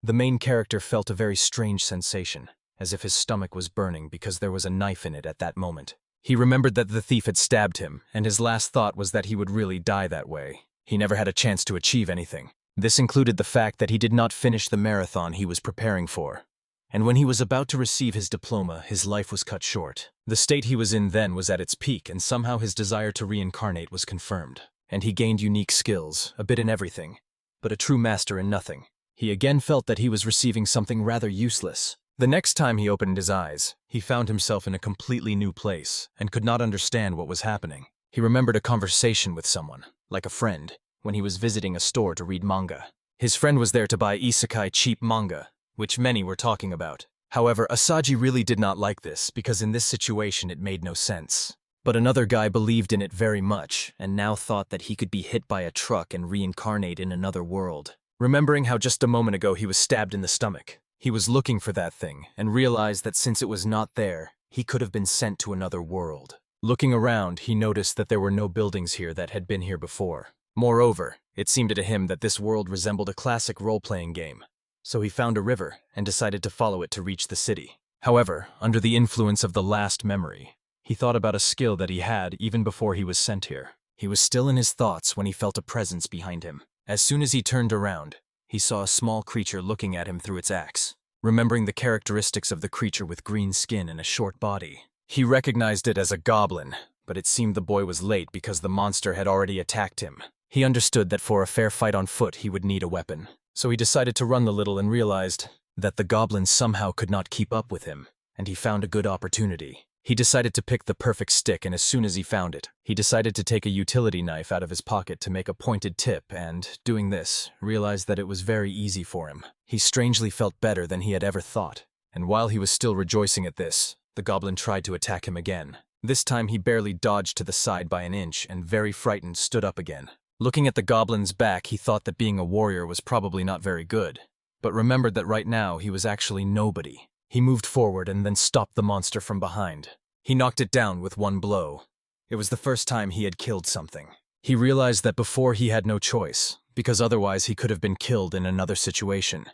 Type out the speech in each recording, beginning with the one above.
The main character felt a very strange sensation, as if his stomach was burning because there was a knife in it at that moment. He remembered that the thief had stabbed him, and his last thought was that he would really die that way. He never had a chance to achieve anything. This included the fact that he did not finish the marathon he was preparing for. And when he was about to receive his diploma, his life was cut short. The state he was in then was at its peak, and somehow his desire to reincarnate was confirmed. And he gained unique skills, a bit in everything, but a true master in nothing. He again felt that he was receiving something rather useless. The next time he opened his eyes, he found himself in a completely new place, and could not understand what was happening. He remembered a conversation with someone, like a friend, when he was visiting a store to read manga. His friend was there to buy isekai cheap manga, which many were talking about. However, Asaji really did not like this, because in this situation it made no sense. But another guy believed in it very much, and now thought that he could be hit by a truck and reincarnate in another world. Remembering how just a moment ago he was stabbed in the stomach, he was looking for that thing, and realized that since it was not there, he could have been sent to another world. Looking around, he noticed that there were no buildings here that had been here before. Moreover, it seemed to him that this world resembled a classic role-playing game. So he found a river and decided to follow it to reach the city. However, under the influence of the last memory, he thought about a skill that he had even before he was sent here. He was still in his thoughts when he felt a presence behind him. As soon as he turned around, he saw a small creature looking at him through its axe. Remembering the characteristics of the creature with green skin and a short body, he recognized it as a goblin, but it seemed the boy was late because the monster had already attacked him. He understood that for a fair fight on foot he would need a weapon, so he decided to run a little and realized that the goblin somehow could not keep up with him, and he found a good opportunity. He decided to pick the perfect stick, and as soon as he found it, he decided to take a utility knife out of his pocket to make a pointed tip, and, doing this, realized that it was very easy for him. He strangely felt better than he had ever thought, and while he was still rejoicing at this, the goblin tried to attack him again. This time he barely dodged to the side by an inch, and very frightened stood up again. Looking at the goblin's back, he thought that being a warrior was probably not very good, but remembered that right now he was actually nobody. He moved forward and then stopped the monster from behind. He knocked it down with one blow. It was the first time he had killed something. He realized that before he had no choice, because otherwise he could have been killed in another situation.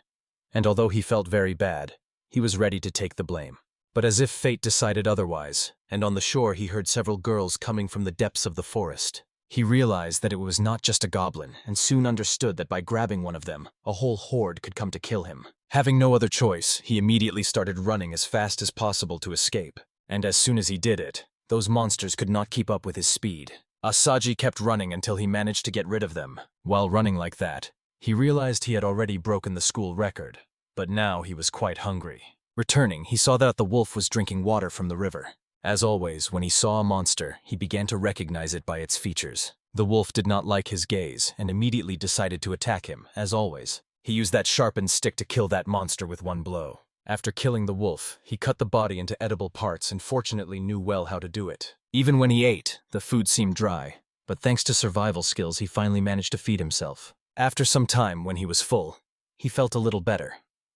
And although he felt very bad, he was ready to take the blame. But as if fate decided otherwise, and on the shore he heard several girls coming from the depths of the forest. He realized that it was not just a goblin, and soon understood that by grabbing one of them, a whole horde could come to kill him. Having no other choice, he immediately started running as fast as possible to escape. And as soon as he did it, those monsters could not keep up with his speed. Asaji kept running until he managed to get rid of them. While running like that, he realized he had already broken the school record. But now he was quite hungry. Returning, he saw that the wolf was drinking water from the river. As always, when he saw a monster, he began to recognize it by its features. The wolf did not like his gaze and immediately decided to attack him, as always. He used that sharpened stick to kill that monster with one blow. After killing the wolf, he cut the body into edible parts and fortunately knew well how to do it. Even when he ate, the food seemed dry, but thanks to survival skills he finally managed to feed himself. After some time, when he was full, he felt a little better.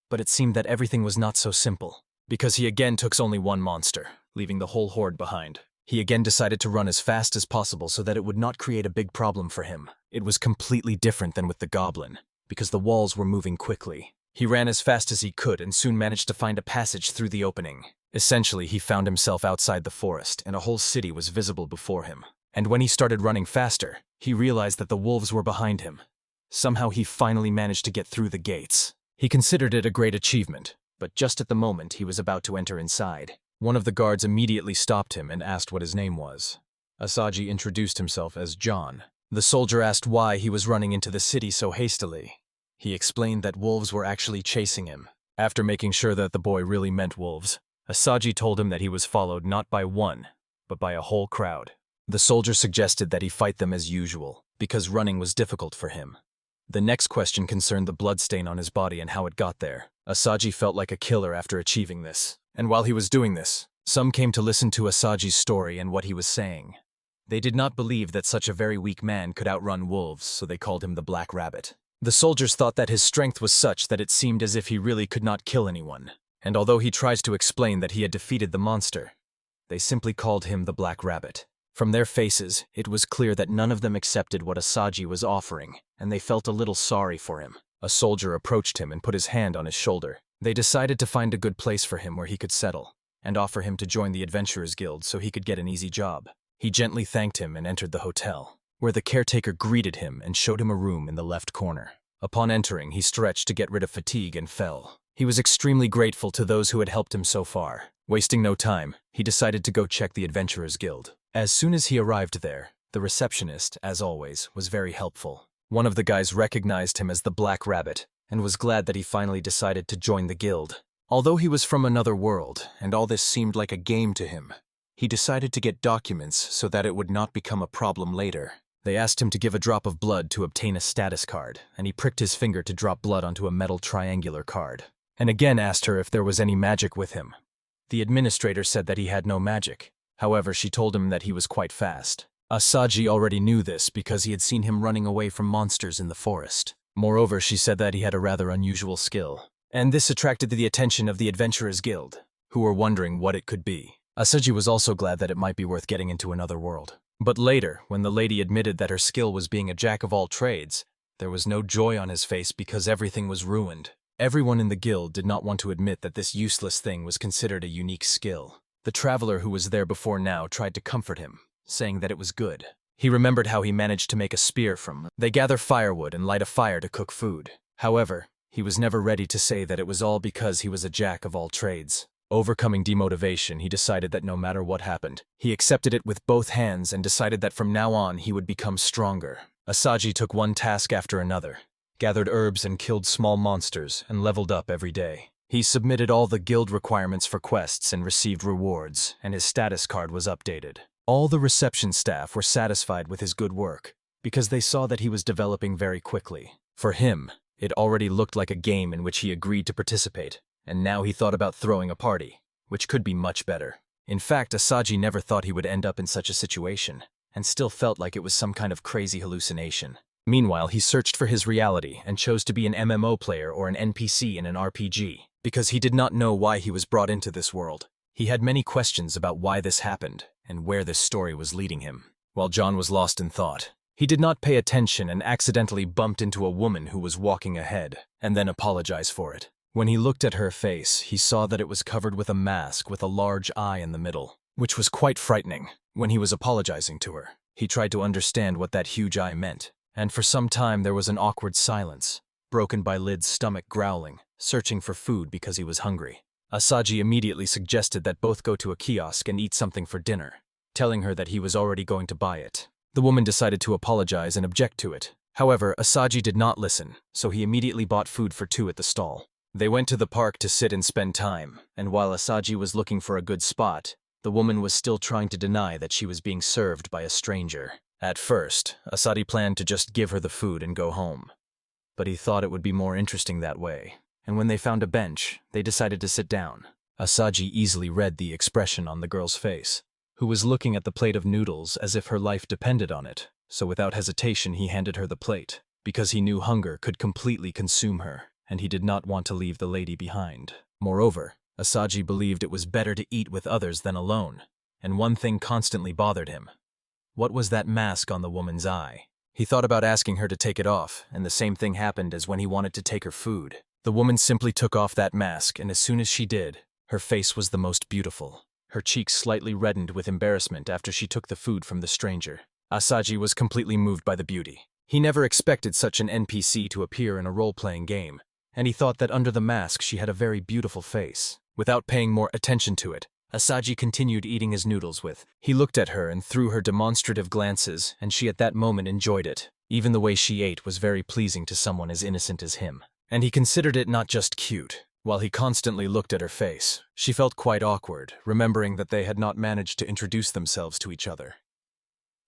But it seemed that everything was not so simple, because he again took only one monster, leaving the whole horde behind. He again decided to run as fast as possible so that it would not create a big problem for him. It was completely different than with the goblin, because the walls were moving quickly. He ran as fast as he could and soon managed to find a passage through the opening. Essentially, he found himself outside the forest, and a whole city was visible before him. And when he started running faster, he realized that the wolves were behind him. Somehow he finally managed to get through the gates. He considered it a great achievement, but just at the moment he was about to enter inside, one of the guards immediately stopped him and asked what his name was. Asaji introduced himself as John. The soldier asked why he was running into the city so hastily. He explained that wolves were actually chasing him. After making sure that the boy really meant wolves, Asaji told him that he was followed not by one, but by a whole crowd. The soldier suggested that he fight them as usual, because running was difficult for him. The next question concerned the bloodstain on his body and how it got there. Asaji felt like a killer after achieving this. And while he was doing this, some came to listen to Asaji's story and what he was saying. They did not believe that such a very weak man could outrun wolves, so they called him the Black Rabbit. The soldiers thought that his strength was such that it seemed as if he really could not kill anyone. And although he tries to explain that he had defeated the monster, they simply called him the Black Rabbit. From their faces, it was clear that none of them accepted what Asaji was offering, and they felt a little sorry for him. A soldier approached him and put his hand on his shoulder. They decided to find a good place for him where he could settle, and offer him to join the Adventurers Guild so he could get an easy job. He gently thanked him and entered the hotel, where the caretaker greeted him and showed him a room in the left corner. Upon entering, he stretched to get rid of fatigue and fell. He was extremely grateful to those who had helped him so far. Wasting no time, he decided to go check the Adventurers Guild. As soon as he arrived there, the receptionist, as always, was very helpful. One of the guys recognized him as the Black Rabbit and was glad that he finally decided to join the guild. Although he was from another world and all this seemed like a game to him, he decided to get documents so that it would not become a problem later. They asked him to give a drop of blood to obtain a status card, and he pricked his finger to drop blood onto a metal triangular card, and again asked her if there was any magic with him. The administrator said that he had no magic. However, she told him that he was quite fast. Asaji already knew this because he had seen him running away from monsters in the forest. Moreover, she said that he had a rather unusual skill, and this attracted the attention of the Adventurers Guild, who were wondering what it could be. Asaji was also glad that it might be worth getting into another world. But later, when the lady admitted that her skill was being a jack of all trades, there was no joy on his face because everything was ruined. Everyone in the guild did not want to admit that this useless thing was considered a unique skill. The traveler who was there before now tried to comfort him, saying that it was good. He remembered how he managed to make a spear from. They gather firewood and light a fire to cook food. However, he was never ready to say that it was all because he was a jack of all trades. Overcoming demotivation, he decided that no matter what happened, he accepted it with both hands and decided that from now on he would become stronger. Asaji took one task after another, gathered herbs and killed small monsters, and leveled up every day. He submitted all the guild requirements for quests and received rewards, and his status card was updated. All the reception staff were satisfied with his good work, because they saw that he was developing very quickly. For him, it already looked like a game in which he agreed to participate, and now he thought about throwing a party, which could be much better. In fact, Asaji never thought he would end up in such a situation, and still felt like it was some kind of crazy hallucination. Meanwhile, he searched for his reality and chose to be an MMO player or an NPC in an RPG, because he did not know why he was brought into this world. He had many questions about why this happened and where this story was leading him. While John was lost in thought, he did not pay attention and accidentally bumped into a woman who was walking ahead, and then apologized for it. When he looked at her face, he saw that it was covered with a mask with a large eye in the middle, which was quite frightening. When he was apologizing to her, he tried to understand what that huge eye meant, and for some time there was an awkward silence, broken by Lid's stomach growling, searching for food because he was hungry. Asaji immediately suggested that both go to a kiosk and eat something for dinner, telling her that he was already going to buy it. The woman decided to apologize and object to it. However, Asaji did not listen, so he immediately bought food for two at the stall. They went to the park to sit and spend time, and while Asaji was looking for a good spot, the woman was still trying to deny that she was being served by a stranger. At first, Asaji planned to just give her the food and go home, but he thought it would be more interesting that way, and when they found a bench, they decided to sit down. Asaji easily read the expression on the girl's face, who was looking at the plate of noodles as if her life depended on it, so without hesitation he handed her the plate, because he knew hunger could completely consume her, and he did not want to leave the lady behind. Moreover, Asaji believed it was better to eat with others than alone, and one thing constantly bothered him. What was that mask on the woman's eye? He thought about asking her to take it off, and the same thing happened as when he wanted to take her food. The woman simply took off that mask, and as soon as she did, her face was the most beautiful. Her cheeks slightly reddened with embarrassment after she took the food from the stranger. Asaji was completely moved by the beauty. He never expected such an NPC to appear in a role-playing game, and he thought that under the mask she had a very beautiful face. Without paying more attention to it, Asaji continued eating his noodles with. He looked at her and threw her demonstrative glances, and she at that moment enjoyed it. Even the way she ate was very pleasing to someone as innocent as him. And he considered it not just cute. While he constantly looked at her face, she felt quite awkward, remembering that they had not managed to introduce themselves to each other.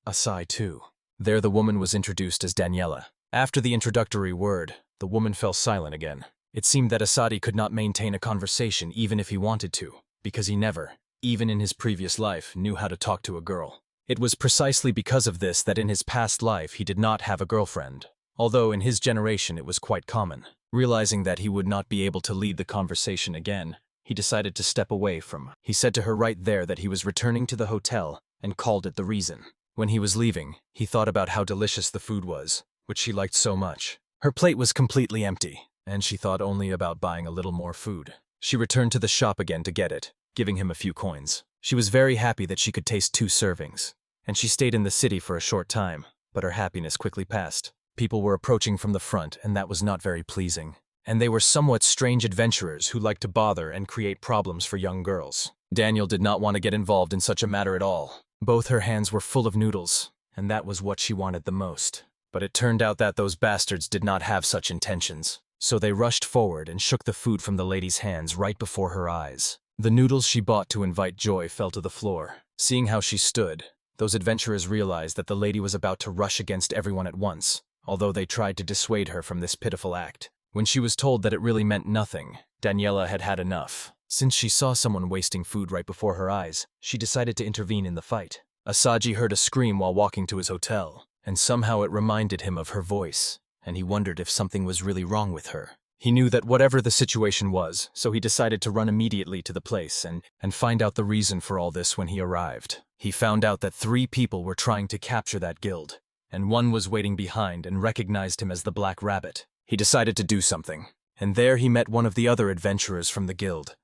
A sigh too. There the woman was introduced as Daniela. After the introductory word, the woman fell silent again. It seemed that Asaji could not maintain a conversation even if he wanted to, because he never, even in his previous life, knew how to talk to a girl. It was precisely because of this that in his past life he did not have a girlfriend, although in his generation it was quite common. Realizing that he would not be able to lead the conversation again, he decided to step away from. He said to her right there that he was returning to the hotel and called it the reason. When he was leaving, he thought about how delicious the food was, which she liked so much. Her plate was completely empty, and she thought only about buying a little more food. She returned to the shop again to get it, giving him a few coins. She was very happy that she could taste 2 servings, and she stayed in the city for a short time, but her happiness quickly passed. People were approaching from the front, and that was not very pleasing. And they were somewhat strange adventurers who liked to bother and create problems for young girls. Daniel did not want to get involved in such a matter at all. Both her hands were full of noodles, and that was what she wanted the most. But it turned out that those bastards did not have such intentions. So they rushed forward and shook the food from the lady's hands right before her eyes. The noodles she bought to invite joy fell to the floor. Seeing how she stood, those adventurers realized that the lady was about to rush against everyone at once, although they tried to dissuade her from this pitiful act. When she was told that it really meant nothing, Daniela had had enough. Since she saw someone wasting food right before her eyes, she decided to intervene in the fight. Asaji heard a scream while walking to his hotel, and somehow it reminded him of her voice, and he wondered if something was really wrong with her. He knew that whatever the situation was, so he decided to run immediately to the place and find out the reason for all this when he arrived. He found out that 3 people were trying to capture that guild, and one was waiting behind and recognized him as the Black Rabbit. He decided to do something, and there he met one of the other adventurers from the guild.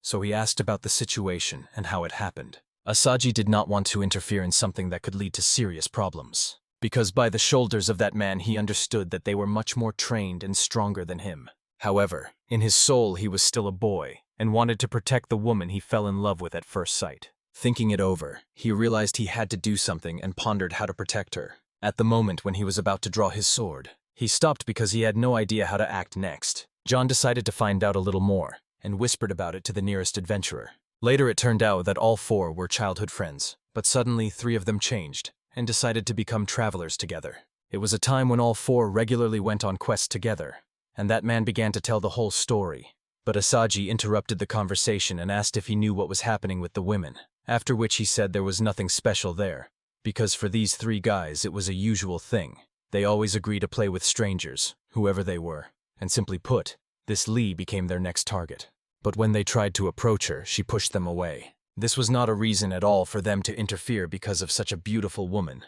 So he asked about the situation and how it happened. Asaji did not want to interfere in something that could lead to serious problems, because by the shoulders of that man he understood that they were much more trained and stronger than him. However, in his soul he was still a boy, and wanted to protect the woman he fell in love with at first sight. Thinking it over, he realized he had to do something and pondered how to protect her. At the moment when he was about to draw his sword, he stopped because he had no idea how to act next. John decided to find out a little more, and whispered about it to the nearest adventurer. Later it turned out that all 4 were childhood friends, but suddenly 3 of them changed, and decided to become travelers together. It was a time when all 4 regularly went on quests together, and that man began to tell the whole story. But Asaji interrupted the conversation and asked if he knew what was happening with the women, after which he said there was nothing special there, because for these 3 guys it was a usual thing. They always agreed to play with strangers, whoever they were, and simply put, this Lee became their next target. But when they tried to approach her, she pushed them away. This was not a reason at all for them to interfere because of such a beautiful woman.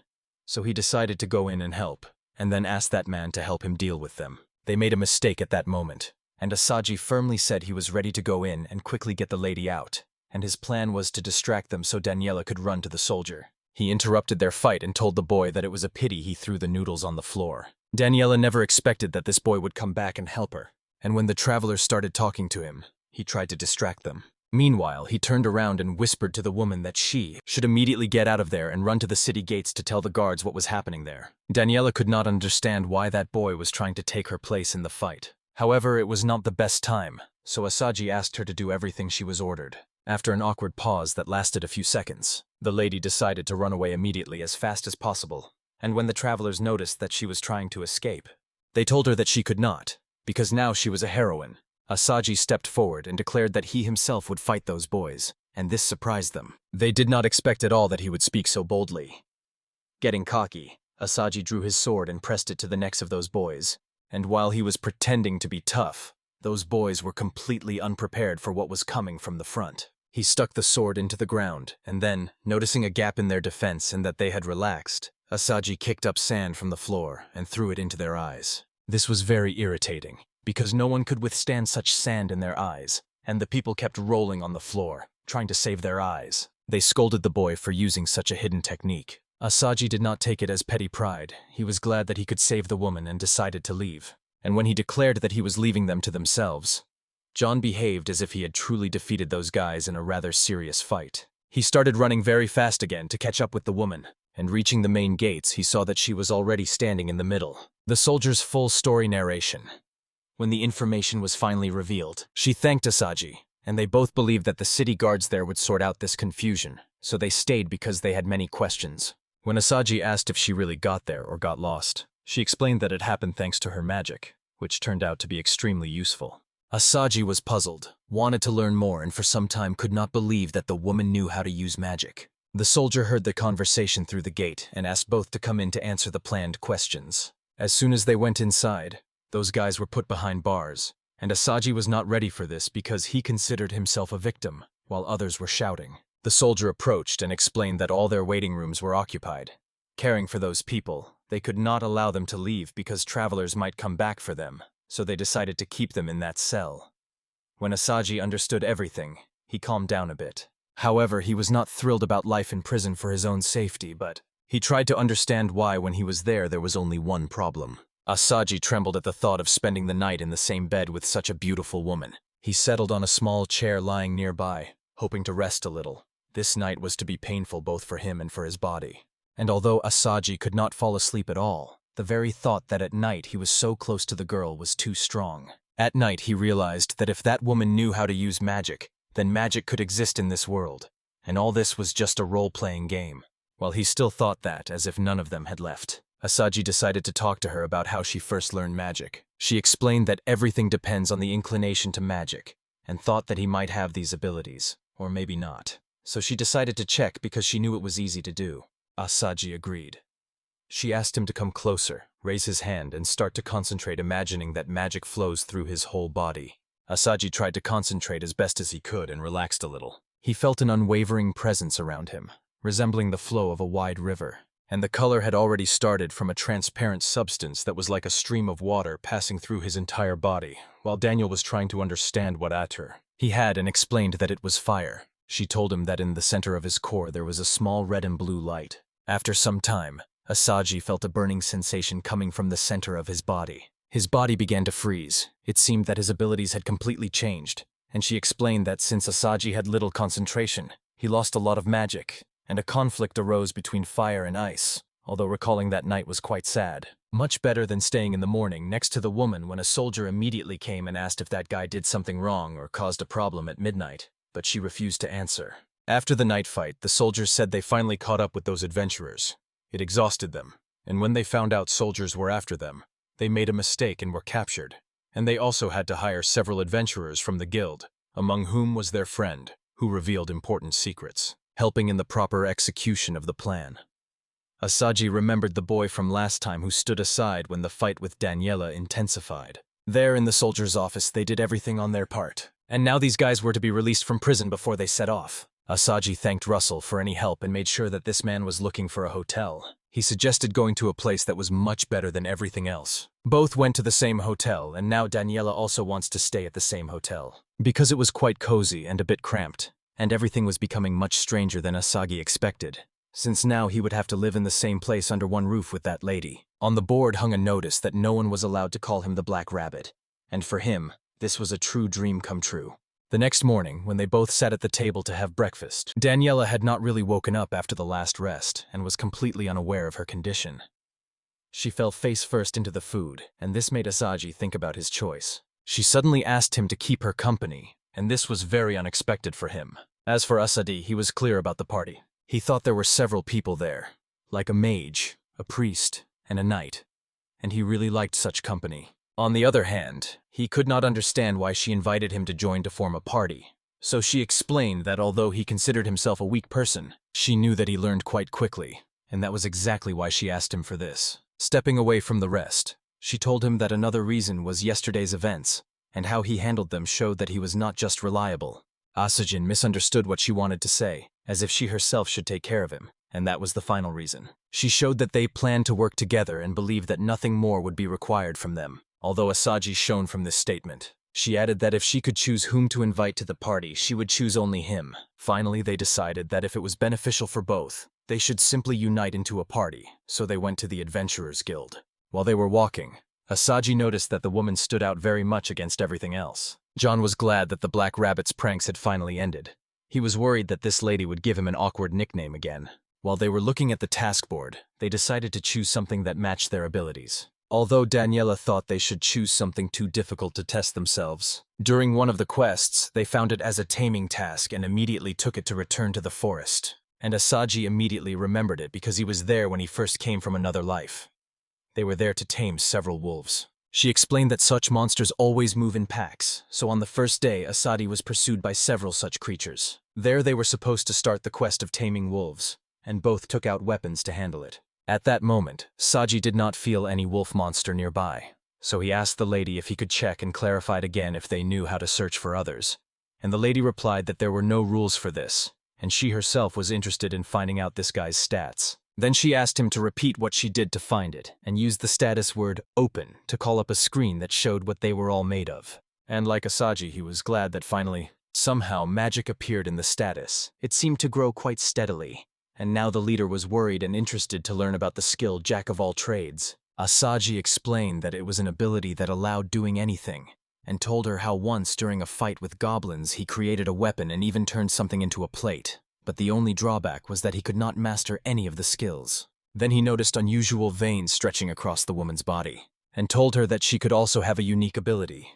So he decided to go in and help, and then asked that man to help him deal with them. They made a mistake at that moment, and Asaji firmly said he was ready to go in and quickly get the lady out, and his plan was to distract them so Daniela could run to the soldier. He interrupted their fight and told the boy that it was a pity he threw the noodles on the floor. Daniela never expected that this boy would come back and help her, and when the travelers started talking to him, he tried to distract them. Meanwhile, he turned around and whispered to the woman that she should immediately get out of there and run to the city gates to tell the guards what was happening there. Daniela could not understand why that boy was trying to take her place in the fight. However, it was not the best time, so Asaji asked her to do everything she was ordered. After an awkward pause that lasted a few seconds, the lady decided to run away immediately as fast as possible, and when the travelers noticed that she was trying to escape, they told her that she could not, because now she was a heroine. Asaji stepped forward and declared that he himself would fight those boys, and this surprised them. They did not expect at all that he would speak so boldly. Getting cocky, Asaji drew his sword and pressed it to the necks of those boys, and while he was pretending to be tough, those boys were completely unprepared for what was coming from the front. He stuck the sword into the ground, and then, noticing a gap in their defense and that they had relaxed, Asaji kicked up sand from the floor and threw it into their eyes. This was very irritating, because no one could withstand such sand in their eyes, and the people kept rolling on the floor, trying to save their eyes. They scolded the boy for using such a hidden technique. Asaji did not take it as petty pride. He was glad that he could save the woman and decided to leave. And when he declared that he was leaving them to themselves, John behaved as if he had truly defeated those guys in a rather serious fight. He started running very fast again to catch up with the woman, and reaching the main gates, he saw that she was already standing in the middle. The soldier's full story narration. When the information was finally revealed, she thanked Asaji, and they both believed that the city guards there would sort out this confusion, so they stayed because they had many questions. When Asaji asked if she really got there or got lost, she explained that it happened thanks to her magic, which turned out to be extremely useful. Asaji was puzzled, wanted to learn more, and for some time could not believe that the woman knew how to use magic. The soldier heard the conversation through the gate and asked both to come in to answer the planned questions. As soon as they went inside, those guys were put behind bars, and Asaji was not ready for this because he considered himself a victim, while others were shouting. The soldier approached and explained that all their waiting rooms were occupied. Caring for those people, They could not allow them to leave because travelers might come back for them, so they decided to keep them in that cell. When Asaji understood everything, he calmed down a bit. However, he was not thrilled about life in prison for his own safety, but he tried to understand why when he was there was only one problem. Asaji trembled at the thought of spending the night in the same bed with such a beautiful woman. He settled on a small chair lying nearby, hoping to rest a little. This night was to be painful both for him and for his body. And although Asaji could not fall asleep at all, the very thought that at night he was so close to the girl was too strong. At night he realized that if that woman knew how to use magic, then magic could exist in this world, and all this was just a role-playing game. While he still thought that, as if none of them had left, Asaji decided to talk to her about how she first learned magic. She explained that everything depends on the inclination to magic, and thought that he might have these abilities, or maybe not. So she decided to check because she knew it was easy to do. Asaji agreed. She asked him to come closer, raise his hand, and start to concentrate, imagining that magic flows through his whole body. Asaji tried to concentrate as best as he could and relaxed a little. He felt an unwavering presence around him, resembling the flow of a wide river. And the color had already started from a transparent substance that was like a stream of water passing through his entire body, while Daniel was trying to understand what at her. He had and explained that it was fire. She told him that in the center of his core there was a small red and blue light. After some time, Asaji felt a burning sensation coming from the center of his body. His body began to freeze. It seemed that his abilities had completely changed, and she explained that since Asaji had little concentration, he lost a lot of magic, and a conflict arose between fire and ice, although recalling that night was quite sad. Much better than staying in the morning next to the woman when a soldier immediately came and asked if that guy did something wrong or caused a problem at midnight, but she refused to answer. After the night fight, the soldiers said they finally caught up with those adventurers. It exhausted them, and when they found out soldiers were after them, they made a mistake and were captured. And they also had to hire several adventurers from the guild, among whom was their friend, who revealed important secrets, helping in the proper execution of the plan. Asaji remembered the boy from last time who stood aside when the fight with Daniela intensified. There in the soldier's office they did everything on their part, and now these guys were to be released from prison before they set off. Asaji thanked Russell for any help and made sure that this man was looking for a hotel. He suggested going to a place that was much better than everything else. Both went to the same hotel, and now Daniela also wants to stay at the same hotel. Because it was quite cozy and a bit cramped, and everything was becoming much stranger than Asagi expected, since now he would have to live in the same place under one roof with that lady. On the board hung a notice that no one was allowed to call him the Black Rabbit, and for him, this was a true dream come true. The next morning, when they both sat at the table to have breakfast, Daniela had not really woken up after the last rest and was completely unaware of her condition. She fell face first into the food, and this made Asaji think about his choice. She suddenly asked him to keep her company, and this was very unexpected for him. As for Asadi, he was clear about the party. He thought there were several people there, like a mage, a priest, and a knight, and he really liked such company. On the other hand, he could not understand why she invited him to join to form a party. So she explained that although he considered himself a weak person, she knew that he learned quite quickly, and that was exactly why she asked him for this. Stepping away from the rest, she told him that another reason was yesterday's events, and how he handled them showed that he was not just reliable. Asajin misunderstood what she wanted to say, as if she herself should take care of him, and that was the final reason. She showed that they planned to work together and believed that nothing more would be required from them. Although Asaji shone from this statement, she added that if she could choose whom to invite to the party, she would choose only him. Finally, they decided that if it was beneficial for both, they should simply unite into a party, so they went to the Adventurers Guild. While they were walking, Asaji noticed that the woman stood out very much against everything else. John was glad that the Black Rabbit's pranks had finally ended. He was worried that this lady would give him an awkward nickname again. While they were looking at the task board, they decided to choose something that matched their abilities. Although Daniela thought they should choose something too difficult to test themselves, during one of the quests, they found it as a taming task and immediately took it to return to the forest. And Asaji immediately remembered it because he was there when he first came from another life. They were there to tame several wolves. She explained that such monsters always move in packs, so on the first day, Asadi was pursued by several such creatures. There they were supposed to start the quest of taming wolves, and both took out weapons to handle it. At that moment, Saji did not feel any wolf monster nearby, so he asked the lady if he could check and clarified again if they knew how to search for others, and the lady replied that there were no rules for this, and she herself was interested in finding out this guy's stats. Then she asked him to repeat what she did to find it, and used the status word open to call up a screen that showed what they were all made of. And like Asaji, he was glad that finally, somehow magic appeared in the status. It seemed to grow quite steadily, and now the leader was worried and interested to learn about the skill Jack of all trades. Asaji explained that it was an ability that allowed doing anything, and told her how once during a fight with goblins he created a weapon and even turned something into a plate. But the only drawback was that he could not master any of the skills. Then he noticed unusual veins stretching across the woman's body, and told her that she could also have a unique ability.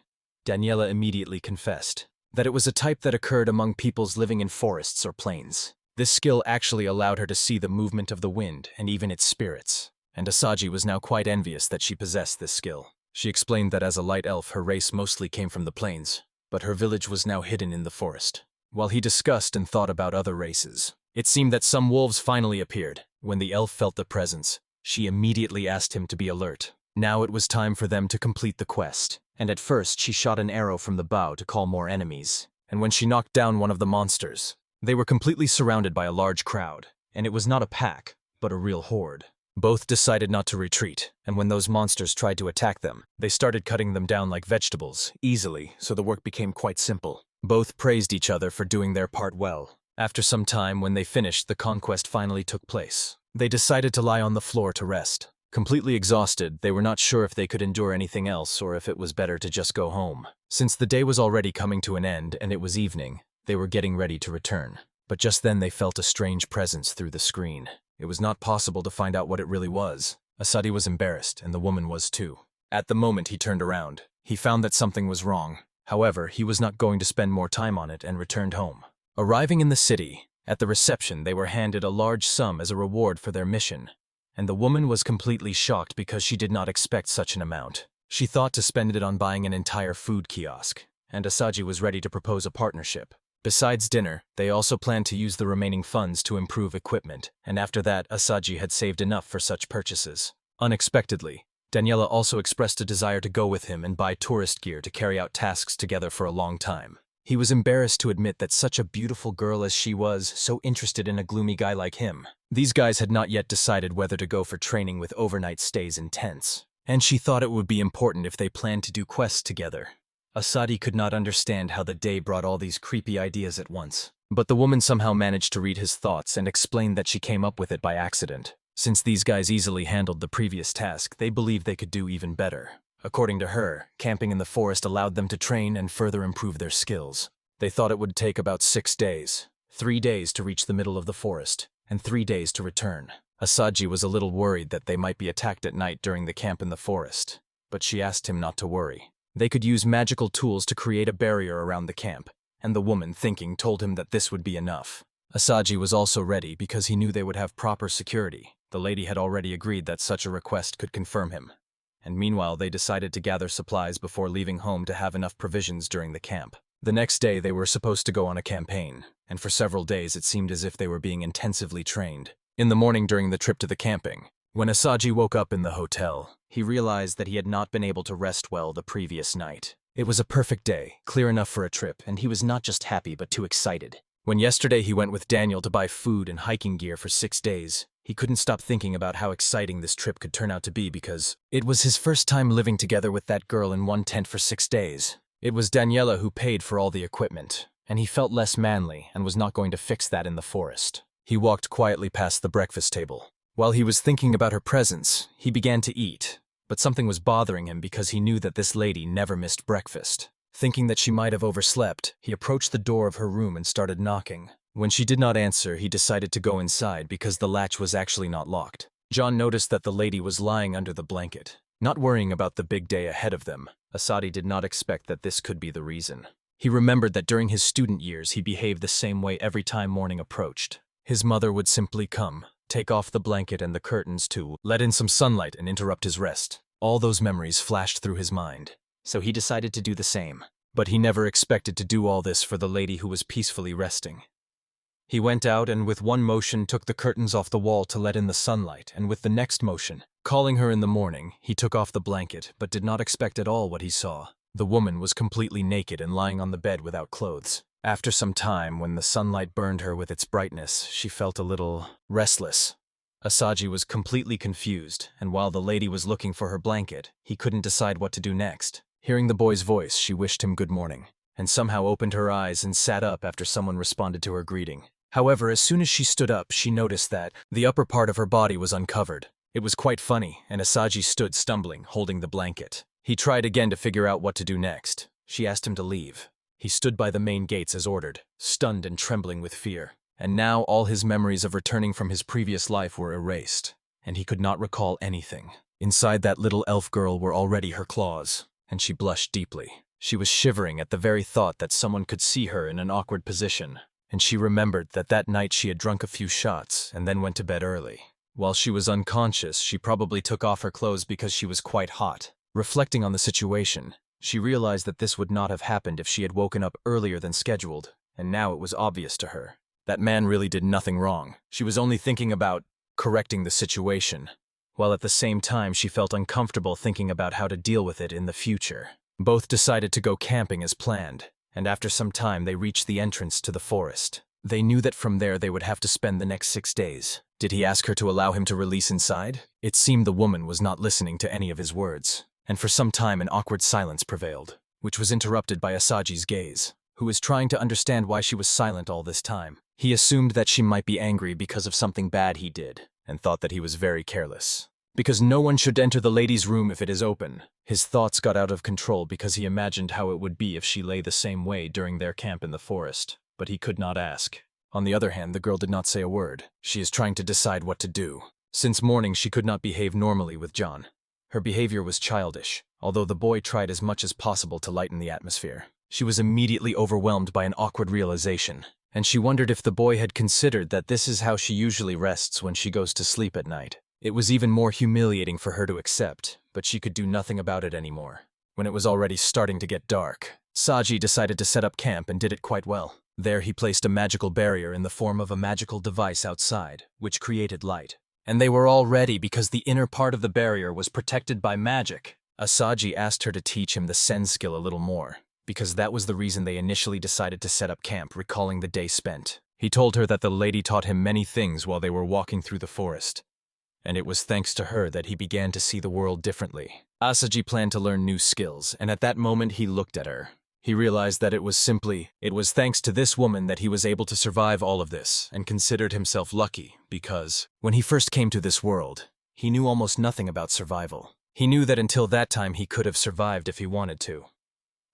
Daniela immediately confessed that it was a type that occurred among peoples living in forests or plains. This skill actually allowed her to see the movement of the wind and even its spirits, and Asaji was now quite envious that she possessed this skill. She explained that as a light elf her race mostly came from the plains, but her village was now hidden in the forest. While he discussed and thought about other races, it seemed that some wolves finally appeared. When the elf felt the presence, she immediately asked him to be alert. Now it was time for them to complete the quest, and at first she shot an arrow from the bow to call more enemies. And when she knocked down one of the monsters, they were completely surrounded by a large crowd, and it was not a pack, but a real horde. Both decided not to retreat, and when those monsters tried to attack them, they started cutting them down like vegetables, easily, so the work became quite simple. Both praised each other for doing their part well. After some time, when they finished, the conquest finally took place. They decided to lie on the floor to rest. Completely exhausted, they were not sure if they could endure anything else or if it was better to just go home. Since the day was already coming to an end and it was evening, they were getting ready to return. But just then they felt a strange presence through the screen. It was not possible to find out what it really was. Asadi was embarrassed, and the woman was too. At the moment he turned around, he found that something was wrong. However, he was not going to spend more time on it and returned home. Arriving in the city, at the reception they were handed a large sum as a reward for their mission, and the woman was completely shocked because she did not expect such an amount. She thought to spend it on buying an entire food kiosk, and Asaji was ready to propose a partnership. Besides dinner, they also planned to use the remaining funds to improve equipment, and after that Asaji had saved enough for such purchases. Unexpectedly, Daniela also expressed a desire to go with him and buy tourist gear to carry out tasks together for a long time. He was embarrassed to admit that such a beautiful girl as she was so interested in a gloomy guy like him. These guys had not yet decided whether to go for training with overnight stays in tents, and she thought it would be important if they planned to do quests together. Asadi could not understand how the day brought all these creepy ideas at once, but the woman somehow managed to read his thoughts and explained that she came up with it by accident. Since these guys easily handled the previous task, they believed they could do even better. According to her, camping in the forest allowed them to train and further improve their skills. They thought it would take about 6 days, 3 days to reach the middle of the forest, and 3 days to return. Asaji was a little worried that they might be attacked at night during the camp in the forest, but she asked him not to worry. They could use magical tools to create a barrier around the camp, and the woman, thinking, told him that this would be enough. Asaji was also ready because he knew they would have proper security. The lady had already agreed that such a request could confirm him. And meanwhile, they decided to gather supplies before leaving home to have enough provisions during the camp. The next day, they were supposed to go on a campaign, and for several days it seemed as if they were being intensively trained. In the morning during the trip to the camping, when Asaji woke up in the hotel, he realized that he had not been able to rest well the previous night. It was a perfect day, clear enough for a trip, and he was not just happy but too excited. When yesterday he went with Daniel to buy food and hiking gear for 6 days, he couldn't stop thinking about how exciting this trip could turn out to be because it was his first time living together with that girl in one tent for 6 days. It was Daniela who paid for all the equipment, and he felt less manly and was not going to fix that in the forest. He walked quietly past the breakfast table. While he was thinking about her presence, he began to eat, but something was bothering him because he knew that this lady never missed breakfast. Thinking that she might have overslept, he approached the door of her room and started knocking. When she did not answer, he decided to go inside because the latch was actually not locked. John noticed that the lady was lying under the blanket, not worrying about the big day ahead of them. Asadi did not expect that this could be the reason. He remembered that during his student years he behaved the same way every time morning approached. His mother would simply come, take off the blanket and the curtains to let in some sunlight and interrupt his rest. All those memories flashed through his mind, so he decided to do the same. But he never expected to do all this for the lady who was peacefully resting. He went out and with one motion took the curtains off the wall to let in the sunlight, and with the next motion, calling her in the morning, he took off the blanket but did not expect at all what he saw. The woman was completely naked and lying on the bed without clothes. After some time, when the sunlight burned her with its brightness, she felt a little restless. Asaji was completely confused, and while the lady was looking for her blanket, he couldn't decide what to do next. Hearing the boy's voice, she wished him good morning, and somehow opened her eyes and sat up after someone responded to her greeting. However, as soon as she stood up, she noticed that the upper part of her body was uncovered. It was quite funny, and Asaji stood stumbling, holding the blanket. He tried again to figure out what to do next. She asked him to leave. He stood by the main gates as ordered, stunned and trembling with fear. And now all his memories of returning from his previous life were erased, and he could not recall anything. Inside that little elf girl were already her claws, and she blushed deeply. She was shivering at the very thought that someone could see her in an awkward position, and she remembered that that night she had drunk a few shots and then went to bed early. While she was unconscious, she probably took off her clothes because she was quite hot. Reflecting on the situation, she realized that this would not have happened if she had woken up earlier than scheduled, and now it was obvious to her. That man really did nothing wrong. She was only thinking about correcting the situation, while at the same time she felt uncomfortable thinking about how to deal with it in the future. Both decided to go camping as planned, and after some time they reached the entrance to the forest. They knew that from there they would have to spend the next 6 days. Did he ask her to allow him to release inside? It seemed the woman was not listening to any of his words, and for some time an awkward silence prevailed, which was interrupted by Asaji's gaze, who was trying to understand why she was silent all this time. He assumed that she might be angry because of something bad he did, and thought that he was very careless. Because no one should enter the lady's room if it is open. His thoughts got out of control because he imagined how it would be if she lay the same way during their camp in the forest, but he could not ask. On the other hand, the girl did not say a word. She is trying to decide what to do. Since morning, she could not behave normally with John. Her behavior was childish, although the boy tried as much as possible to lighten the atmosphere. She was immediately overwhelmed by an awkward realization, and she wondered if the boy had considered that this is how she usually rests when she goes to sleep at night. It was even more humiliating for her to accept, but she could do nothing about it anymore. When it was already starting to get dark, Saji decided to set up camp and did it quite well. There he placed a magical barrier in the form of a magical device outside, which created light. And they were all ready because the inner part of the barrier was protected by magic. Asaji asked her to teach him the Sen skill a little more, because that was the reason they initially decided to set up camp, recalling the day spent. He told her that the lady taught him many things while they were walking through the forest, and it was thanks to her that he began to see the world differently. Asaji planned to learn new skills, and at that moment he looked at her. He realized that it was thanks to this woman that he was able to survive all of this, and considered himself lucky because, when he first came to this world, he knew almost nothing about survival. He knew that until that time he could have survived if he wanted to.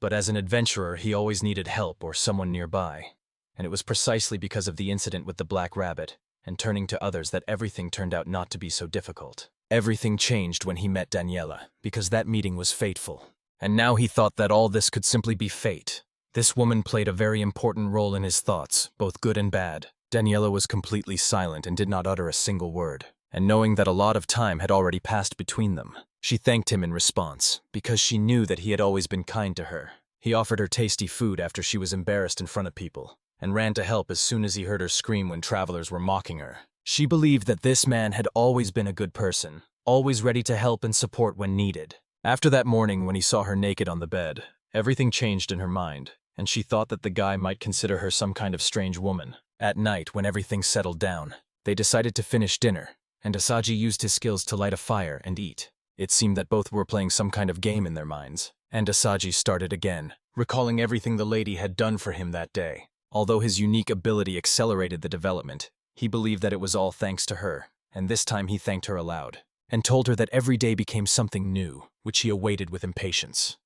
But as an adventurer, he always needed help or someone nearby, and it was precisely because of the incident with the black rabbit and turning to others that everything turned out not to be so difficult. Everything changed when he met Daniela, because that meeting was fateful. And now he thought that all this could simply be fate. This woman played a very important role in his thoughts, both good and bad. Daniela was completely silent and did not utter a single word. And knowing that a lot of time had already passed between them, she thanked him in response, because she knew that he had always been kind to her. He offered her tasty food after she was embarrassed in front of people, and ran to help as soon as he heard her scream when travelers were mocking her. She believed that this man had always been a good person, always ready to help and support when needed. After that morning when he saw her naked on the bed, everything changed in her mind, and she thought that the guy might consider her some kind of strange woman. At night, when everything settled down, they decided to finish dinner, and Asaji used his skills to light a fire and eat. It seemed that both were playing some kind of game in their minds, and Asaji started again, recalling everything the lady had done for him that day. Although his unique ability accelerated the development, he believed that it was all thanks to her, and this time he thanked her aloud, and told her that every day became something new, which he awaited with impatience.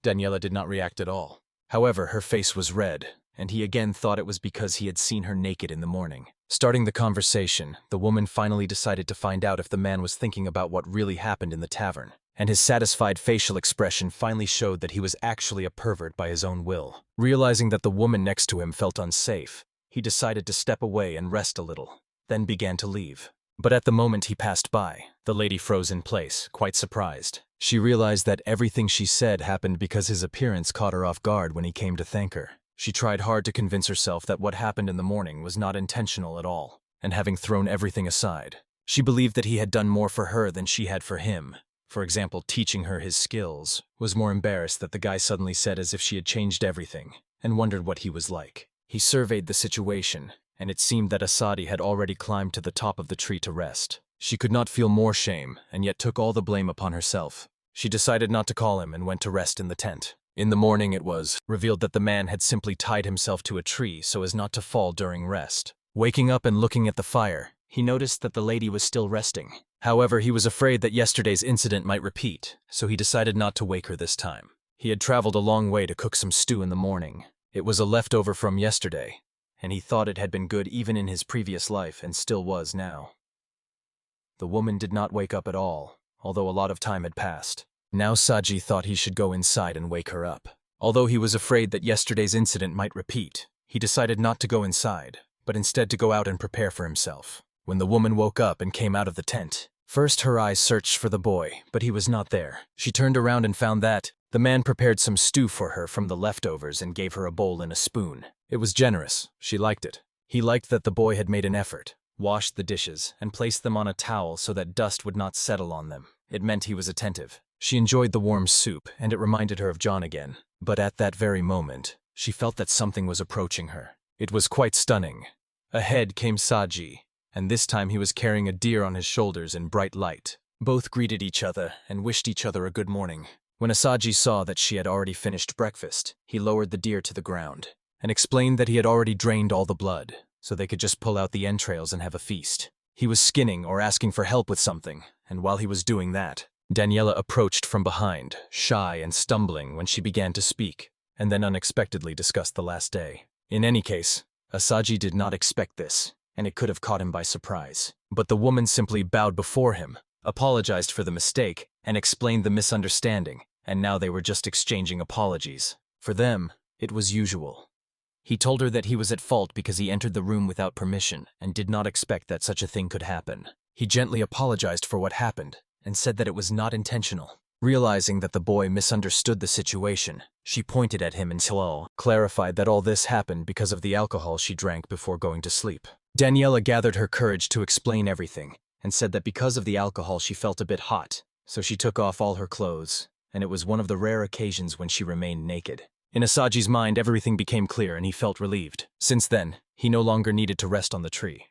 Daniela did not react at all. However, her face was red, and he again thought it was because he had seen her naked in the morning. Starting the conversation, the woman finally decided to find out if the man was thinking about what really happened in the tavern, and his satisfied facial expression finally showed that he was actually a pervert by his own will. Realizing that the woman next to him felt unsafe, he decided to step away and rest a little, then began to leave. But at the moment he passed by, the lady froze in place, quite surprised. She realized that everything she said happened because his appearance caught her off guard when he came to thank her. She tried hard to convince herself that what happened in the morning was not intentional at all, and having thrown everything aside, she believed that he had done more for her than she had for him. For example, teaching her his skills, was more embarrassed that the guy suddenly said as if she had changed everything, and wondered what he was like. He surveyed the situation, and it seemed that Asadi had already climbed to the top of the tree to rest. She could not feel more shame, and yet took all the blame upon herself. She decided not to call him and went to rest in the tent. In the morning it was revealed that the man had simply tied himself to a tree so as not to fall during rest. Waking up and looking at the fire, he noticed that the lady was still resting. However, he was afraid that yesterday's incident might repeat, so he decided not to wake her this time. He had traveled a long way to cook some stew in the morning. It was a leftover from yesterday, and he thought it had been good even in his previous life and still was now. The woman did not wake up at all, although a lot of time had passed. Now Saji thought he should go inside and wake her up. Although he was afraid that yesterday's incident might repeat, he decided not to go inside, but instead to go out and prepare for himself. When the woman woke up and came out of the tent, first her eyes searched for the boy, but he was not there. She turned around and found that the man prepared some stew for her from the leftovers and gave her a bowl and a spoon. It was generous. She liked it. He liked that the boy had made an effort, washed the dishes, and placed them on a towel so that dust would not settle on them. It meant he was attentive. She enjoyed the warm soup, and it reminded her of John again. But at that very moment, she felt that something was approaching her. It was quite stunning. Ahead came Saji, and this time he was carrying a deer on his shoulders in bright light. Both greeted each other and wished each other a good morning. When Asaji saw that she had already finished breakfast, he lowered the deer to the ground and explained that he had already drained all the blood, so they could just pull out the entrails and have a feast. He was skinning or asking for help with something, and while he was doing that, Daniela approached from behind, shy and stumbling when she began to speak, and then unexpectedly discussed the last day. In any case, Asaji did not expect this, and it could have caught him by surprise. But the woman simply bowed before him, apologized for the mistake, and explained the misunderstanding, and now they were just exchanging apologies. For them, it was usual. He told her that he was at fault because he entered the room without permission and did not expect that such a thing could happen. He gently apologized for what happened and said that it was not intentional. Realizing that the boy misunderstood the situation, she pointed at him until clarified that all this happened because of the alcohol she drank before going to sleep. Daniela gathered her courage to explain everything and said that because of the alcohol she felt a bit hot, so she took off all her clothes, and it was one of the rare occasions when she remained naked. In Asaji's mind, everything became clear and he felt relieved. Since then, he no longer needed to rest on the tree.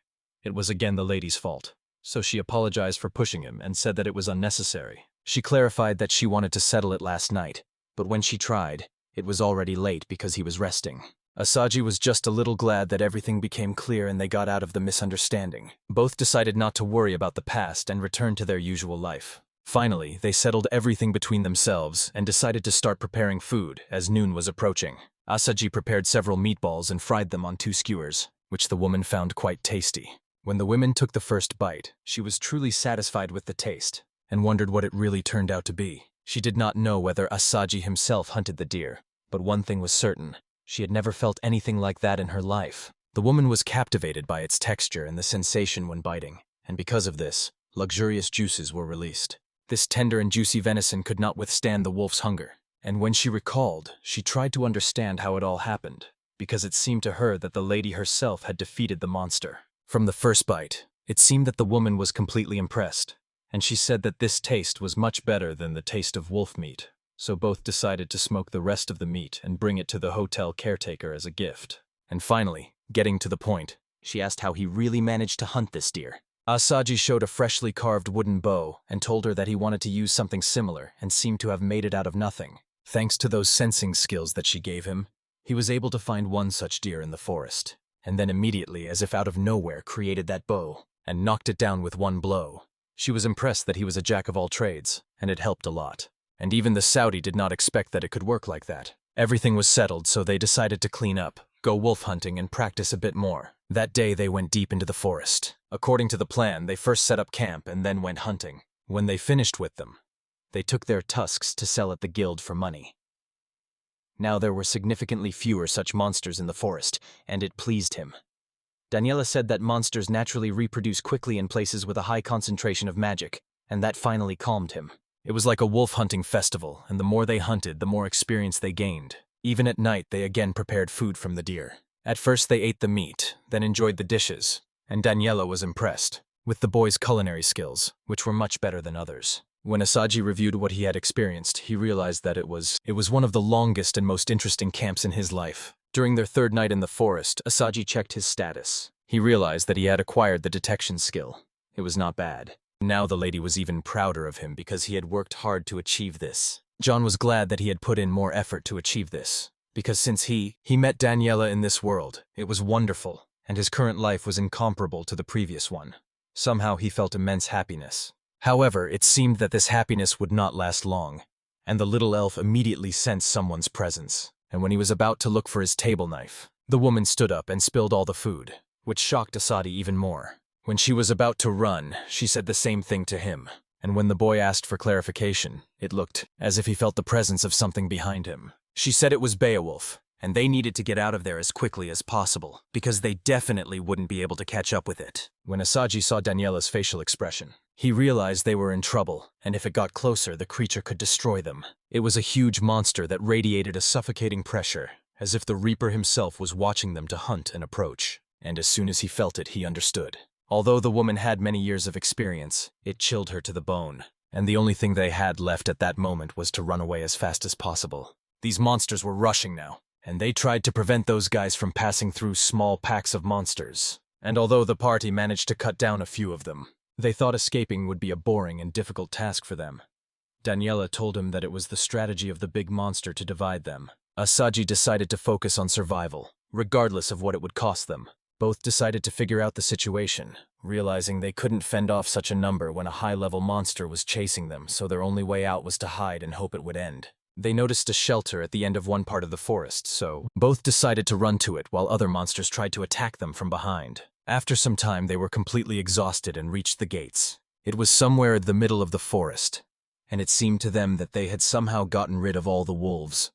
It was again the lady's fault, so she apologized for pushing him and said that it was unnecessary. She clarified that she wanted to settle it last night, but when she tried, it was already late because he was resting. Asaji was just a little glad that everything became clear and they got out of the misunderstanding. Both decided not to worry about the past and returned to their usual life. Finally, they settled everything between themselves and decided to start preparing food as noon was approaching. Asaji prepared several meatballs and fried them on 2 skewers, which the woman found quite tasty. When the women took the first bite, she was truly satisfied with the taste and wondered what it really turned out to be. She did not know whether Asaji himself hunted the deer, but one thing was certain. She had never felt anything like that in her life. The woman was captivated by its texture and the sensation when biting, and because of this, luxurious juices were released. This tender and juicy venison could not withstand the wolf's hunger, and when she recalled, she tried to understand how it all happened, because it seemed to her that the lady herself had defeated the monster. From the first bite, it seemed that the woman was completely impressed, and she said that this taste was much better than the taste of wolf meat, so both decided to smoke the rest of the meat and bring it to the hotel caretaker as a gift. And finally, getting to the point, she asked how he really managed to hunt this deer. Asaji showed a freshly carved wooden bow and told her that he wanted to use something similar and seemed to have made it out of nothing. Thanks to those sensing skills that she gave him, he was able to find one such deer in the forest, and then immediately, as if out of nowhere, created that bow and knocked it down with one blow. She was impressed that he was a jack of all trades, and it helped a lot. And even the Saudi did not expect that it could work like that. Everything was settled, so they decided to clean up, go wolf hunting, and practice a bit more. That day they went deep into the forest. According to the plan, they first set up camp and then went hunting. When they finished with them, they took their tusks to sell at the guild for money. Now there were significantly fewer such monsters in the forest, and it pleased him. Daniela said that monsters naturally reproduce quickly in places with a high concentration of magic, and that finally calmed him. It was like a wolf hunting festival, and the more they hunted, the more experience they gained. Even at night, they again prepared food from the deer. At first they ate the meat, then enjoyed the dishes, and Daniela was impressed with the boy's culinary skills, which were much better than others. When Asaji reviewed what he had experienced, he realized that it was one of the longest and most interesting camps in his life. During their third night in the forest, Asaji checked his status. He realized that he had acquired the detection skill. It was not bad. Now the lady was even prouder of him because he had worked hard to achieve this. John was glad that he had put in more effort to achieve this, because since he met Daniela in this world, it was wonderful, and his current life was incomparable to the previous one. Somehow he felt immense happiness. However, it seemed that this happiness would not last long, and the little elf immediately sensed someone's presence. And when he was about to look for his table knife, the woman stood up and spilled all the food, which shocked Asadi even more. When she was about to run, she said the same thing to him, and when the boy asked for clarification, it looked as if he felt the presence of something behind him. She said it was Beowulf, and they needed to get out of there as quickly as possible, because they definitely wouldn't be able to catch up with it. When Asadi saw Daniela's facial expression, he realized they were in trouble, and if it got closer, the creature could destroy them. It was a huge monster that radiated a suffocating pressure, as if the Reaper himself was watching them to hunt and approach. And as soon as he felt it, he understood. Although the woman had many years of experience, it chilled her to the bone, and the only thing they had left at that moment was to run away as fast as possible. These monsters were rushing now, and they tried to prevent those guys from passing through small packs of monsters. And although the party managed to cut down a few of them, they thought escaping would be a boring and difficult task for them. Daniela told him that it was the strategy of the big monster to divide them. Asadi decided to focus on survival, regardless of what it would cost them. Both decided to figure out the situation, realizing they couldn't fend off such a number when a high-level monster was chasing them, so their only way out was to hide and hope it would end. They noticed a shelter at the end of one part of the forest, so both decided to run to it while other monsters tried to attack them from behind. After some time, they were completely exhausted and reached the gates. It was somewhere in the middle of the forest, and it seemed to them that they had somehow gotten rid of all the wolves.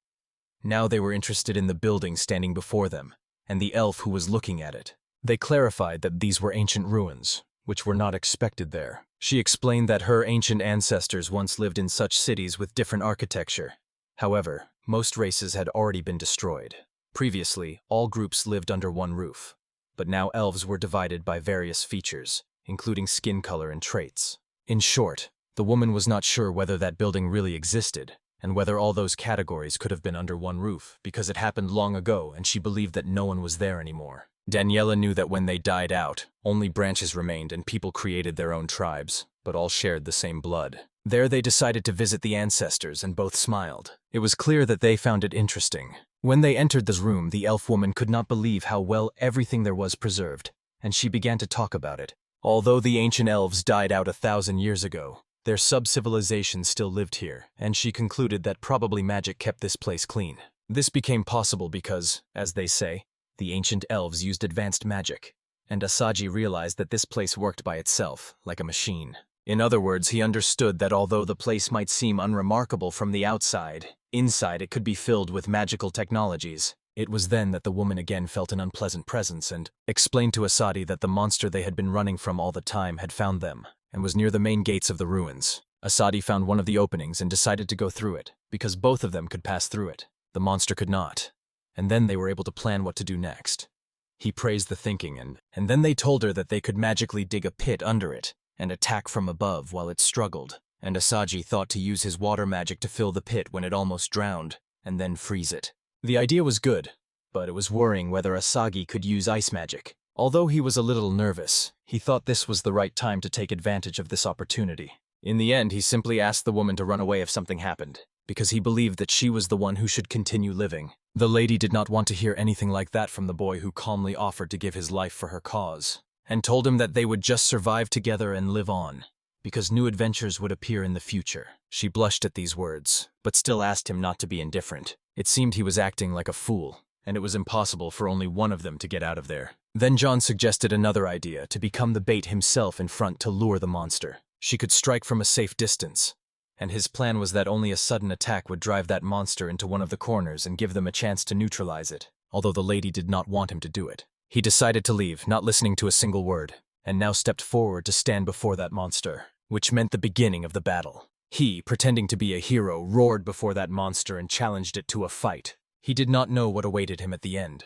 Now they were interested in the building standing before them, and the elf who was looking at it. They clarified that these were ancient ruins, which were not expected there. She explained that her ancient ancestors once lived in such cities with different architecture. However, most races had already been destroyed. Previously, all groups lived under one roof, but now elves were divided by various features, including skin color and traits. In short, the woman was not sure whether that building really existed, and whether all those categories could have been under one roof, because it happened long ago and she believed that no one was there anymore. Daniela knew that when they died out, only branches remained and people created their own tribes, but all shared the same blood. There they decided to visit the ancestors and both smiled. It was clear that they found it interesting. When they entered this room, the elf woman could not believe how well everything there was preserved, and she began to talk about it. Although the ancient elves died out 1,000 years ago, their sub-civilization still lived here, and she concluded that probably magic kept this place clean. This became possible because, as they say, the ancient elves used advanced magic, and Asadi realized that this place worked by itself, like a machine. In other words, he understood that although the place might seem unremarkable from the outside, inside it could be filled with magical technologies. It was then that the woman again felt an unpleasant presence and explained to Asadi that the monster they had been running from all the time had found them, and was near the main gates of the ruins. Asadi found one of the openings and decided to go through it, because both of them could pass through it. The monster could not, and then they were able to plan what to do next. He praised the thinking, and then they told her that they could magically dig a pit under it and attack from above while it struggled, and Asadi thought to use his water magic to fill the pit when it almost drowned, and then freeze it. The idea was good, but it was worrying whether Asagi could use ice magic. Although he was a little nervous, he thought this was the right time to take advantage of this opportunity. In the end, he simply asked the woman to run away if something happened, because he believed that she was the one who should continue living. The lady did not want to hear anything like that from the boy who calmly offered to give his life for her cause, and told him that they would just survive together and live on, because new adventures would appear in the future. She blushed at these words, but still asked him not to be indifferent. It seemed he was acting like a fool, and it was impossible for only one of them to get out of there. Then John suggested another idea, to become the bait himself in front to lure the monster. She could strike from a safe distance, and his plan was that only a sudden attack would drive that monster into one of the corners and give them a chance to neutralize it, although the lady did not want him to do it. He decided to leave, not listening to a single word, and now stepped forward to stand before that monster, which meant the beginning of the battle. He, pretending to be a hero, roared before that monster and challenged it to a fight. He did not know what awaited him at the end.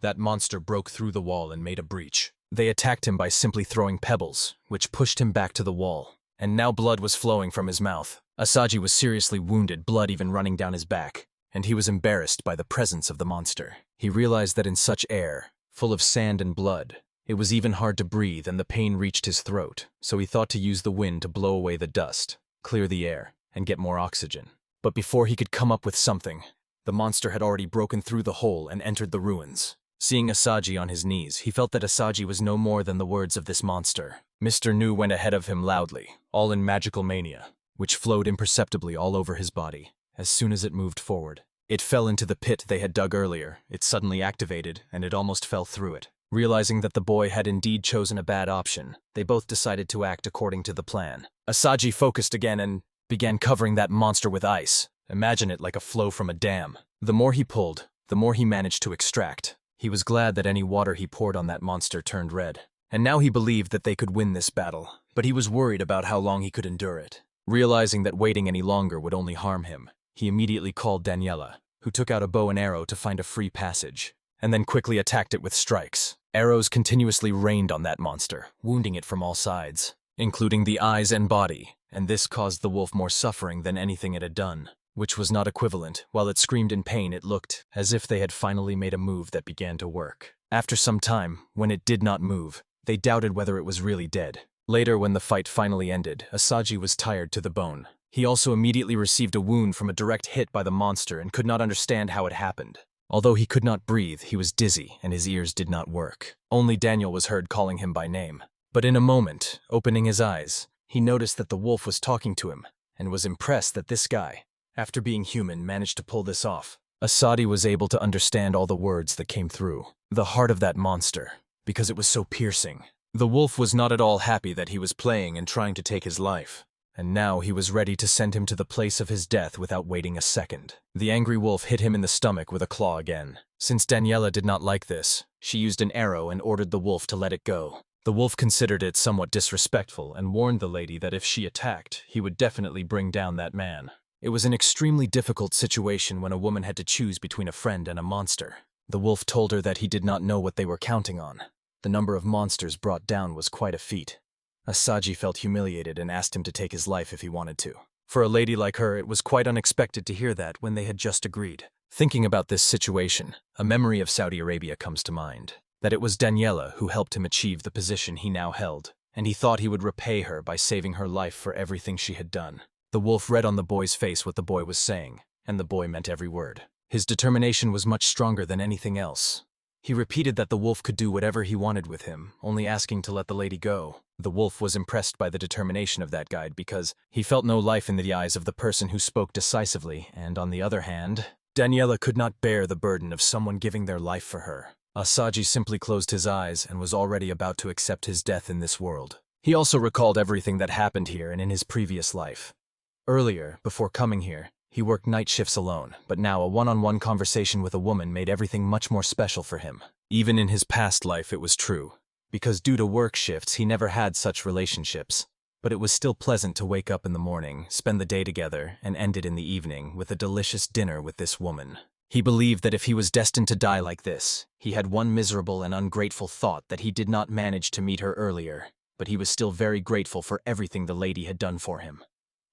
That monster broke through the wall and made a breach. They attacked him by simply throwing pebbles, which pushed him back to the wall, and now blood was flowing from his mouth. Asagi was seriously wounded, blood even running down his back, and he was embarrassed by the presence of the monster. He realized that in such air, full of sand and blood, It was even hard to breathe and the pain reached his throat, so he thought to use the wind to blow away the dust, clear the air, and get more oxygen. But before he could come up with something, the monster had already broken through the hole and entered the ruins. Seeing Asaji on his knees, he felt that Asaji was no more than the words of this monster. Mr. Nu went ahead of him loudly, all in magical mania, which flowed imperceptibly all over his body. As soon as it moved forward, it fell into the pit they had dug earlier. It suddenly activated, and it almost fell through it. Realizing that the boy had indeed chosen a bad option, they both decided to act according to the plan. Asaji focused again and began covering that monster with ice. Imagine it like a flow from a dam. The more he pulled, the more he managed to extract. He was glad that any water he poured on that monster turned red. And now he believed that they could win this battle, but he was worried about how long he could endure it. Realizing that waiting any longer would only harm him, he immediately called Daniela, who took out a bow and arrow to find a free passage, and then quickly attacked it with strikes. Arrows continuously rained on that monster, wounding it from all sides, including the eyes and body, and this caused the wolf more suffering than anything it had done, which was not equivalent. While it screamed in pain, it looked as if they had finally made a move that began to work. After some time, when it did not move, they doubted whether it was really dead. Later, when the fight finally ended, Asaji was tired to the bone. He also immediately received a wound from a direct hit by the monster and could not understand how it happened. Although he could not breathe, he was dizzy and his ears did not work. Only Daniel was heard calling him by name. But in a moment, opening his eyes, he noticed that the wolf was talking to him and was impressed that this guy, after being human, managed to pull this off. Asaji was able to understand all the words that came through. The heart of that monster, because it was so piercing. The wolf was not at all happy that he was playing and trying to take his life, and now he was ready to send him to the place of his death without waiting a second. The angry wolf hit him in the stomach with a claw again. Since Daniela did not like this, she used an arrow and ordered the wolf to let it go. The wolf considered it somewhat disrespectful and warned the lady that if she attacked, he would definitely bring down that man. It was an extremely difficult situation when a woman had to choose between a friend and a monster. The wolf told her that he did not know what they were counting on. The number of monsters brought down was quite a feat. Asaji felt humiliated and asked him to take his life if he wanted to. For a lady like her, it was quite unexpected to hear that when they had just agreed. Thinking about this situation, a memory of Saudi Arabia comes to mind. That it was Daniela who helped him achieve the position he now held, and he thought he would repay her by saving her life for everything she had done. The wolf read on the boy's face what the boy was saying, and the boy meant every word. His determination was much stronger than anything else. He repeated that the wolf could do whatever he wanted with him, only asking to let the lady go. The wolf was impressed by the determination of that guide because he felt no life in the eyes of the person who spoke decisively, and on the other hand, Daniela could not bear the burden of someone giving their life for her. Asaji simply closed his eyes and was already about to accept his death in this world. He also recalled everything that happened here and in his previous life. Earlier, before coming here, he worked night shifts alone, but now a one-on-one conversation with a woman made everything much more special for him. Even in his past life it was true, because due to work shifts he never had such relationships. But it was still pleasant to wake up in the morning, spend the day together, and end it in the evening with a delicious dinner with this woman. He believed that if he was destined to die like this, he had one miserable and ungrateful thought that he did not manage to meet her earlier, but he was still very grateful for everything the lady had done for him.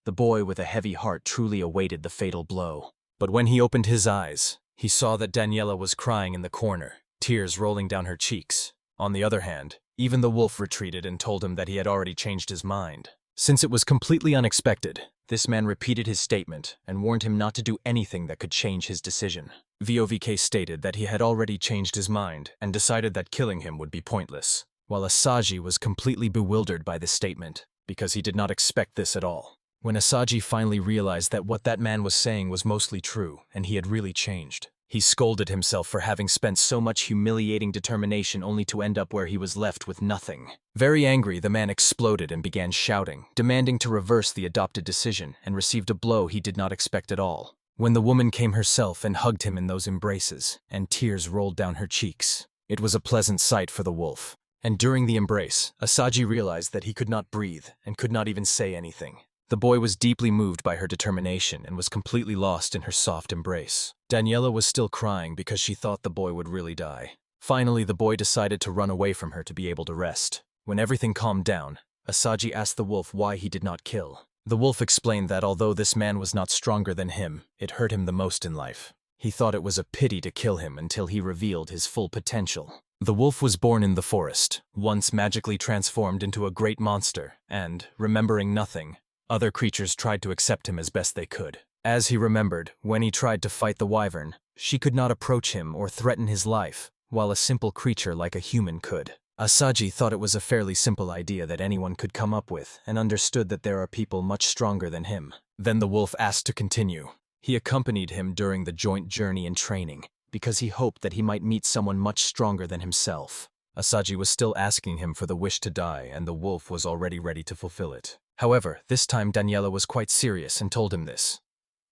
The boy with a heavy heart truly awaited the fatal blow. But when he opened his eyes, he saw that Daniela was crying in the corner, tears rolling down her cheeks. On the other hand, even the wolf retreated and told him that he had already changed his mind. Since it was completely unexpected, this man repeated his statement and warned him not to do anything that could change his decision. Vovk stated that he had already changed his mind and decided that killing him would be pointless, while Asaji was completely bewildered by this statement because he did not expect this at all. When Asaji finally realized that what that man was saying was mostly true and he had really changed, he scolded himself for having spent so much humiliating determination only to end up where he was left with nothing. Very angry, the man exploded and began shouting, demanding to reverse the adopted decision, and received a blow he did not expect at all. When the woman came herself and hugged him in those embraces, and tears rolled down her cheeks, it was a pleasant sight for the wolf. And during the embrace, Asaji realized that he could not breathe and could not even say anything. The boy was deeply moved by her determination and was completely lost in her soft embrace. Daniela was still crying because she thought the boy would really die. Finally, the boy decided to run away from her to be able to rest. When everything calmed down, Asaji asked the wolf why he did not kill. The wolf explained that although this man was not stronger than him, it hurt him the most in life. He thought it was a pity to kill him until he revealed his full potential. The wolf was born in the forest, once magically transformed into a great monster, and, remembering nothing, other creatures tried to accept him as best they could. As he remembered, when he tried to fight the Wyvern, she could not approach him or threaten his life, while a simple creature like a human could. Asaji thought it was a fairly simple idea that anyone could come up with, and understood that there are people much stronger than him. Then the wolf asked to continue. He accompanied him during the joint journey and training, because he hoped that he might meet someone much stronger than himself. Asaji was still asking him for the wish to die, and the wolf was already ready to fulfill it. However, this time Daniela was quite serious and told him this.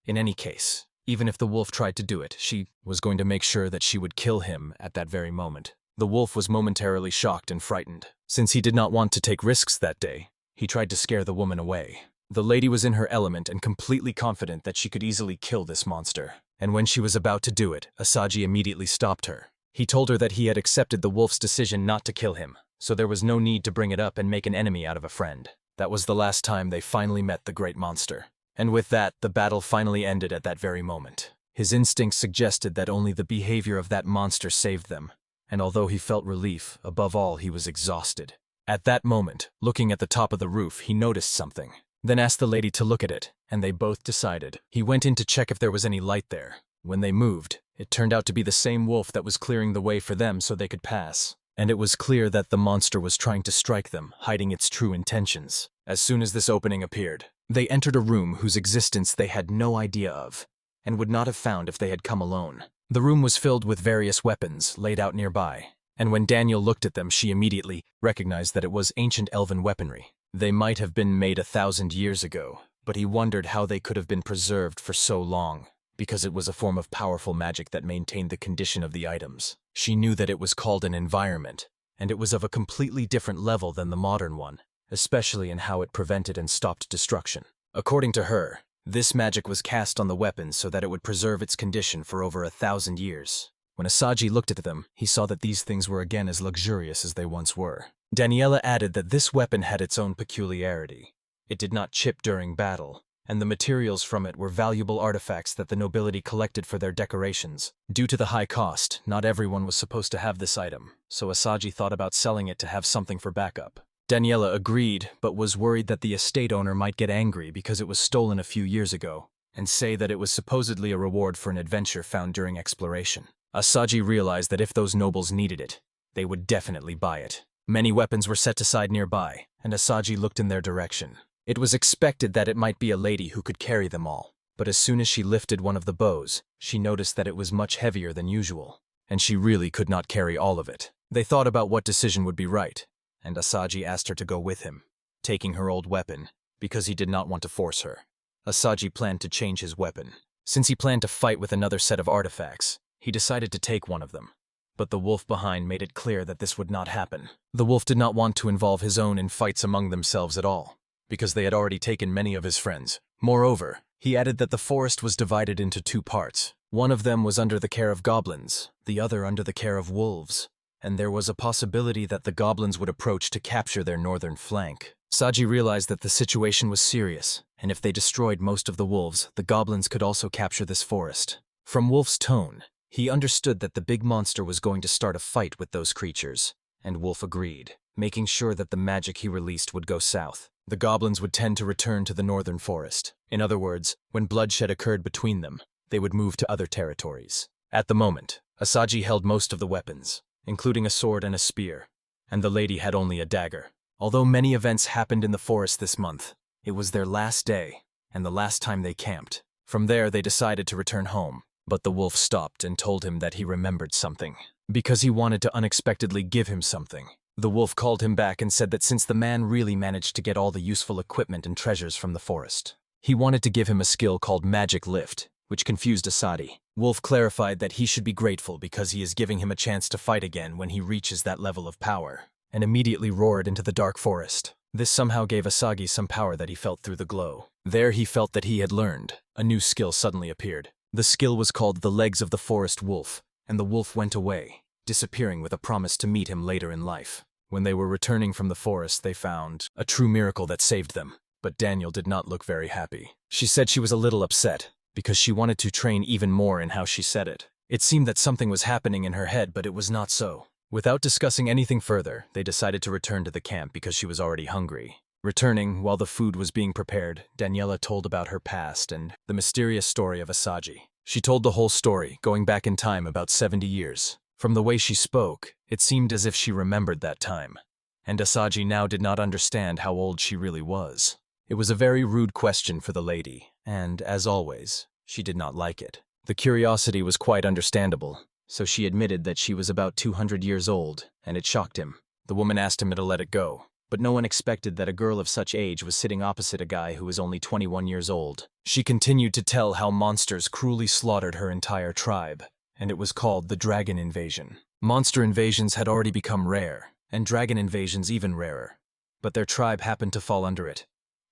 In any case, even if the wolf tried to do it, she was going to make sure that she would kill him at that very moment. The wolf was momentarily shocked and frightened. Since he did not want to take risks that day, he tried to scare the woman away. The lady was in her element and completely confident that she could easily kill this monster. And when she was about to do it, Asaji immediately stopped her. He told her that he had accepted the wolf's decision not to kill him, so there was no need to bring it up and make an enemy out of a friend. That was the last time they finally met the great monster. And with that, the battle finally ended at that very moment. His instincts suggested that only the behavior of that monster saved them, and although he felt relief, above all he was exhausted. At that moment, looking at the top of the roof, he noticed something. Then asked the lady to look at it, and they both decided. He went in to check if there was any light there. When they moved, it turned out to be the same wolf that was clearing the way for them so they could pass. And it was clear that the monster was trying to strike them, hiding its true intentions. As soon as this opening appeared, they entered a room whose existence they had no idea of, and would not have found if they had come alone. The room was filled with various weapons laid out nearby, and when Daniel looked at them, she immediately recognized that it was ancient elven weaponry. They might have been made 1,000 years ago, but he wondered how they could have been preserved for so long, because it was a form of powerful magic that maintained the condition of the items. She knew that it was called an environment, and it was of a completely different level than the modern one, especially in how it prevented and stopped destruction. According to her, this magic was cast on the weapons so that it would preserve its condition for over 1,000 years. When Asaji looked at them, he saw that these things were again as luxurious as they once were. Daniela added that this weapon had its own peculiarity. It did not chip during battle, and the materials from it were valuable artifacts that the nobility collected for their decorations. Due to the high cost, not everyone was supposed to have this item, so Asaji thought about selling it to have something for backup. Daniela agreed, but was worried that the estate owner might get angry because it was stolen a few years ago, and say that it was supposedly a reward for an adventure found during exploration. Asaji realized that if those nobles needed it, they would definitely buy it. Many weapons were set aside nearby, and Asaji looked in their direction. It was expected that it might be a lady who could carry them all, but as soon as she lifted one of the bows, she noticed that it was much heavier than usual, and she really could not carry all of it. They thought about what decision would be right, and Asaji asked her to go with him, taking her old weapon, because he did not want to force her. Asaji planned to change his weapon. Since he planned to fight with another set of artifacts, he decided to take one of them. But the wolf behind made it clear that this would not happen. The wolf did not want to involve his own in fights among themselves at all, because they had already taken many of his friends. Moreover, he added that the forest was divided into 2 parts. One of them was under the care of goblins, the other under the care of wolves, and there was a possibility that the goblins would approach to capture their northern flank. Saji realized that the situation was serious, and if they destroyed most of the wolves, the goblins could also capture this forest. From Wolf's tone, he understood that the big monster was going to start a fight with those creatures, and Wolf agreed, making sure that the magic he released would go south. The goblins would tend to return to the northern forest. In other words, when bloodshed occurred between them, they would move to other territories. At the moment, Asaji held most of the weapons, including a sword and a spear, and the lady had only a dagger. Although many events happened in the forest this month, it was their last day, and the last time they camped. From there, they decided to return home, but the wolf stopped and told him that he remembered something, because he wanted to unexpectedly give him something. The wolf called him back and said that since the man really managed to get all the useful equipment and treasures from the forest, he wanted to give him a skill called Magic Lift, which confused Asaji. Wolf clarified that he should be grateful because he is giving him a chance to fight again when he reaches that level of power, and immediately roared into the dark forest. This somehow gave Asagi some power that he felt through the glow. There he felt that he had learned. A new skill suddenly appeared. The skill was called the Legs of the Forest Wolf, and the wolf went away, disappearing with a promise to meet him later in life. When they were returning from the forest, they found a true miracle that saved them. But Daniel did not look very happy. She said she was a little upset, because she wanted to train even more in how she said it. It seemed that something was happening in her head, but it was not so. Without discussing anything further, they decided to return to the camp because she was already hungry. Returning, while the food was being prepared, Daniela told about her past and the mysterious story of Asaji. She told the whole story, going back in time about 70 years. From the way she spoke, it seemed as if she remembered that time. And Asaji now did not understand how old she really was. It was a very rude question for the lady, and, as always, she did not like it. The curiosity was quite understandable, so she admitted that she was about 200 years old, and it shocked him. The woman asked him to let it go, but no one expected that a girl of such age was sitting opposite a guy who was only 21 years old. She continued to tell how monsters cruelly slaughtered her entire tribe, and it was called the Dragon Invasion. Monster invasions had already become rare, and dragon invasions even rarer. But their tribe happened to fall under it,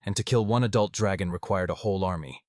and to kill one adult dragon required a whole army.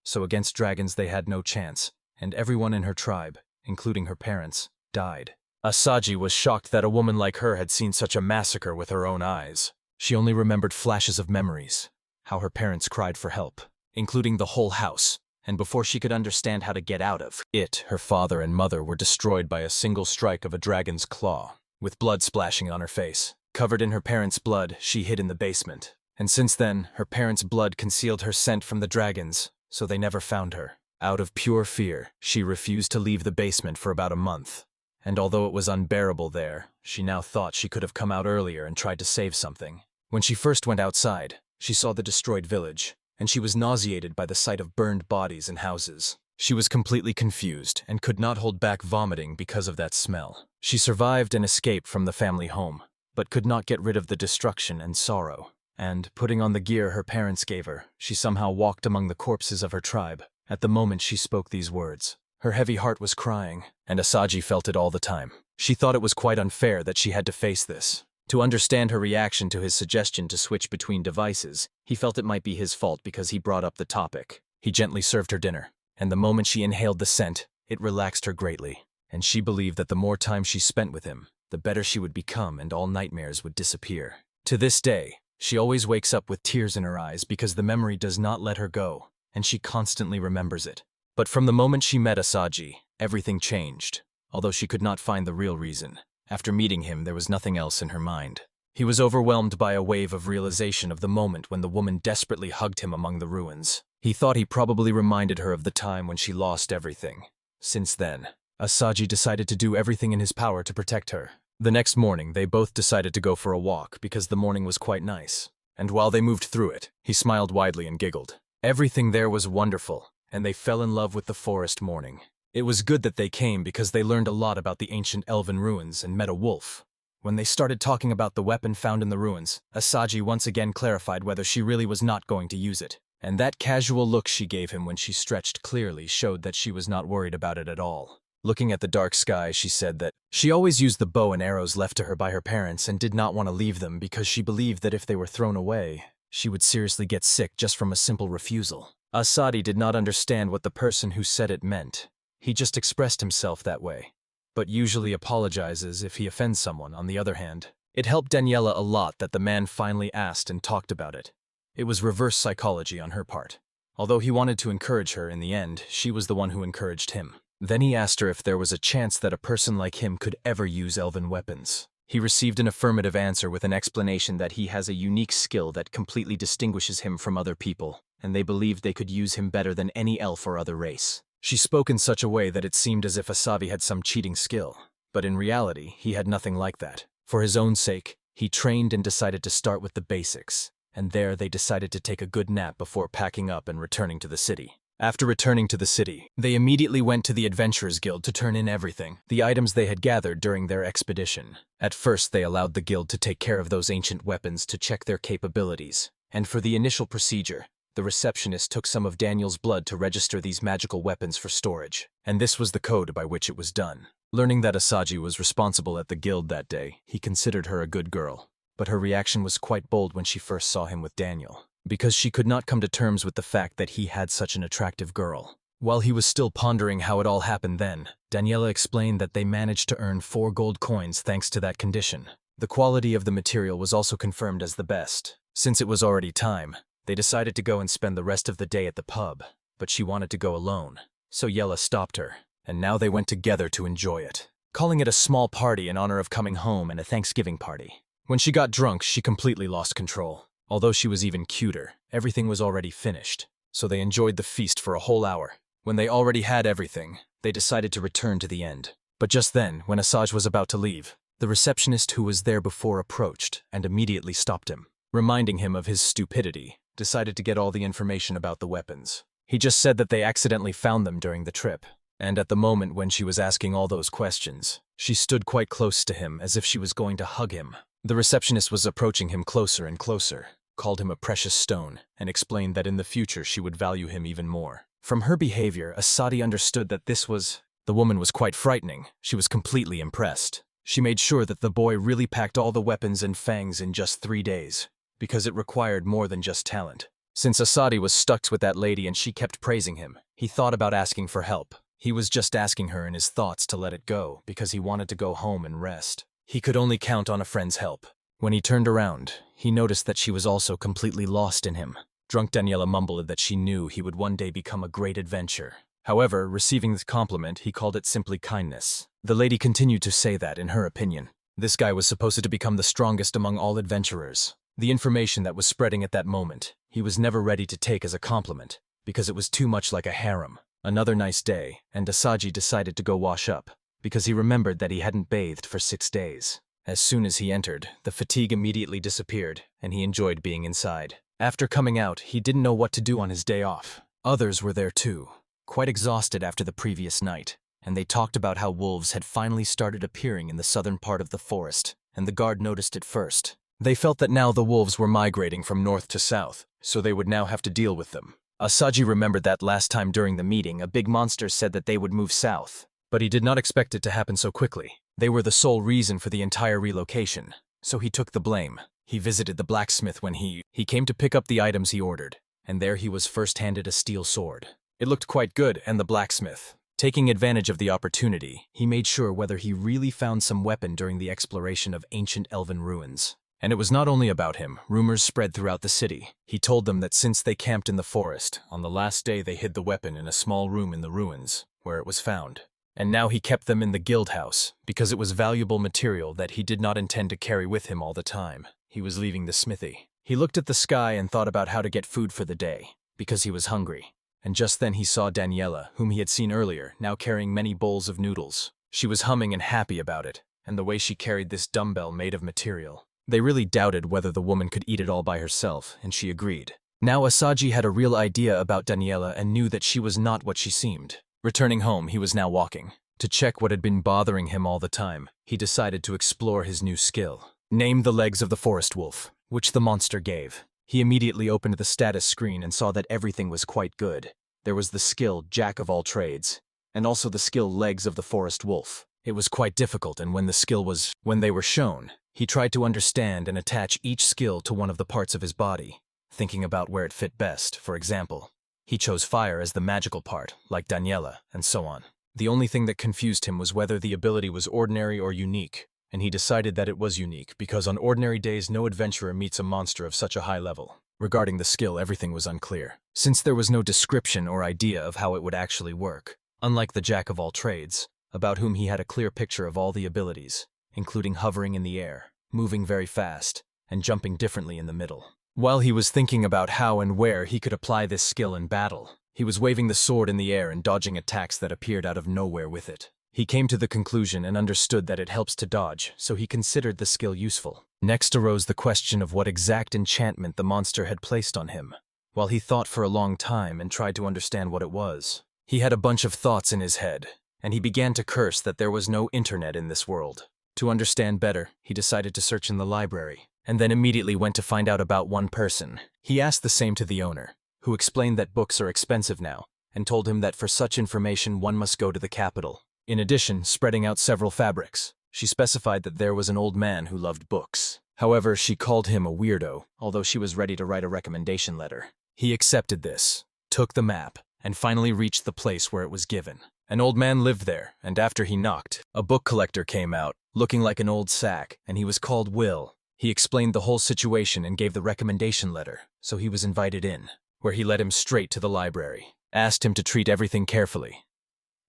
So against dragons they had no chance, and everyone in her tribe, including her parents, died. Asaji was shocked that a woman like her had seen such a massacre with her own eyes. She only remembered flashes of memories, how her parents cried for help, including the whole house, and before she could understand how to get out of it, her father and mother were destroyed by a single strike of a dragon's claw, with blood splashing on her face. Covered in her parents' blood, she hid in the basement, and since then, her parents' blood concealed her scent from the dragons, so they never found her. Out of pure fear, she refused to leave the basement for about a month. And although it was unbearable there, she now thought she could have come out earlier and tried to save something. When she first went outside, she saw the destroyed village, and she was nauseated by the sight of burned bodies and houses. She was completely confused and could not hold back vomiting because of that smell. She survived and escaped from the family home, but could not get rid of the destruction and sorrow. And, putting on the gear her parents gave her, she somehow walked among the corpses of her tribe. At the moment she spoke these words, her heavy heart was crying, and Asaji felt it all the time. She thought it was quite unfair that she had to face this. To understand her reaction to his suggestion to switch between devices, he felt it might be his fault because he brought up the topic. He gently served her dinner, and the moment she inhaled the scent, it relaxed her greatly, and she believed that the more time she spent with him, the better she would become and all nightmares would disappear. To this day, she always wakes up with tears in her eyes because the memory does not let her go, and she constantly remembers it. But from the moment she met Asaji, everything changed, although she could not find the real reason. After meeting him, there was nothing else in her mind. He was overwhelmed by a wave of realization of the moment when the woman desperately hugged him among the ruins. He thought he probably reminded her of the time when she lost everything. Since then, Asaji decided to do everything in his power to protect her. The next morning, they both decided to go for a walk because the morning was quite nice. And while they moved through it, he smiled widely and giggled. Everything there was wonderful, and they fell in love with the forest morning. It was good that they came because they learned a lot about the ancient Elven ruins and met a wolf. When they started talking about the weapon found in the ruins, Asaji once again clarified whether she really was not going to use it. And that casual look she gave him when she stretched clearly showed that she was not worried about it at all. Looking at the dark sky, she said that she always used the bow and arrows left to her by her parents and did not want to leave them because she believed that if they were thrown away, she would seriously get sick just from a simple refusal. Asaji did not understand what the person who said it meant. He just expressed himself that way, but usually apologizes if he offends someone, on the other hand. It helped Daniela a lot that the man finally asked and talked about it. It was reverse psychology on her part. Although he wanted to encourage her, in the end, she was the one who encouraged him. Then he asked her if there was a chance that a person like him could ever use elven weapons. He received an affirmative answer with an explanation that he has a unique skill that completely distinguishes him from other people, and they believed they could use him better than any elf or other race. She spoke in such a way that it seemed as if Asabi had some cheating skill, but in reality, he had nothing like that. For his own sake, he trained and decided to start with the basics, and there they decided to take a good nap before packing up and returning to the city. After returning to the city, they immediately went to the Adventurers Guild to turn in everything, the items they had gathered during their expedition. At first, they allowed the guild to take care of those ancient weapons to check their capabilities, and for the initial procedure, the receptionist took some of Daniel's blood to register these magical weapons for storage, and this was the code by which it was done. Learning that Asaji was responsible at the guild that day, he considered her a good girl, but her reaction was quite bold when she first saw him with Daniel, because she could not come to terms with the fact that he had such an attractive girl. While he was still pondering how it all happened then, Daniela explained that they managed to earn 4 gold coins thanks to that condition. The quality of the material was also confirmed as the best. Since it was already time, they decided to go and spend the rest of the day at the pub. but she wanted to go alone. So Yella stopped her, and now they went together to enjoy it, calling it a small party in honor of coming home and a Thanksgiving party. When she got drunk, she completely lost control. Although she was even cuter, everything was already finished, so they enjoyed the feast for a whole hour. When they already had everything, they decided to return to the end. But just then, when Asajj was about to leave, the receptionist who was there before approached and immediately stopped him, reminding him of his stupidity, decided to get all the information about the weapons. He just said that they accidentally found them during the trip, and at the moment when she was asking all those questions, she stood quite close to him as if she was going to hug him. The receptionist was approaching him closer and closer, called him a precious stone, and explained that in the future she would value him even more. From her behavior, Asadi understood that the woman was quite frightening. She was completely impressed. She made sure that the boy really packed all the weapons and fangs in just 3 days, because it required more than just talent. Since Asadi was stuck with that lady and she kept praising him, he thought about asking for help. He was just asking her in his thoughts to let it go because he wanted to go home and rest. He could only count on a friend's help. When he turned around, he noticed that she was also completely lost in him. Drunk Daniela mumbled that she knew he would one day become a great adventurer. However, receiving this compliment, he called it simply kindness. The lady continued to say that, in her opinion, this guy was supposed to become the strongest among all adventurers. The information that was spreading at that moment, he was never ready to take as a compliment, because it was too much like a harem. Another nice day, and Asajj decided to go wash up, because he remembered that he hadn't bathed for 6 days. As soon as he entered, the fatigue immediately disappeared, and he enjoyed being inside. After coming out, he didn't know what to do on his day off. Others were there too, quite exhausted after the previous night, and they talked about how wolves had finally started appearing in the southern part of the forest, and the guard noticed it first. They felt that now the wolves were migrating from north to south, so they would now have to deal with them. Asajj remembered that last time during the meeting, a big monster said that they would move south, but he did not expect it to happen so quickly. They were the sole reason for the entire relocation, so he took the blame. He visited the blacksmith when he came to pick up the items he ordered, and there he was first handed a steel sword. It looked quite good, and the blacksmith, taking advantage of the opportunity, he made sure whether he really found some weapon during the exploration of ancient Elven ruins. And it was not only about him, rumors spread throughout the city. He told them that since they camped in the forest, on the last day they hid the weapon in a small room in the ruins, where it was found. And now he kept them in the guild house, because it was valuable material that he did not intend to carry with him all the time. He was leaving the smithy. He looked at the sky and thought about how to get food for the day, because he was hungry. And just then he saw Daniela, whom he had seen earlier, now carrying many bowls of noodles. She was humming and happy about it, and the way she carried this dumbbell made of material. They really doubted whether the woman could eat it all by herself, and she agreed. Now Asajj had a real idea about Daniela and knew that she was not what she seemed. Returning home, he was now walking. To check what had been bothering him all the time, he decided to explore his new skill. Name the legs of the forest wolf, which the monster gave. He immediately opened the status screen and saw that everything was quite good. There was the skill Jack of all trades, and also the skill legs of the forest wolf. It was quite difficult, and when they were shown, he tried to understand and attach each skill to one of the parts of his body, thinking about where it fit best. For example, he chose fire as the magical part, like Daniela, and so on. The only thing that confused him was whether the ability was ordinary or unique, and he decided that it was unique because on ordinary days no adventurer meets a monster of such a high level. Regarding the skill, everything was unclear, since there was no description or idea of how it would actually work, unlike the Jack of all trades, about whom he had a clear picture of all the abilities, including hovering in the air, moving very fast, and jumping differently in the middle. While he was thinking about how and where he could apply this skill in battle, he was waving the sword in the air and dodging attacks that appeared out of nowhere with it. He came to the conclusion and understood that it helps to dodge, so he considered the skill useful. Next arose the question of what exact enchantment the monster had placed on him. While he thought for a long time and tried to understand what it was, he had a bunch of thoughts in his head, and he began to curse that there was no internet in this world. To understand better, he decided to search in the library, and then immediately went to find out about one person. He asked the same to the owner, who explained that books are expensive now, and told him that for such information one must go to the capital. In addition, spreading out several fabrics, she specified that there was an old man who loved books. However, she called him a weirdo, although she was ready to write a recommendation letter. He accepted this, took the map, and finally reached the place where it was given. An old man lived there, and after he knocked, a book collector came out, looking like an old sack, and he was called Will. He explained the whole situation and gave the recommendation letter, so he was invited in, where he led him straight to the library. asked him to treat everything carefully.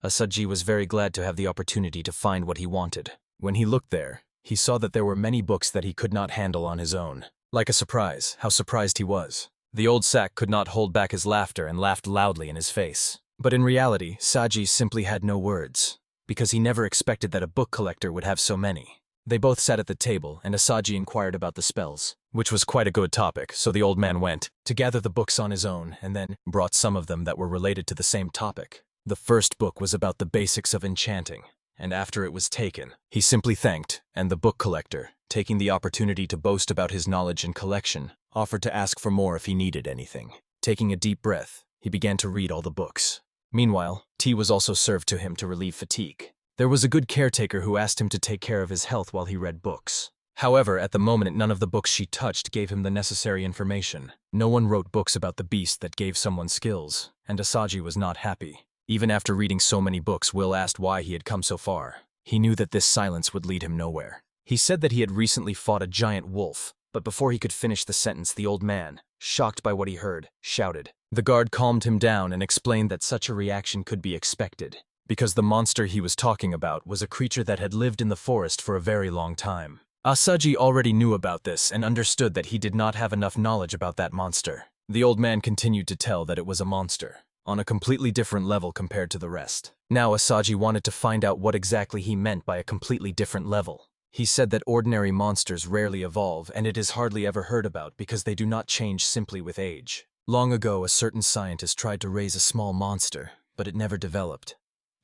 Asaji was very glad to have the opportunity to find what he wanted. When he looked there, he saw that there were many books that he could not handle on his own. Like a surprise, how surprised he was. The old sack could not hold back his laughter and laughed loudly in his face. But in reality, Saji simply had no words, because he never expected that a book collector would have so many. They both sat at the table, and Asaji inquired about the spells, which was quite a good topic, so the old man went to gather the books on his own and then brought some of them that were related to the same topic. The first book was about the basics of enchanting, and after it was taken, he simply thanked, and the book collector, taking the opportunity to boast about his knowledge and collection, offered to ask for more if he needed anything. Taking a deep breath, he began to read all the books. Meanwhile, tea was also served to him to relieve fatigue. There was a good caretaker who asked him to take care of his health while he read books. However, at the moment, none of the books she touched gave him the necessary information. No one wrote books about the beast that gave someone skills, and Asaji was not happy. Even after reading so many books, Will asked why he had come so far. He knew that this silence would lead him nowhere. He said that he had recently fought a giant wolf, but before he could finish the sentence, the old man, shocked by what he heard, shouted. The guard calmed him down and explained that such a reaction could be expected, because the monster he was talking about was a creature that had lived in the forest for a very long time. Asaji already knew about this and understood that he did not have enough knowledge about that monster. The old man continued to tell that it was a monster, on a completely different level compared to the rest. Now Asaji wanted to find out what exactly he meant by a completely different level. He said that ordinary monsters rarely evolve, and it is hardly ever heard about because they do not change simply with age. Long ago, a certain scientist tried to raise a small monster, but it never developed.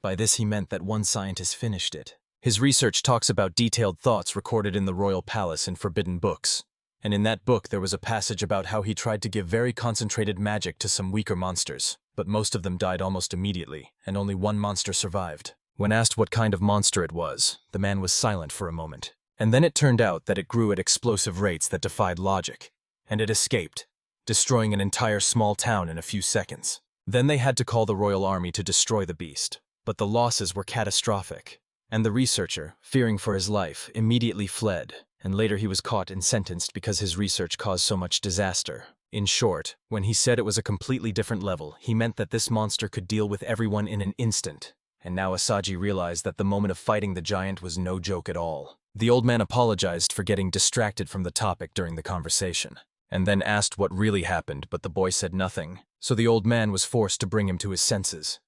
By this he meant that one scientist finished it. His research talks about detailed thoughts recorded in the royal palace in forbidden books. And in that book there was a passage about how he tried to give very concentrated magic to some weaker monsters, but most of them died almost immediately, and only one monster survived. When asked what kind of monster it was, the man was silent for a moment. And then it turned out that it grew at explosive rates that defied logic. And it escaped, destroying an entire small town in a few seconds. Then they had to call the royal army to destroy the beast. But the losses were catastrophic. And the researcher, fearing for his life, immediately fled, and later he was caught and sentenced because his research caused so much disaster. In short, when he said it was a completely different level, he meant that this monster could deal with everyone in an instant. And now Asaji realized that the moment of fighting the giant was no joke at all. The old man apologized for getting distracted from the topic during the conversation, and then asked what really happened, but the boy said nothing, so the old man was forced to bring him to his senses.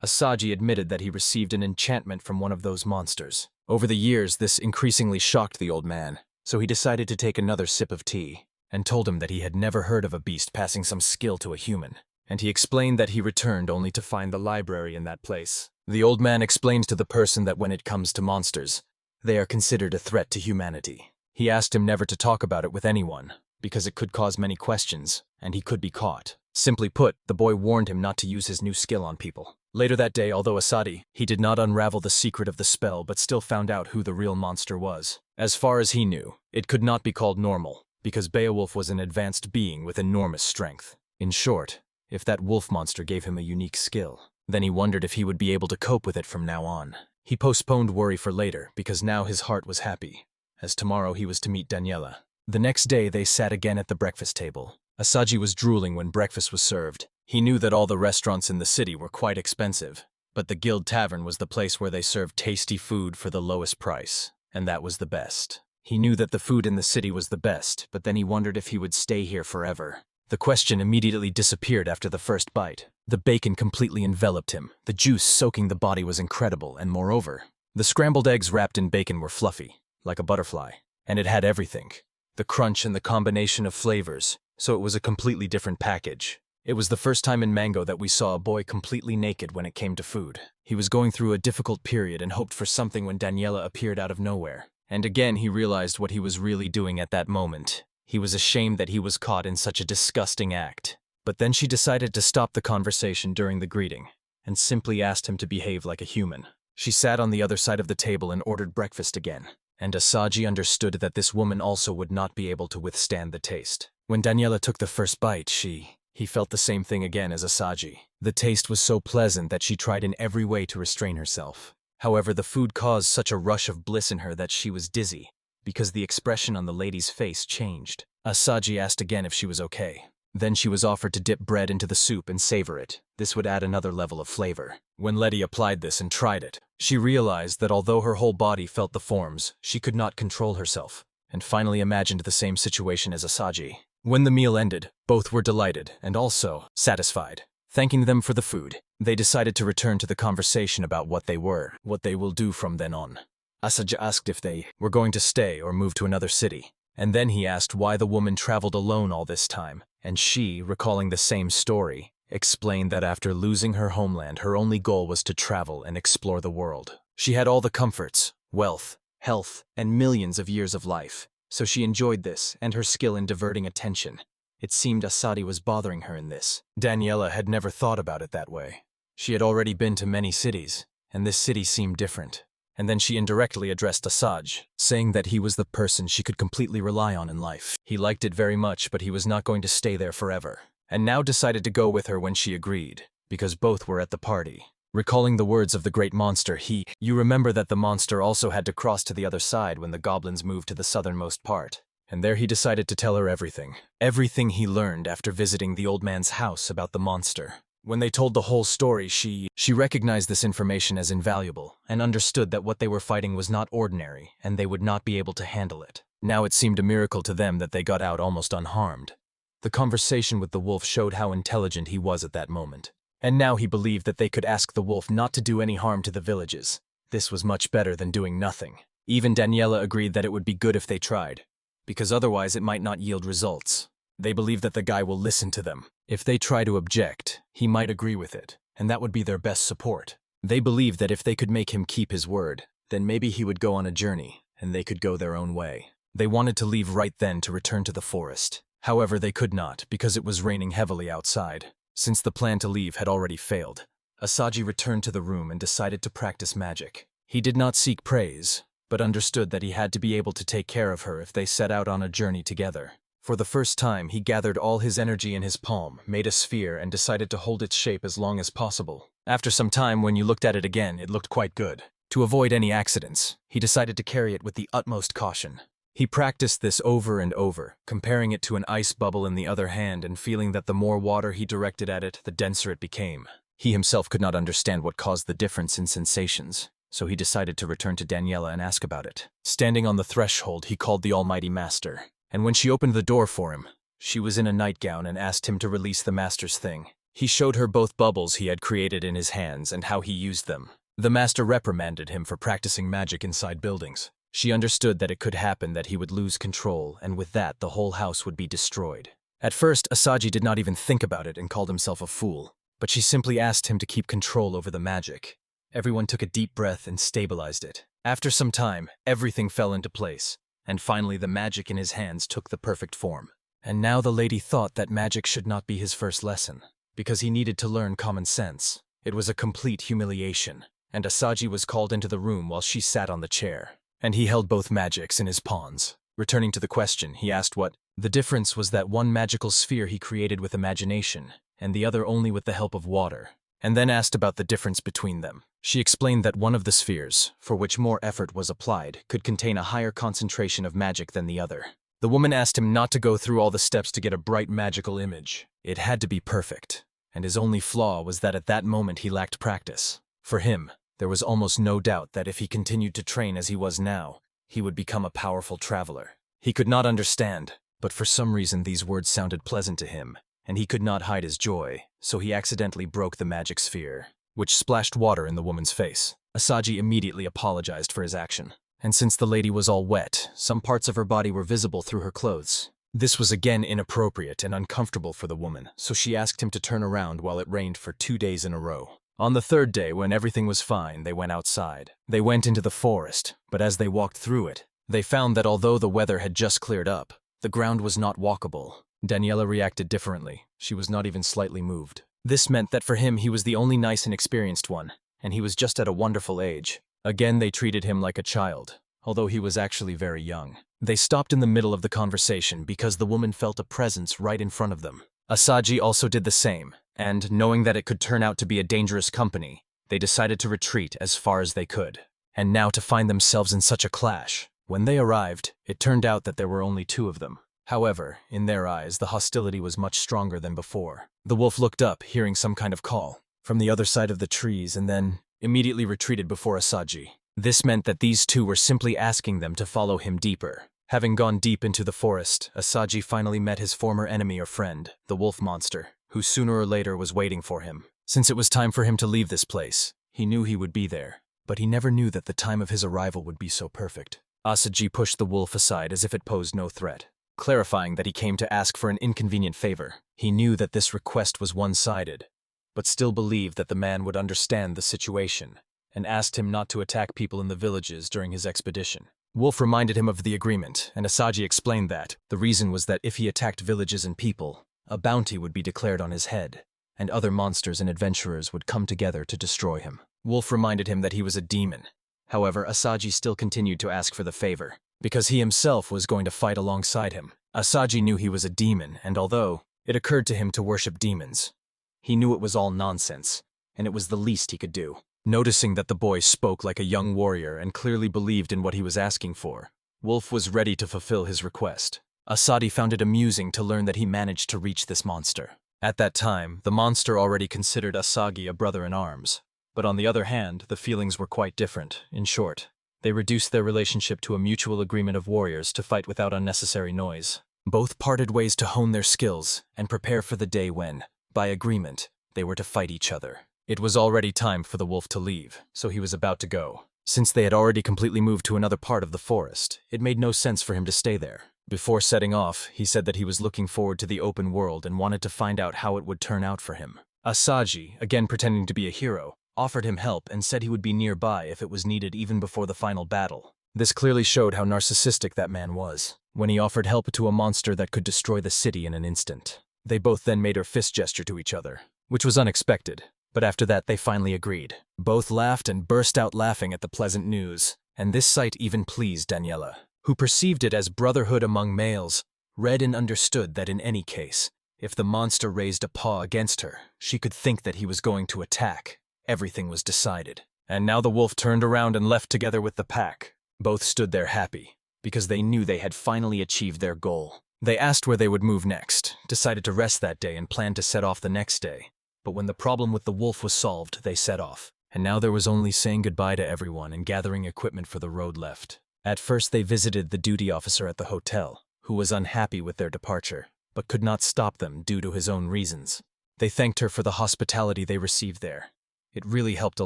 Asaji admitted that he received an enchantment from one of those monsters. Over the years, this increasingly shocked the old man, so he decided to take another sip of tea, and told him that he had never heard of a beast passing some skill to a human, and he explained that he returned only to find the library in that place. The old man explained to the person that when it comes to monsters, they are considered a threat to humanity. He asked him never to talk about it with anyone, because it could cause many questions, and he could be caught. Simply put, the boy warned him not to use his new skill on people. Later that day, although Asaji, he did not unravel the secret of the spell but still found out who the real monster was. As far as he knew, it could not be called normal, because Beowulf was an advanced being with enormous strength. In short, if that wolf monster gave him a unique skill, then he wondered if he would be able to cope with it from now on. He postponed worry for later because now his heart was happy, as tomorrow he was to meet Daniela. The next day they sat again at the breakfast table. Asaji was drooling when breakfast was served. He knew that all the restaurants in the city were quite expensive, but the Guild Tavern was the place where they served tasty food for the lowest price, and that was the best. He knew that the food in the city was the best, but then he wondered if he would stay here forever. The question immediately disappeared after the first bite. The bacon completely enveloped him. The juice soaking the body was incredible, and moreover, the scrambled eggs wrapped in bacon were fluffy, like a butterfly, and it had everything. The crunch and the combination of flavors, so it was a completely different package. It was the first time in Manga that we saw a boy completely naked when it came to food. He was going through a difficult period and hoped for something when Daniela appeared out of nowhere. And again he realized what he was really doing at that moment. He was ashamed that he was caught in such a disgusting act. But then she decided to stop the conversation during the greeting, and simply asked him to behave like a human. She sat on the other side of the table and ordered breakfast again, and Asaji understood that this woman also would not be able to withstand the taste. When Daniela took the first bite, he felt the same thing again as Asaji. The taste was so pleasant that she tried in every way to restrain herself. However, the food caused such a rush of bliss in her that she was dizzy, because the expression on the lady's face changed. Asaji asked again if she was okay. Then she was offered to dip bread into the soup and savor it. This would add another level of flavor. When Letty applied this and tried it, she realized that although her whole body felt the forms, she could not control herself, and finally imagined the same situation as Asaji. When the meal ended, both were delighted and also satisfied. Thanking them for the food, they decided to return to the conversation about what they will do from then on. Asaji asked if they were going to stay or move to another city, and then he asked why the woman traveled alone all this time, and she, recalling the same story, explained that after losing her homeland, her only goal was to travel and explore the world. She had all the comforts, wealth, health, and millions of years of life, so she enjoyed this and her skill in diverting attention. It seemed Asaji was bothering her in this. Daniela had never thought about it that way. She had already been to many cities, and this city seemed different. And then she indirectly addressed Asaji, saying that he was the person she could completely rely on in life. He liked it very much, but he was not going to stay there forever, and now decided to go with her when she agreed, because both were at the party. Recalling the words of the great monster, you remember that the monster also had to cross to the other side when the goblins moved to the southernmost part. And there he decided to tell her everything he learned after visiting the old man's house about the monster. When they told the whole story, she recognized this information as invaluable and understood that what they were fighting was not ordinary and they would not be able to handle it. Now it seemed a miracle to them that they got out almost unharmed. The conversation with the wolf showed how intelligent he was at that moment. And now he believed that they could ask the wolf not to do any harm to the villages. This was much better than doing nothing. Even Daniela agreed that it would be good if they tried, because otherwise it might not yield results. They believe that the guy will listen to them. If they try to object, he might agree with it, and that would be their best support. They believe that if they could make him keep his word, then maybe he would go on a journey, and they could go their own way. They wanted to leave right then to return to the forest. However, they could not, because it was raining heavily outside. Since the plan to leave had already failed, Asaji returned to the room and decided to practice magic. He did not seek praise, but understood that he had to be able to take care of her if they set out on a journey together. For the first time, he gathered all his energy in his palm, made a sphere, and decided to hold its shape as long as possible. After some time, when you looked at it again, it looked quite good. To avoid any accidents, he decided to carry it with the utmost caution. He practiced this over and over, comparing it to an ice bubble in the other hand and feeling that the more water he directed at it, the denser it became. He himself could not understand what caused the difference in sensations, so he decided to return to Daniela and ask about it. Standing on the threshold, he called the Almighty Master. And when she opened the door for him, she was in a nightgown and asked him to release the master's thing. He showed her both bubbles he had created in his hands and how he used them. The master reprimanded him for practicing magic inside buildings. She understood that it could happen that he would lose control, and with that, the whole house would be destroyed. At first, Asaji did not even think about it and called himself a fool, but she simply asked him to keep control over the magic. Everyone took a deep breath and stabilized it. After some time, everything fell into place. And finally the magic in his hands took the perfect form. And now the lady thought that magic should not be his first lesson, because he needed to learn common sense. It was a complete humiliation, and Asaji was called into the room while she sat on the chair, and he held both magics in his pawns. Returning to the question, he asked what the difference was. That one magical sphere he created with imagination, and the other only with the help of water, and then asked about the difference between them. She explained that one of the spheres, for which more effort was applied, could contain a higher concentration of magic than the other. The woman asked him not to go through all the steps to get a bright magical image. It had to be perfect, and his only flaw was that at that moment he lacked practice. For him, there was almost no doubt that if he continued to train as he was now, he would become a powerful traveler. He could not understand, but for some reason these words sounded pleasant to him, and he could not hide his joy, so he accidentally broke the magic sphere, which splashed water in the woman's face. Asaji immediately apologized for his action, and since the lady was all wet, some parts of her body were visible through her clothes. This was again inappropriate and uncomfortable for the woman, so she asked him to turn around while it rained for 2 days in a row. On the third day, when everything was fine, they went outside. They went into the forest, but as they walked through it, they found that although the weather had just cleared up, the ground was not walkable. Daniela reacted differently. She was not even slightly moved. This meant that for him he was the only nice and experienced one, and he was just at a wonderful age. Again they treated him like a child, although he was actually very young. They stopped in the middle of the conversation because the woman felt a presence right in front of them. Asaji also did the same, and, knowing that it could turn out to be a dangerous company, they decided to retreat as far as they could. And now to find themselves in such a clash. When they arrived, it turned out that there were only 2 of them. However, in their eyes, the hostility was much stronger than before. The wolf looked up, hearing some kind of call from the other side of the trees, and then immediately retreated before Asaji. This meant that these two were simply asking them to follow him deeper. Having gone deep into the forest, Asaji finally met his former enemy or friend, the wolf monster, who sooner or later was waiting for him. Since it was time for him to leave this place, he knew he would be there, but he never knew that the time of his arrival would be so perfect. Asaji pushed the wolf aside as if it posed no threat, clarifying that he came to ask for an inconvenient favor. He knew that this request was one-sided, but still believed that the man would understand the situation, and asked him not to attack people in the villages during his expedition. Wolf reminded him of the agreement, and Asaji explained that the reason was that if he attacked villages and people, a bounty would be declared on his head, and other monsters and adventurers would come together to destroy him. Wolf reminded him that he was a demon. However, Asaji still continued to ask for the favor, because he himself was going to fight alongside him. Asaji knew he was a demon, and although it occurred to him to worship demons, he knew it was all nonsense, and it was the least he could do. Noticing that the boy spoke like a young warrior and clearly believed in what he was asking for, Wolf was ready to fulfill his request. Asaji found it amusing to learn that he managed to reach this monster. At that time, the monster already considered Asagi a brother-in-arms. But on the other hand, the feelings were quite different. In short, they reduced their relationship to a mutual agreement of warriors to fight without unnecessary noise. Both parted ways to hone their skills and prepare for the day when, by agreement, they were to fight each other. It was already time for the wolf to leave, so he was about to go. Since they had already completely moved to another part of the forest, it made no sense for him to stay there. Before setting off, he said that he was looking forward to the open world and wanted to find out how it would turn out for him. Asaji, again pretending to be a hero, offered him help and said he would be nearby if it was needed even before the final battle. This clearly showed how narcissistic that man was, when he offered help to a monster that could destroy the city in an instant. They both then made a fist gesture to each other, which was unexpected. But after that, they finally agreed. Both laughed and burst out laughing at the pleasant news, and this sight even pleased Daniela, who perceived it as brotherhood among males, read and understood that in any case, if the monster raised a paw against her, she could think that he was going to attack. Everything was decided. And now the wolf turned around and left together with the pack. Both stood there happy, because they knew they had finally achieved their goal. They asked where they would move next, decided to rest that day and planned to set off the next day. But when the problem with the wolf was solved, they set off. And now there was only saying goodbye to everyone and gathering equipment for the road left. At first they visited the duty officer at the hotel, who was unhappy with their departure, but could not stop them due to his own reasons. They thanked her for the hospitality they received there. It really helped a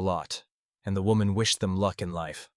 lot, and the woman wished them luck in life.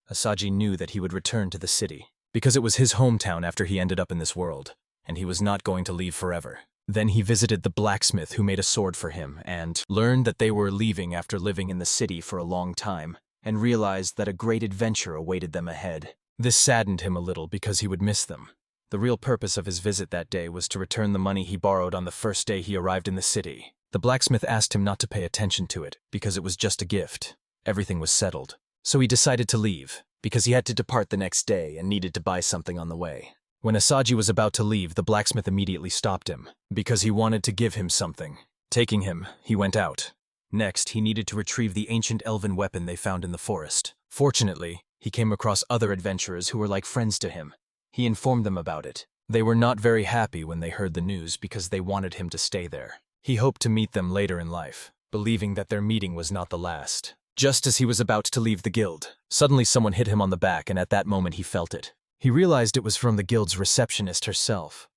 Asaji knew that he would return to the city, because it was his hometown after he ended up in this world, and he was not going to leave forever. Then he visited the blacksmith who made a sword for him and learned that they were leaving after living in the city for a long time, and realized that a great adventure awaited them ahead. This saddened him a little because he would miss them. The real purpose of his visit that day was to return the money he borrowed on the first day he arrived in the city. The blacksmith asked him not to pay attention to it because it was just a gift. Everything was settled. So he decided to leave because he had to depart the next day and needed to buy something on the way. When Asaji was about to leave, the blacksmith immediately stopped him because he wanted to give him something. Taking him, he went out. Next, he needed to retrieve the ancient elven weapon they found in the forest. Fortunately, he came across other adventurers who were like friends to him. He informed them about it. They were not very happy when they heard the news because they wanted him to stay there. He hoped to meet them later in life, believing that their meeting was not the last. Just as he was about to leave the guild, suddenly someone hit him on the back, and at that moment he felt it. He realized it was from the guild's receptionist herself.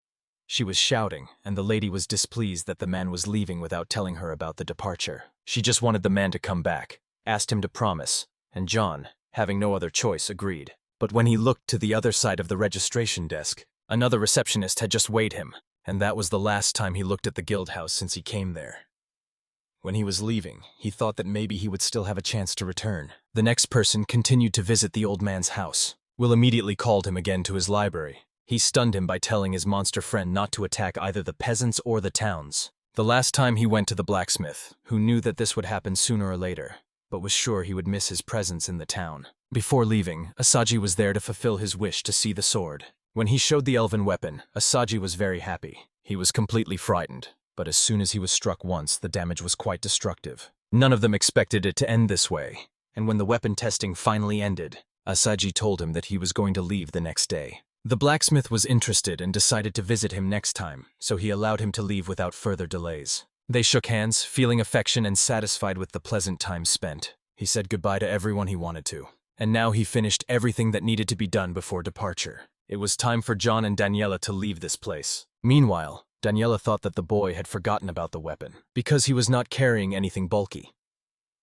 She was shouting, and the lady was displeased that the man was leaving without telling her about the departure. She just wanted the man to come back, asked him to promise, and John, having no other choice, agreed. But when he looked to the other side of the registration desk, another receptionist had just weighed him, and that was the last time he looked at the guild house since he came there. When he was leaving, he thought that maybe he would still have a chance to return. The next person continued to visit the old man's house. Will immediately called him again to his library. He stunned him by telling his monster friend not to attack either the peasants or the towns. The last time he went to the blacksmith, who knew that this would happen sooner or later, but was sure he would miss his presence in the town. Before leaving, Asaji was there to fulfill his wish to see the sword. When he showed the elven weapon, Asaji was very happy. He was completely frightened, but as soon as he was struck once, the damage was quite destructive. None of them expected it to end this way, and when the weapon testing finally ended, Asaji told him that he was going to leave the next day. The blacksmith was interested and decided to visit him next time, so he allowed him to leave without further delays. They shook hands, feeling affection and satisfied with the pleasant time spent. He said goodbye to everyone he wanted to. And now he finished everything that needed to be done before departure. It was time for John and Daniela to leave this place. Meanwhile, Daniela thought that the boy had forgotten about the weapon, because he was not carrying anything bulky.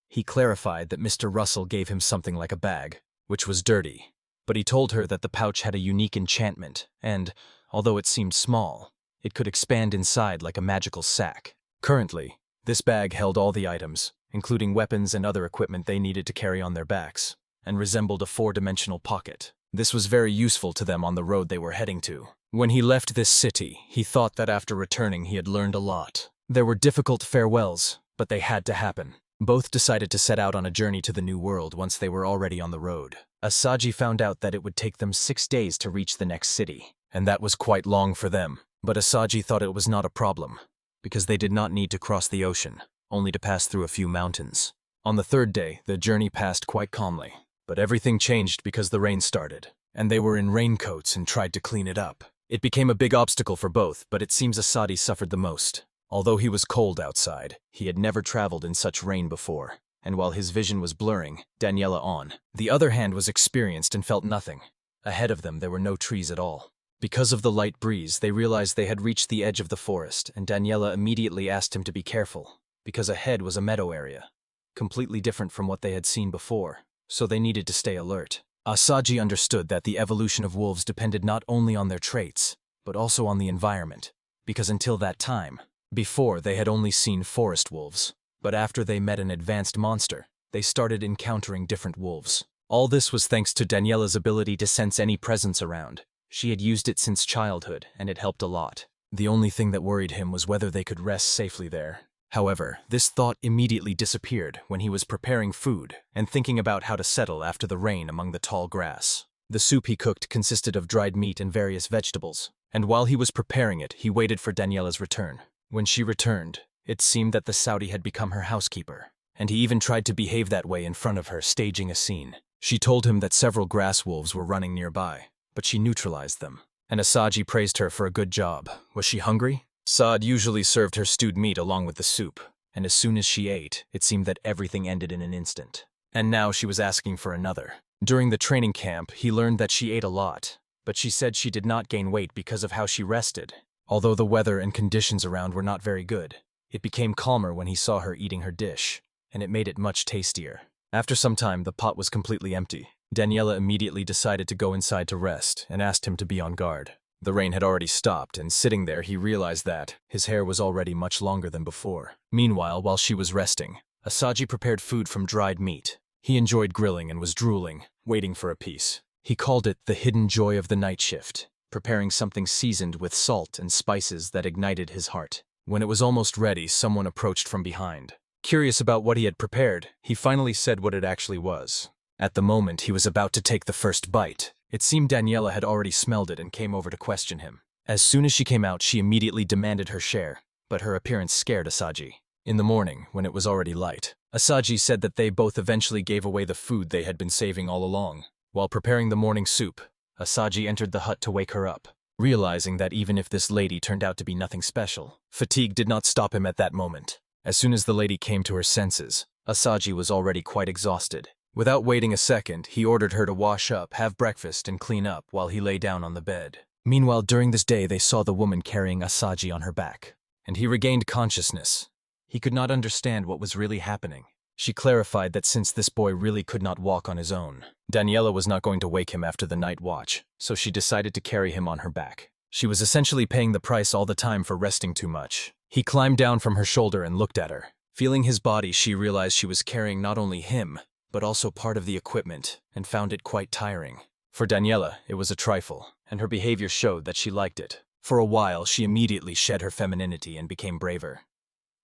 He clarified that Mr. Russell gave him something like a bag, which was dirty, but he told her that the pouch had a unique enchantment, and, although it seemed small, it could expand inside like a magical sack. Currently, this bag held all the items, including weapons and other equipment they needed to carry on their backs, and resembled a four-dimensional pocket. This was very useful to them on the road they were heading to. When he left this city, he thought that after returning he had learned a lot. There were difficult farewells, but they had to happen. Both decided to set out on a journey to the new world once they were already on the road. Asaji found out that it would take them 6 days to reach the next city, and that was quite long for them. But Asaji thought it was not a problem, because they did not need to cross the ocean, only to pass through a few mountains. On the 3rd day, the journey passed quite calmly, but everything changed because the rain started, and they were in raincoats and tried to clean it up. It became a big obstacle for both, but it seems Asaji suffered the most. Although he was cold outside, he had never traveled in such rain before, and while his vision was blurring, Daniela, on the other hand, was experienced and felt nothing. Ahead of them there were no trees at all. Because of the light breeze, they realized they had reached the edge of the forest, and Daniela immediately asked him to be careful, because ahead was a meadow area, completely different from what they had seen before, so they needed to stay alert. Asaji understood that the evolution of wolves depended not only on their traits, but also on the environment, because until that time, before they had only seen forest wolves, but after they met an advanced monster, they started encountering different wolves. All this was thanks to Daniela's ability to sense any presence around. She had used it since childhood, and it helped a lot. The only thing that worried him was whether they could rest safely there. However, this thought immediately disappeared when he was preparing food and thinking about how to settle after the rain among the tall grass. The soup he cooked consisted of dried meat and various vegetables, and while he was preparing it, he waited for Daniela's return. When she returned, it seemed that the Saudi had become her housekeeper, and he even tried to behave that way in front of her, staging a scene. She told him that several grass wolves were running nearby, but she neutralized them, and Asaji praised her for a good job. Was she hungry? Saad usually served her stewed meat along with the soup, and as soon as she ate, it seemed that everything ended in an instant. And now she was asking for another. During the training camp, he learned that she ate a lot, but she said she did not gain weight because of how she rested. Although the weather and conditions around were not very good, it became calmer when he saw her eating her dish, and it made it much tastier. After some time, the pot was completely empty. Daniela immediately decided to go inside to rest and asked him to be on guard. The rain had already stopped, and sitting there he realized that his hair was already much longer than before. Meanwhile, while she was resting, Asaji prepared food from dried meat. He enjoyed grilling and was drooling, waiting for a piece. He called it the hidden joy of the night shift, preparing something seasoned with salt and spices that ignited his heart. When it was almost ready, someone approached from behind. Curious about what he had prepared, he finally said what it actually was. At the moment he was about to take the first bite, it seemed Daniela had already smelled it and came over to question him. As soon as she came out, she immediately demanded her share, but her appearance scared Asaji. In the morning, when it was already light, Asaji said that they both eventually gave away the food they had been saving all along. While preparing the morning soup, Asaji entered the hut to wake her up. Realizing that even if this lady turned out to be nothing special, fatigue did not stop him at that moment. As soon as the lady came to her senses, Asaji was already quite exhausted. Without waiting a second, he ordered her to wash up, have breakfast, and clean up while he lay down on the bed. Meanwhile, during this day, they saw the woman carrying Asaji on her back, and he regained consciousness. He could not understand what was really happening. She clarified that since this boy really could not walk on his own, Daniela was not going to wake him after the night watch, so she decided to carry him on her back. She was essentially paying the price all the time for resting too much. He climbed down from her shoulder and looked at her. Feeling his body, she realized she was carrying not only him, but also part of the equipment, and found it quite tiring. For Daniela, it was a trifle, and her behavior showed that she liked it. For a while, she immediately shed her femininity and became braver.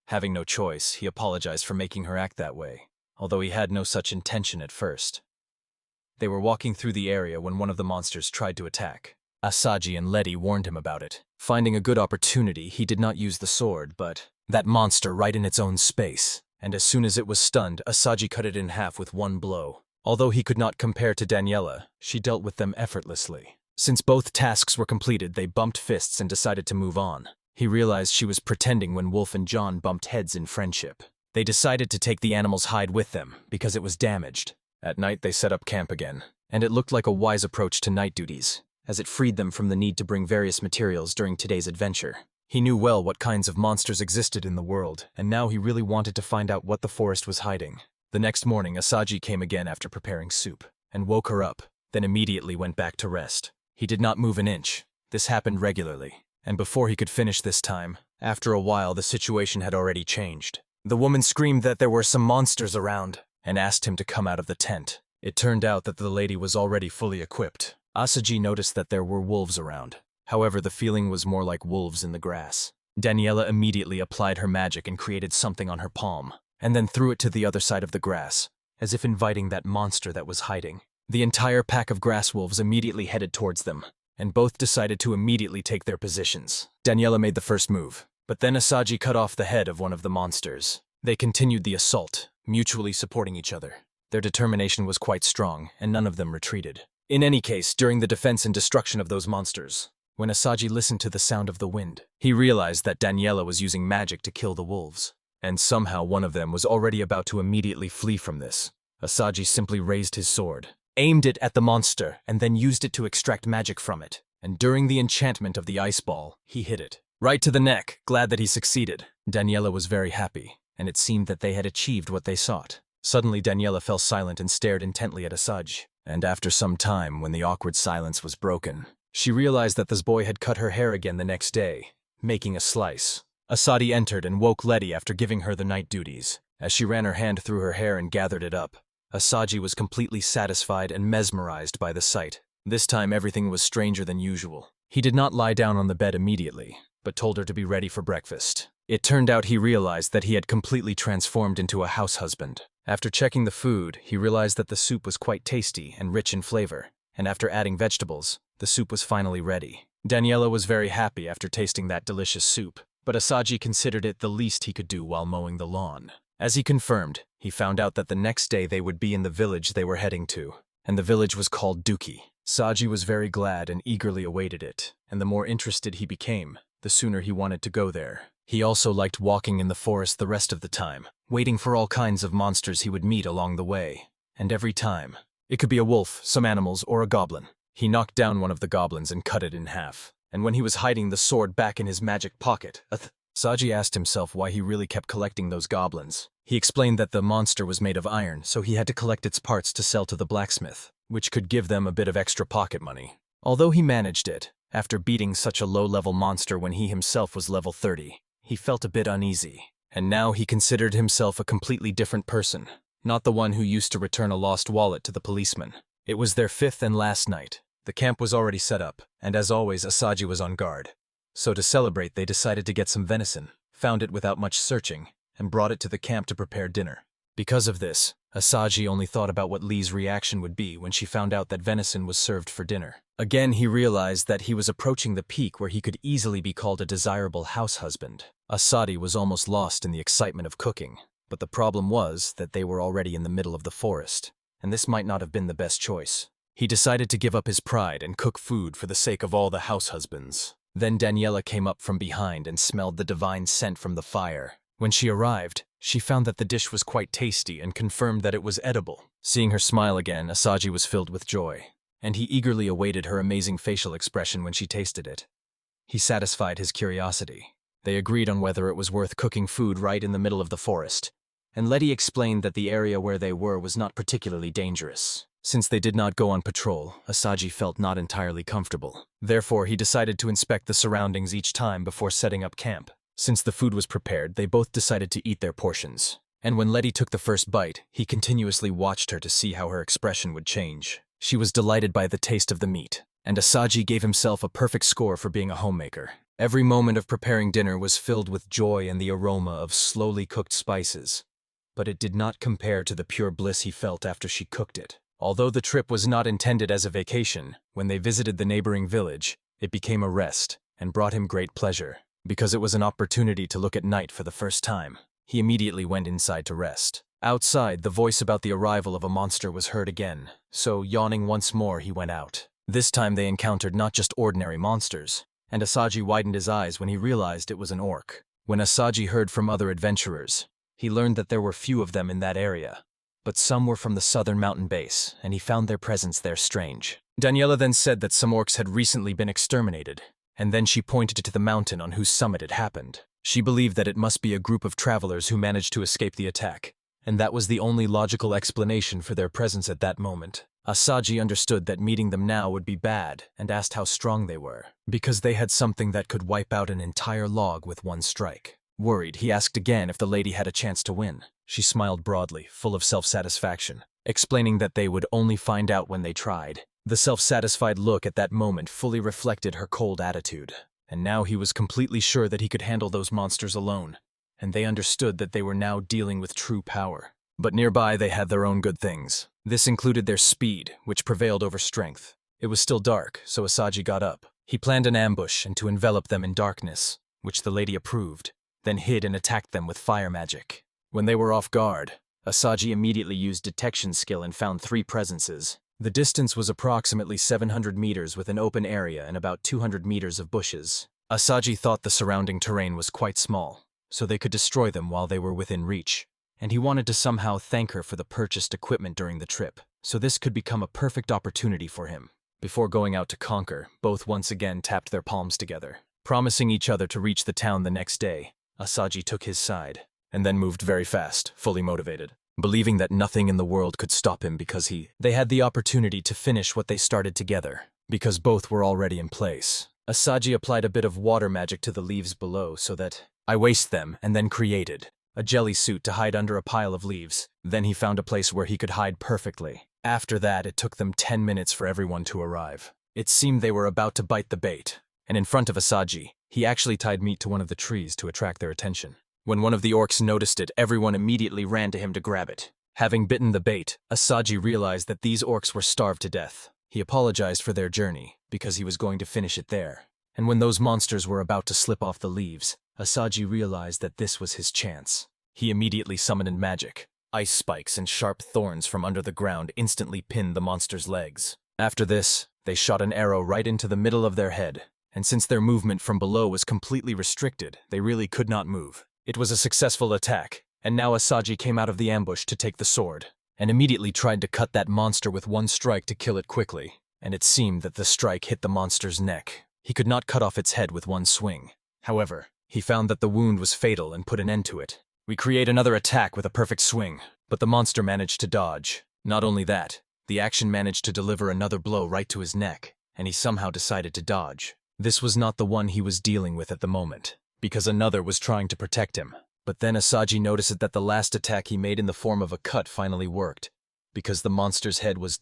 Having no choice, he apologized for making her act that way, although he had no such intention at first. They were walking through the area when one of the monsters tried to attack. Asaji and Letty warned him about it. Finding a good opportunity, he did not use the sword, but that monster right in its own space. And as soon as it was stunned, Asaji cut it in half with one blow. Although he could not compare to Daniela, she dealt with them effortlessly. Since both tasks were completed, they bumped fists and decided to move on. He realized she was pretending when Wolf and John bumped heads in friendship. They decided to take the animal's hide with them, because it was damaged. At night, they set up camp again, and it looked like a wise approach to night duties, as it freed them from the need to bring various materials during today's adventure. He knew well what kinds of monsters existed in the world, and now he really wanted to find out what the forest was hiding. The next morning, Asaji came again after preparing soup, and woke her up, then immediately went back to rest. He did not move an inch. This happened regularly, and before he could finish this time, after a while the situation had already changed. The woman screamed that there were some monsters around, and asked him to come out of the tent. It turned out that the lady was already fully equipped. Asaji noticed that there were wolves around. However, the feeling was more like wolves in the grass. Daniela immediately applied her magic and created something on her palm, and then threw it to the other side of the grass, as if inviting that monster that was hiding. The entire pack of grass wolves immediately headed towards them, and both decided to immediately take their positions. Daniela made the first move, but then Asaji cut off the head of one of the monsters. They continued the assault, mutually supporting each other. Their determination was quite strong, and none of them retreated. In any case, during the defense and destruction of those monsters, when Asaji listened to the sound of the wind, he realized that Daniela was using magic to kill the wolves, and somehow one of them was already about to immediately flee from this. Asaji simply raised his sword, aimed it at the monster, and then used it to extract magic from it. And during the enchantment of the ice ball, he hit it right to the neck, glad that he succeeded. Daniela was very happy, and it seemed that they had achieved what they sought. Suddenly Daniela fell silent and stared intently at Asaji, and after some time, when the awkward silence was broken, she realized that this boy had cut her hair again the next day, making a slice. Asaji entered and woke Letty after giving her the night duties. As she ran her hand through her hair and gathered it up, Asaji was completely satisfied and mesmerized by the sight. This time everything was stranger than usual. He did not lie down on the bed immediately, but told her to be ready for breakfast. It turned out he realized that he had completely transformed into a house husband. After checking the food, he realized that the soup was quite tasty and rich in flavor, and after adding vegetables, the soup was finally ready. Daniela was very happy after tasting that delicious soup, but Asaji considered it the least he could do while mowing the lawn. As he confirmed, he found out that the next day they would be in the village they were heading to, and the village was called Duki. Asaji was very glad and eagerly awaited it, and the more interested he became, the sooner he wanted to go there. He also liked walking in the forest the rest of the time, waiting for all kinds of monsters he would meet along the way. And every time, it could be a wolf, some animals, or a goblin. He knocked down one of the goblins and cut it in half. And when he was hiding the sword back in his magic pocket, Asaji asked himself why he really kept collecting those goblins. He explained that the monster was made of iron, so he had to collect its parts to sell to the blacksmith, which could give them a bit of extra pocket money. Although he managed it, after beating such a low-level monster when he himself was level 30, he felt a bit uneasy. And now he considered himself a completely different person, not the one who used to return a lost wallet to the policeman. It was their fifth and last night. The camp was already set up, and as always, Asaji was on guard. So to celebrate, they decided to get some venison, found it without much searching, and brought it to the camp to prepare dinner. Because of this, Asaji only thought about what Lee's reaction would be when she found out that venison was served for dinner. Again, he realized that he was approaching the peak where he could easily be called a desirable house husband. Asaji was almost lost in the excitement of cooking, but the problem was that they were already in the middle of the forest, and this might not have been the best choice. He decided to give up his pride and cook food for the sake of all the house husbands. Then Daniela came up from behind and smelled the divine scent from the fire. When she arrived, she found that the dish was quite tasty and confirmed that it was edible. Seeing her smile again, Asaji was filled with joy, and he eagerly awaited her amazing facial expression when she tasted it. He satisfied his curiosity. They agreed on whether it was worth cooking food right in the middle of the forest, and Letty explained that the area where they were was not particularly dangerous. Since they did not go on patrol, Asaji felt not entirely comfortable. Therefore, he decided to inspect the surroundings each time before setting up camp. Since the food was prepared, they both decided to eat their portions. And when Letty took the first bite, he continuously watched her to see how her expression would change. She was delighted by the taste of the meat, and Asaji gave himself a perfect score for being a homemaker. Every moment of preparing dinner was filled with joy and the aroma of slowly cooked spices. But it did not compare to the pure bliss he felt after she cooked it. Although the trip was not intended as a vacation, when they visited the neighboring village, it became a rest and brought him great pleasure. Because it was an opportunity to look at night for the first time, he immediately went inside to rest. Outside, the voice about the arrival of a monster was heard again, so yawning once more, he went out. This time they encountered not just ordinary monsters, and Asaji widened his eyes when he realized it was an orc. When Asaji heard from other adventurers, he learned that there were few of them in that area, but some were from the southern mountain base, and he found their presence there strange. Daniela then said that some orcs had recently been exterminated, and then she pointed to the mountain on whose summit it happened. She believed that it must be a group of travelers who managed to escape the attack, and that was the only logical explanation for their presence at that moment. Asaji understood that meeting them now would be bad and asked how strong they were, because they had something that could wipe out an entire log with one strike. Worried, he asked again if the lady had a chance to win. She smiled broadly, full of self-satisfaction, explaining that they would only find out when they tried. The self-satisfied look at that moment fully reflected her cold attitude, and now he was completely sure that he could handle those monsters alone, and they understood that they were now dealing with true power. But nearby they had their own good things. This included their speed, which prevailed over strength. It was still dark, so Asaji got up. He planned an ambush and to envelop them in darkness, which the lady approved, then hid and attacked them with fire magic. When they were off guard, Asaji immediately used detection skill and found 3 presences. The distance was approximately 700 meters with an open area and about 200 meters of bushes. Asaji thought the surrounding terrain was quite small, so they could destroy them while they were within reach, and he wanted to somehow thank her for the purchased equipment during the trip, so this could become a perfect opportunity for him. Before going out to conquer, both once again tapped their palms together. Promising each other to reach the town the next day, Asaji took his side, and then moved very fast, fully motivated, believing that nothing in the world could stop him because they had the opportunity to finish what they started together, because both were already in place. Asaji applied a bit of water magic to the leaves below so that I waste them and then created a jelly suit to hide under a pile of leaves. Then he found a place where he could hide perfectly. After that, it took them 10 minutes for everyone to arrive. It seemed they were about to bite the bait, and in front of Asaji, he actually tied meat to one of the trees to attract their attention. When one of the orcs noticed it, everyone immediately ran to him to grab it. Having bitten the bait, Asaji realized that these orcs were starved to death. He apologized for their journey, because he was going to finish it there. And when those monsters were about to slip off the leaves, Asaji realized that this was his chance. He immediately summoned magic. Ice spikes and sharp thorns from under the ground instantly pinned the monster's legs. After this, they shot an arrow right into the middle of their head, and since their movement from below was completely restricted, they really could not move. It was a successful attack, and now Asaji came out of the ambush to take the sword, and immediately tried to cut that monster with one strike to kill it quickly, and it seemed that the strike hit the monster's neck. He could not cut off its head with one swing. However, he found that the wound was fatal and put an end to it. We create another attack with a perfect swing, but the monster managed to dodge. Not only that, the action managed to deliver another blow right to his neck, and he somehow decided to dodge. This was not the one he was dealing with at the moment, because another was trying to protect him. But then Asaji noticed that the last attack he made in the form of a cut finally worked, because the monster's head was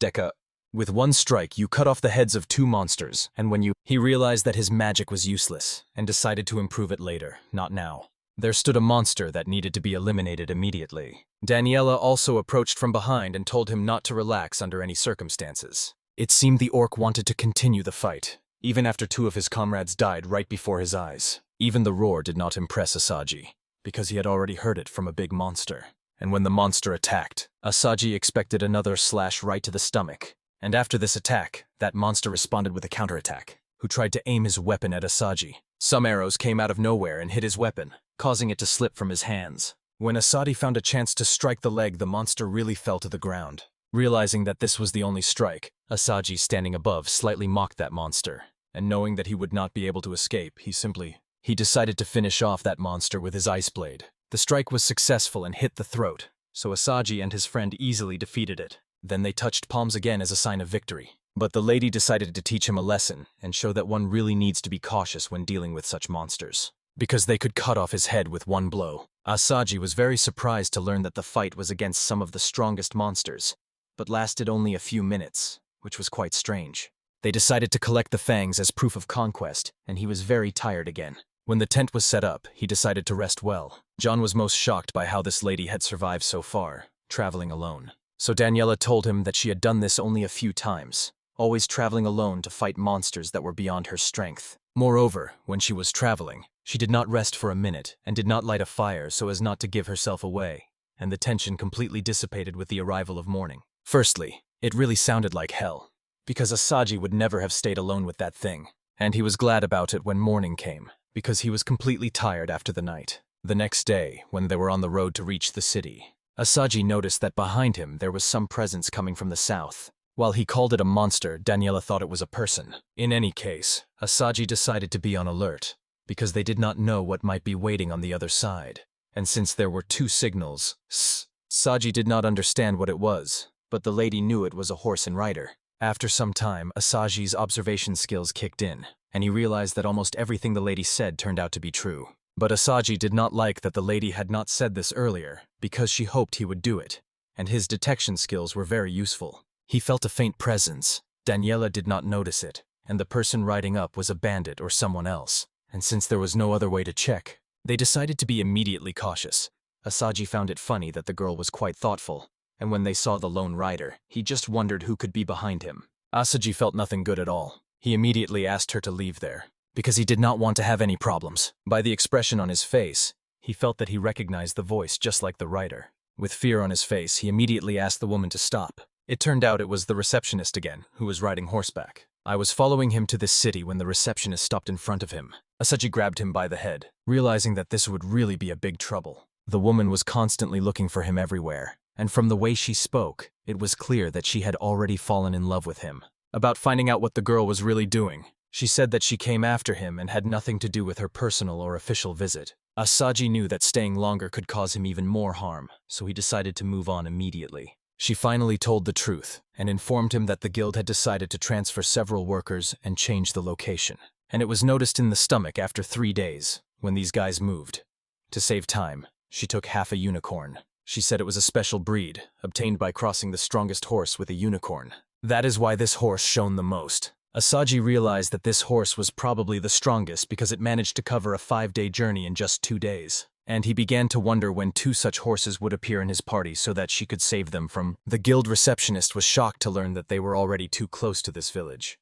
With one strike, you cut off the heads of 2 monsters, and he realized that his magic was useless, and decided to improve it later, not now. There stood a monster that needed to be eliminated immediately. Daniela also approached from behind and told him not to relax under any circumstances. It seemed the orc wanted to continue the fight, even after 2 of his comrades died right before his eyes. Even the roar did not impress Asaji, because he had already heard it from a big monster. And when the monster attacked, Asaji expected another slash right to the stomach. And after this attack, that monster responded with a counterattack, who tried to aim his weapon at Asaji. Some arrows came out of nowhere and hit his weapon, causing it to slip from his hands. When Asaji found a chance to strike the leg, the monster really fell to the ground. Realizing that this was the only strike, Asaji, standing above, slightly mocked that monster, and knowing that he would not be able to escape, he decided to finish off that monster with his ice blade. The strike was successful and hit the throat, so Asaji and his friend easily defeated it. Then they touched palms again as a sign of victory. But the lady decided to teach him a lesson and show that one really needs to be cautious when dealing with such monsters, because they could cut off his head with one blow. Asaji was very surprised to learn that the fight was against some of the strongest monsters, but lasted only a few minutes, which was quite strange. They decided to collect the fangs as proof of conquest, and he was very tired again. When the tent was set up, he decided to rest well. John was most shocked by how this lady had survived so far, traveling alone. So Daniela told him that she had done this only a few times, always traveling alone to fight monsters that were beyond her strength. Moreover, when she was traveling, she did not rest for a minute and did not light a fire so as not to give herself away, and the tension completely dissipated with the arrival of morning. Firstly, it really sounded like hell, because Asaji would never have stayed alone with that thing. And he was glad about it when morning came, because he was completely tired after the night. The next day, when they were on the road to reach the city, Asaji noticed that behind him there was some presence coming from the south. While he called it a monster, Daniela thought it was a person. In any case, Asaji decided to be on alert, because they did not know what might be waiting on the other side. And since there were two signals, Asaji did not understand what it was, but the lady knew it was a horse and rider. After some time, Asaji's observation skills kicked in, and he realized that almost everything the lady said turned out to be true. But Asaji did not like that the lady had not said this earlier, because she hoped he would do it, and his detection skills were very useful. He felt a faint presence. Daniela did not notice it, and the person riding up was a bandit or someone else. And since there was no other way to check, they decided to be immediately cautious. Asaji found it funny that the girl was quite thoughtful, and when they saw the lone rider, he just wondered who could be behind him. Asaji felt nothing good at all. He immediately asked her to leave there, because he did not want to have any problems. By the expression on his face, he felt that he recognized the voice just like the rider. With fear on his face, he immediately asked the woman to stop. It turned out it was the receptionist again, who was riding horseback. I was following him to this city when the receptionist stopped in front of him. Asaji grabbed him by the head, realizing that this would really be a big trouble. The woman was constantly looking for him everywhere, and from the way she spoke, it was clear that she had already fallen in love with him. About finding out what the girl was really doing, she said that she came after him and had nothing to do with her personal or official visit. Asaji knew that staying longer could cause him even more harm, so he decided to move on immediately. She finally told the truth and informed him that the guild had decided to transfer several workers and change the location. And it was noticed in the stomach after 3 days, when these guys moved. To save time, she took half a unicorn. She said it was a special breed, obtained by crossing the strongest horse with a unicorn. That is why this horse shone the most. Asaji realized that this horse was probably the strongest because it managed to cover a 5-day journey in just 2 days. And he began to wonder when 2 such horses would appear in his party so that she could save them from. The guild receptionist was shocked to learn that they were already too close to this village.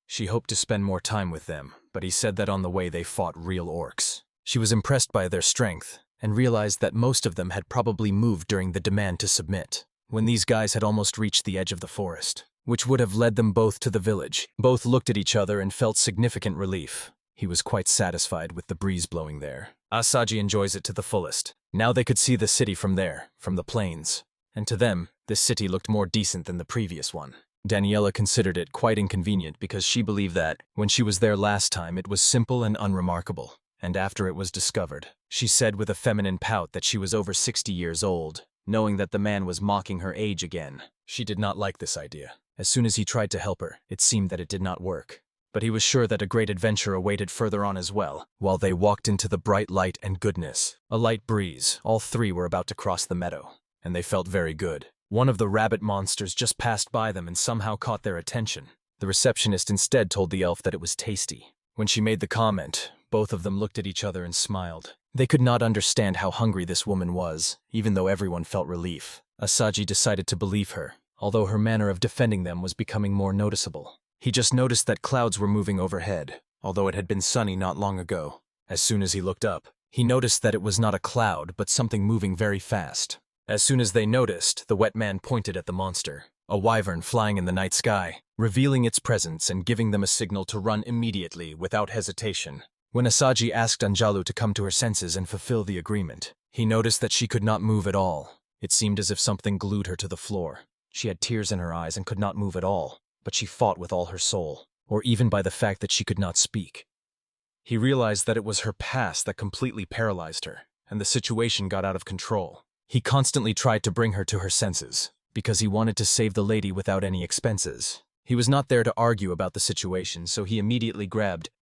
She hoped to spend more time with them, but he said that on the way they fought real orcs. She was impressed by their strength, and realized that most of them had probably moved during the demand to submit, when these guys had almost reached the edge of the forest, which would have led them both to the village. Both looked at each other and felt significant relief. He was quite satisfied with the breeze blowing there. Asaji enjoys it to the fullest. Now they could see the city from there, from the plains. And to them, this city looked more decent than the previous one. Daniela considered it quite inconvenient because she believed that, when she was there last time, it was simple and unremarkable. And after it was discovered, she said with a feminine pout that she was over 60 years old, knowing that the man was mocking her age again. She did not like this idea. As soon as he tried to help her, it seemed that it did not work. But he was sure that a great adventure awaited further on as well. While they walked into the bright light and goodness, a light breeze, all 3 were about to cross the meadow, and they felt very good. One of the rabbit monsters just passed by them and somehow caught their attention. The receptionist instead told the elf that it was tasty. When she made the comment, both of them looked at each other and smiled. They could not understand how hungry this woman was, even though everyone felt relief. Asaji decided to believe her, although her manner of defending them was becoming more noticeable. He just noticed that clouds were moving overhead, although it had been sunny not long ago. As soon as he looked up, he noticed that it was not a cloud, but something moving very fast. As soon as they noticed, the wet man pointed at the monster, a wyvern flying in the night sky, revealing its presence and giving them a signal to run immediately without hesitation. When Asaji asked Anjalu to come to her senses and fulfill the agreement, he noticed that she could not move at all. It seemed as if something glued her to the floor. She had tears in her eyes and could not move at all. But she fought with all her soul, or even by the fact that she could not speak. He realized that it was her past that completely paralyzed her, and the situation got out of control. He constantly tried to bring her to her senses, because he wanted to save the lady without any expenses. He was not there to argue about the situation, so he immediately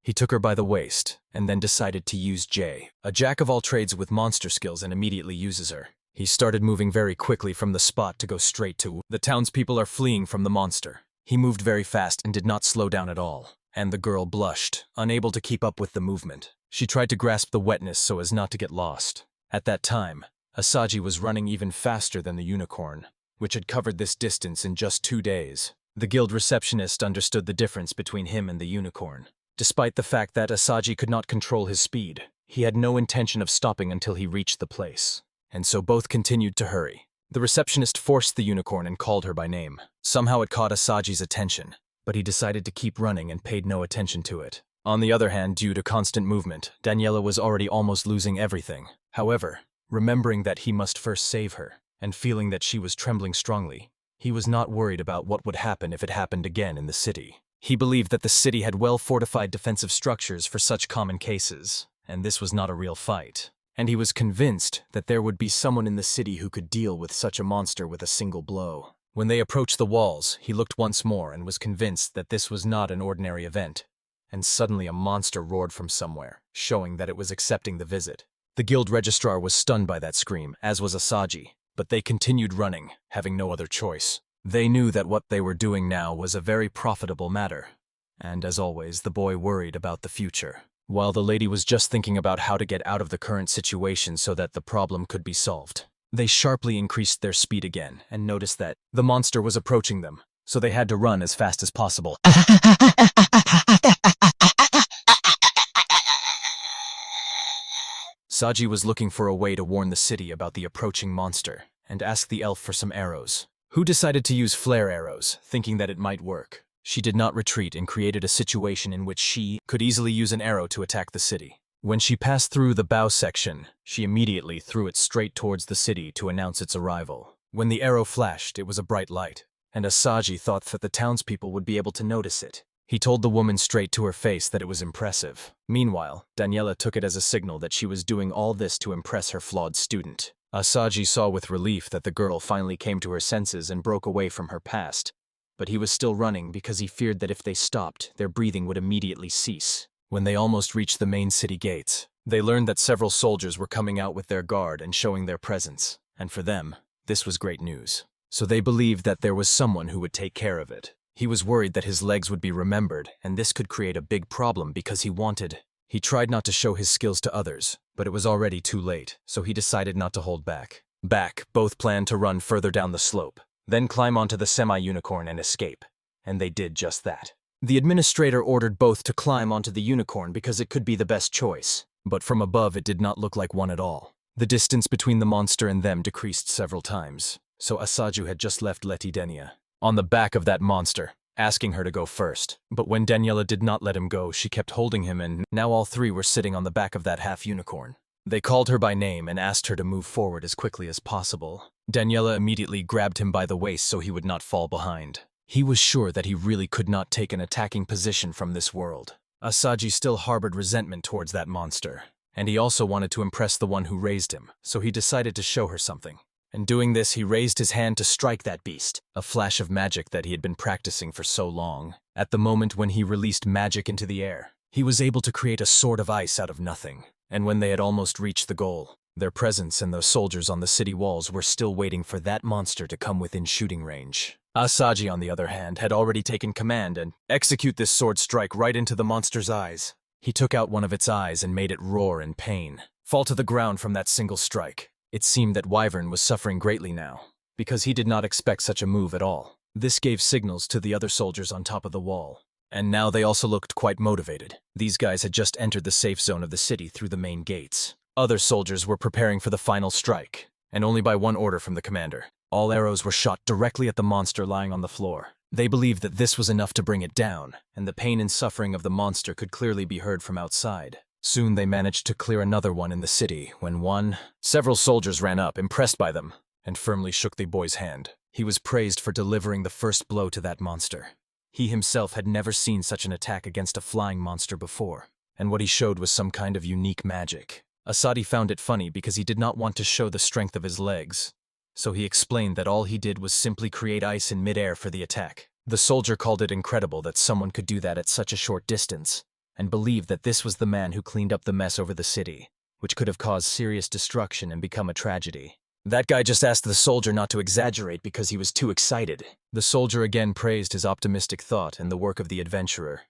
he took her by the waist, and then decided to use Jay, a jack of all trades with monster skills, and immediately uses her. He started moving very quickly from the spot to go straight to the townspeople are fleeing from the monster. He moved very fast and did not slow down at all, and the girl blushed, unable to keep up with the movement. She tried to grasp the wetness so as not to get lost. At that time, Asaji was running even faster than the unicorn, which had covered this distance in just 2 days. The guild receptionist understood the difference between him and the unicorn. Despite the fact that Asaji could not control his speed, he had no intention of stopping until he reached the place, and so both continued to hurry. The receptionist forced the unicorn and called her by name. Somehow it caught Asaji's attention, but he decided to keep running and paid no attention to it. On the other hand, due to constant movement, Daniela was already almost losing everything. However, remembering that he must first save her, and feeling that she was trembling strongly, he was not worried about what would happen if it happened again in the city. He believed that the city had well-fortified defensive structures for such common cases, and this was not a real fight. And he was convinced that there would be someone in the city who could deal with such a monster with a single blow. When they approached the walls, he looked once more and was convinced that this was not an ordinary event. And suddenly a monster roared from somewhere, showing that it was accepting the visit. The guild registrar was stunned by that scream, as was Asaji, but they continued running, having no other choice. They knew that what they were doing now was a very profitable matter. And as always, the boy worried about the future, while the lady was just thinking about how to get out of the current situation so that the problem could be solved. They sharply increased their speed again and noticed that the monster was approaching them, so they had to run as fast as possible. Saji was looking for a way to warn the city about the approaching monster and asked the elf for some arrows, who decided to use flare arrows, thinking that it might work. She did not retreat and created a situation in which she could easily use an arrow to attack the city. When she passed through the bow section, she immediately threw it straight towards the city to announce its arrival. When the arrow flashed, it was a bright light, and Asaji thought that the townspeople would be able to notice it. He told the woman straight to her face that it was impressive. Meanwhile, Daniela took it as a signal that she was doing all this to impress her flawed student. Asaji saw with relief that the girl finally came to her senses and broke away from her past, but he was still running because he feared that if they stopped, their breathing would immediately cease. When they almost reached the main city gates, they learned that several soldiers were coming out with their guard and showing their presence, and for them, this was great news. So they believed that there was someone who would take care of it. He was worried that his legs would be remembered, and this could create a big problem because he tried not to show his skills to others, but it was already too late, so he decided not to hold back. Both planned to run further down the slope, then climb onto the semi-unicorn and escape. And they did just that. The administrator ordered both to climb onto the unicorn because it could be the best choice, but from above it did not look like one at all. The distance between the monster and them decreased several times, so Asaju had just left Letty Denia on the back of that monster, asking her to go first. But when Daniela did not let him go, she kept holding him, and now all three were sitting on the back of that half-unicorn. They called her by name and asked her to move forward as quickly as possible. Daniela immediately grabbed him by the waist so he would not fall behind. He was sure that he really could not take an attacking position from this world. Asaji still harbored resentment towards that monster, and he also wanted to impress the one who raised him, so he decided to show her something. And doing this, he raised his hand to strike that beast, a flash of magic that he had been practicing for so long. At the moment when he released magic into the air, he was able to create a sword of ice out of nothing. And when they had almost reached the goal, their presence and the soldiers on the city walls were still waiting for that monster to come within shooting range. Asaji, on the other hand, had already taken command and execute this sword strike right into the monster's eyes. He took out one of its eyes and made it roar in pain, fall to the ground from that single strike. It seemed that Wyvern was suffering greatly now, because he did not expect such a move at all. This gave signals to the other soldiers on top of the wall, and now they also looked quite motivated. These guys had just entered the safe zone of the city through the main gates. Other soldiers were preparing for the final strike, and only by one order from the commander. All arrows were shot directly at the monster lying on the floor. They believed that this was enough to bring it down, and the pain and suffering of the monster could clearly be heard from outside. Soon they managed to clear another one in the city when several soldiers ran up, impressed by them, and firmly shook the boy's hand. He was praised for delivering the first blow to that monster. He himself had never seen such an attack against a flying monster before, and what he showed was some kind of unique magic. Asadi found it funny because he did not want to show the strength of his legs, so he explained that all he did was simply create ice in midair for the attack. The soldier called it incredible that someone could do that at such a short distance, and believed that this was the man who cleaned up the mess over the city, which could have caused serious destruction and become a tragedy. That guy just asked the soldier not to exaggerate because he was too excited. The soldier again praised his optimistic thought and the work of the adventurer,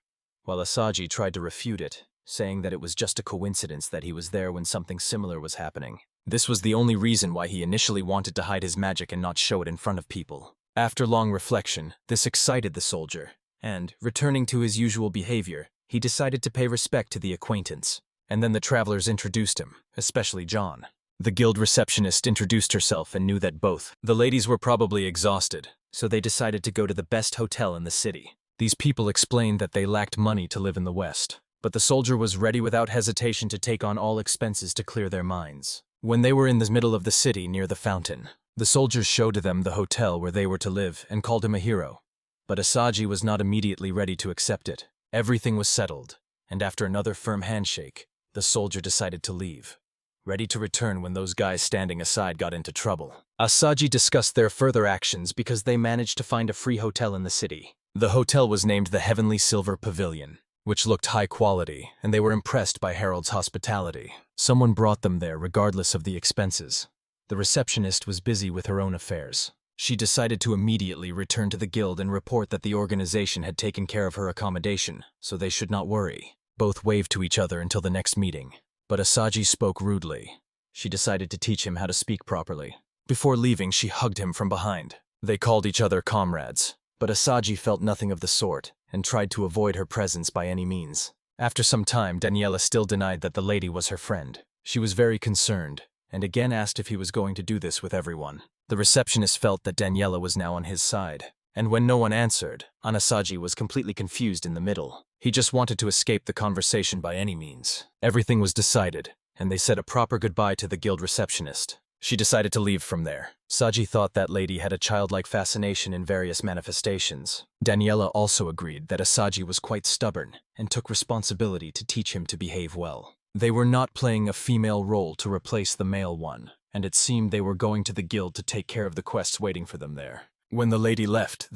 while Asaji tried to refute it, saying that it was just a coincidence that he was there when something similar was happening. This was the only reason why he initially wanted to hide his magic and not show it in front of people. After long reflection, this excited the soldier, and, returning to his usual behavior, he decided to pay respect to the acquaintance. And then the travelers introduced him, especially John. The guild receptionist introduced herself and knew that both the ladies were probably exhausted, so they decided to go to the best hotel in the city. These people explained that they lacked money to live in the West, but the soldier was ready without hesitation to take on all expenses to clear their minds. When they were in the middle of the city near the fountain, the soldiers showed them the hotel where they were to live and called him a hero. But Asaji was not immediately ready to accept it. Everything was settled, and after another firm handshake, the soldier decided to leave, ready to return when those guys standing aside got into trouble. Asaji discussed their further actions because they managed to find a free hotel in the city. The hotel was named the Heavenly Silver Pavilion, which looked high quality, and they were impressed by Harold's hospitality. Someone brought them there regardless of the expenses. The receptionist was busy with her own affairs. She decided to immediately return to the guild and report that the organization had taken care of her accommodation, so they should not worry. Both waved to each other until the next meeting. But Asaji spoke rudely. She decided to teach him how to speak properly. Before leaving, she hugged him from behind. They called each other comrades, but Asaji felt nothing of the sort and tried to avoid her presence by any means. After some time, Daniela still denied that the lady was her friend. She was very concerned, and again asked if he was going to do this with everyone. The receptionist felt that Daniela was now on his side, and when no one answered, Asaji was completely confused in the middle. He just wanted to escape the conversation by any means. Everything was decided, and they said a proper goodbye to the guild receptionist. She decided to leave from there. Saji thought that lady had a childlike fascination in various manifestations. Daniela also agreed that Asaji was quite stubborn and took responsibility to teach him to behave well. They were not playing a female role to replace the male one, and it seemed they were going to the guild to take care of the quests waiting for them there. When the lady left,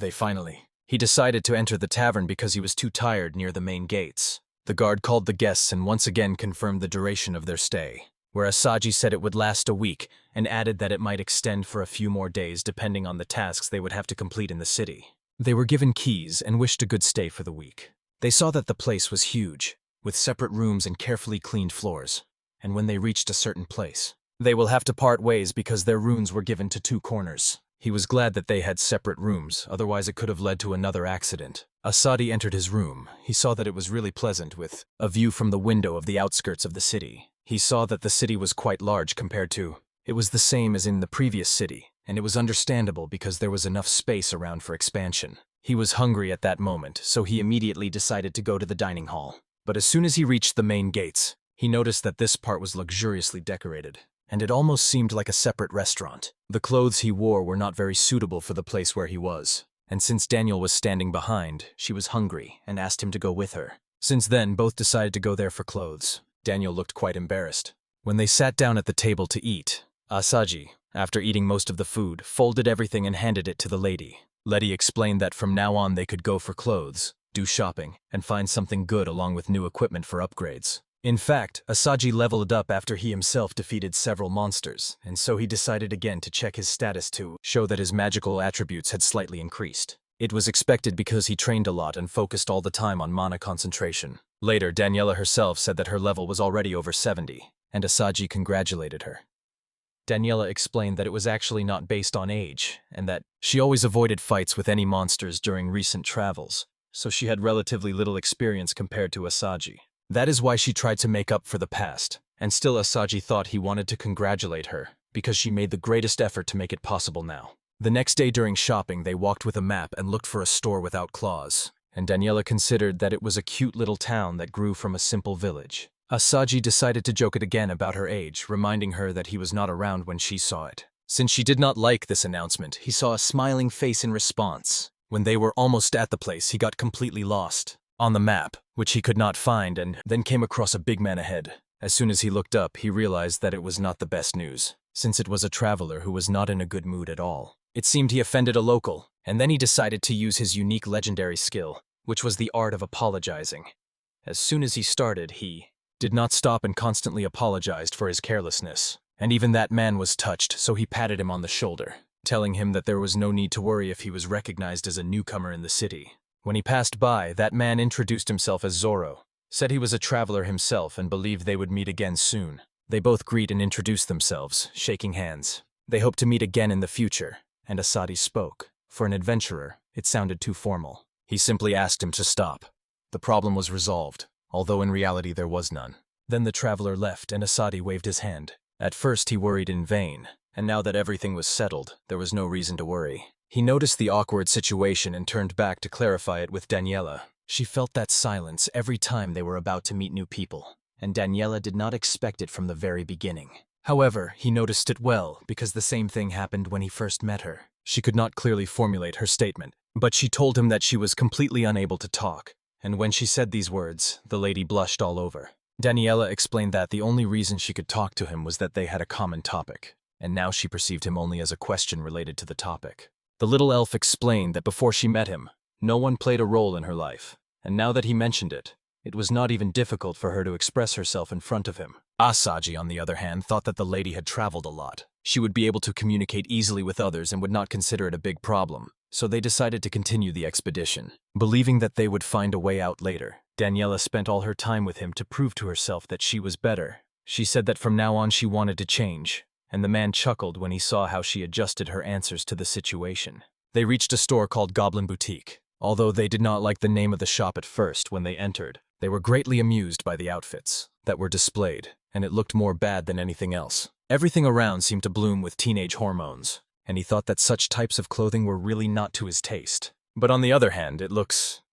he decided to enter the tavern because he was too tired near the main gates. The guard called the guests and once again confirmed the duration of their stay, where Asaji said it would last a week and added that it might extend for a few more days depending on the tasks they would have to complete in the city. They were given keys and wished a good stay for the week. They saw that the place was huge, with separate rooms and carefully cleaned floors, and when they reached a certain place, they will have to part ways because their runes were given to 2 corners. He was glad that they had separate rooms, otherwise it could have led to another accident. Asaji entered his room. He saw that it was really pleasant with a view from the window of the outskirts of the city. He saw that the city was quite large compared to, it was the same as in the previous city, and it was understandable because there was enough space around for expansion. He was hungry at that moment, so he immediately decided to go to the dining hall. But as soon as he reached the main gates, he noticed that this part was luxuriously decorated, and it almost seemed like a separate restaurant. The clothes he wore were not very suitable for the place where he was, and since Daniel was standing behind, she was hungry and asked him to go with her. Since then, both decided to go there for clothes. Daniel looked quite embarrassed. When they sat down at the table to eat, Asaji, after eating most of the food, folded everything and handed it to the lady. Letty explained that from now on they could go for clothes, do shopping, and find something good along with new equipment for upgrades. In fact, Asaji leveled up after he himself defeated several monsters, and so he decided again to check his status to show that his magical attributes had slightly increased. It was expected because he trained a lot and focused all the time on mana concentration. Later, Daniela herself said that her level was already over 70, and Asaji congratulated her. Daniela explained that it was actually not based on age, and that she always avoided fights with any monsters during recent travels, so she had relatively little experience compared to Asaji. That is why she tried to make up for the past, and still Asaji thought he wanted to congratulate her, because she made the greatest effort to make it possible now. The next day during shopping, they walked with a map and looked for a store without claws, and Daniela considered that it was a cute little town that grew from a simple village. Asaji decided to joke it again about her age, reminding her that he was not around when she saw it. Since she did not like this announcement, he saw a smiling face in response. When they were almost at the place, he got completely lost on the map, which he could not find, and then came across a big man ahead. As soon as he looked up, he realized that it was not the best news, since it was a traveler who was not in a good mood at all. It seemed he offended a local, and then he decided to use his unique legendary skill, which was the art of apologizing. As soon as he started, he did not stop and constantly apologized for his carelessness. And even that man was touched, so he patted him on the shoulder, telling him that there was no need to worry if he was recognized as a newcomer in the city. When he passed by, that man introduced himself as Zoro, said he was a traveler himself and believed they would meet again soon. They both greet and introduced themselves, shaking hands. They hoped to meet again in the future, and Asaji spoke. For an adventurer, it sounded too formal. He simply asked him to stop. The problem was resolved, although in reality there was none. Then the traveler left and Asaji waved his hand. At first he worried in vain, and now that everything was settled, there was no reason to worry. He noticed the awkward situation and turned back to clarify it with Daniela. She felt that silence every time they were about to meet new people, and Daniela did not expect it from the very beginning. However, he noticed it well because the same thing happened when he first met her. She could not clearly formulate her statement, but she told him that she was completely unable to talk, and when she said these words, the lady blushed all over. Daniela explained that the only reason she could talk to him was that they had a common topic, and now she perceived him only as a question related to the topic. The little elf explained that before she met him, no one played a role in her life, and now that he mentioned it, it was not even difficult for her to express herself in front of him. Asaji, on the other hand, thought that the lady had traveled a lot. She would be able to communicate easily with others and would not consider it a big problem, so they decided to continue the expedition. Believing that they would find a way out later, Daniela spent all her time with him to prove to herself that she was better. She said that from now on she wanted to change, and the man chuckled when he saw how she adjusted her answers to the situation. They reached a store called Goblin Boutique. Although they did not like the name of the shop at first when they entered, they were greatly amused by the outfits that were displayed, and it looked more bad than anything else. Everything around seemed to bloom with teenage hormones, and he thought that such types of clothing were really not to his taste. But on the other hand,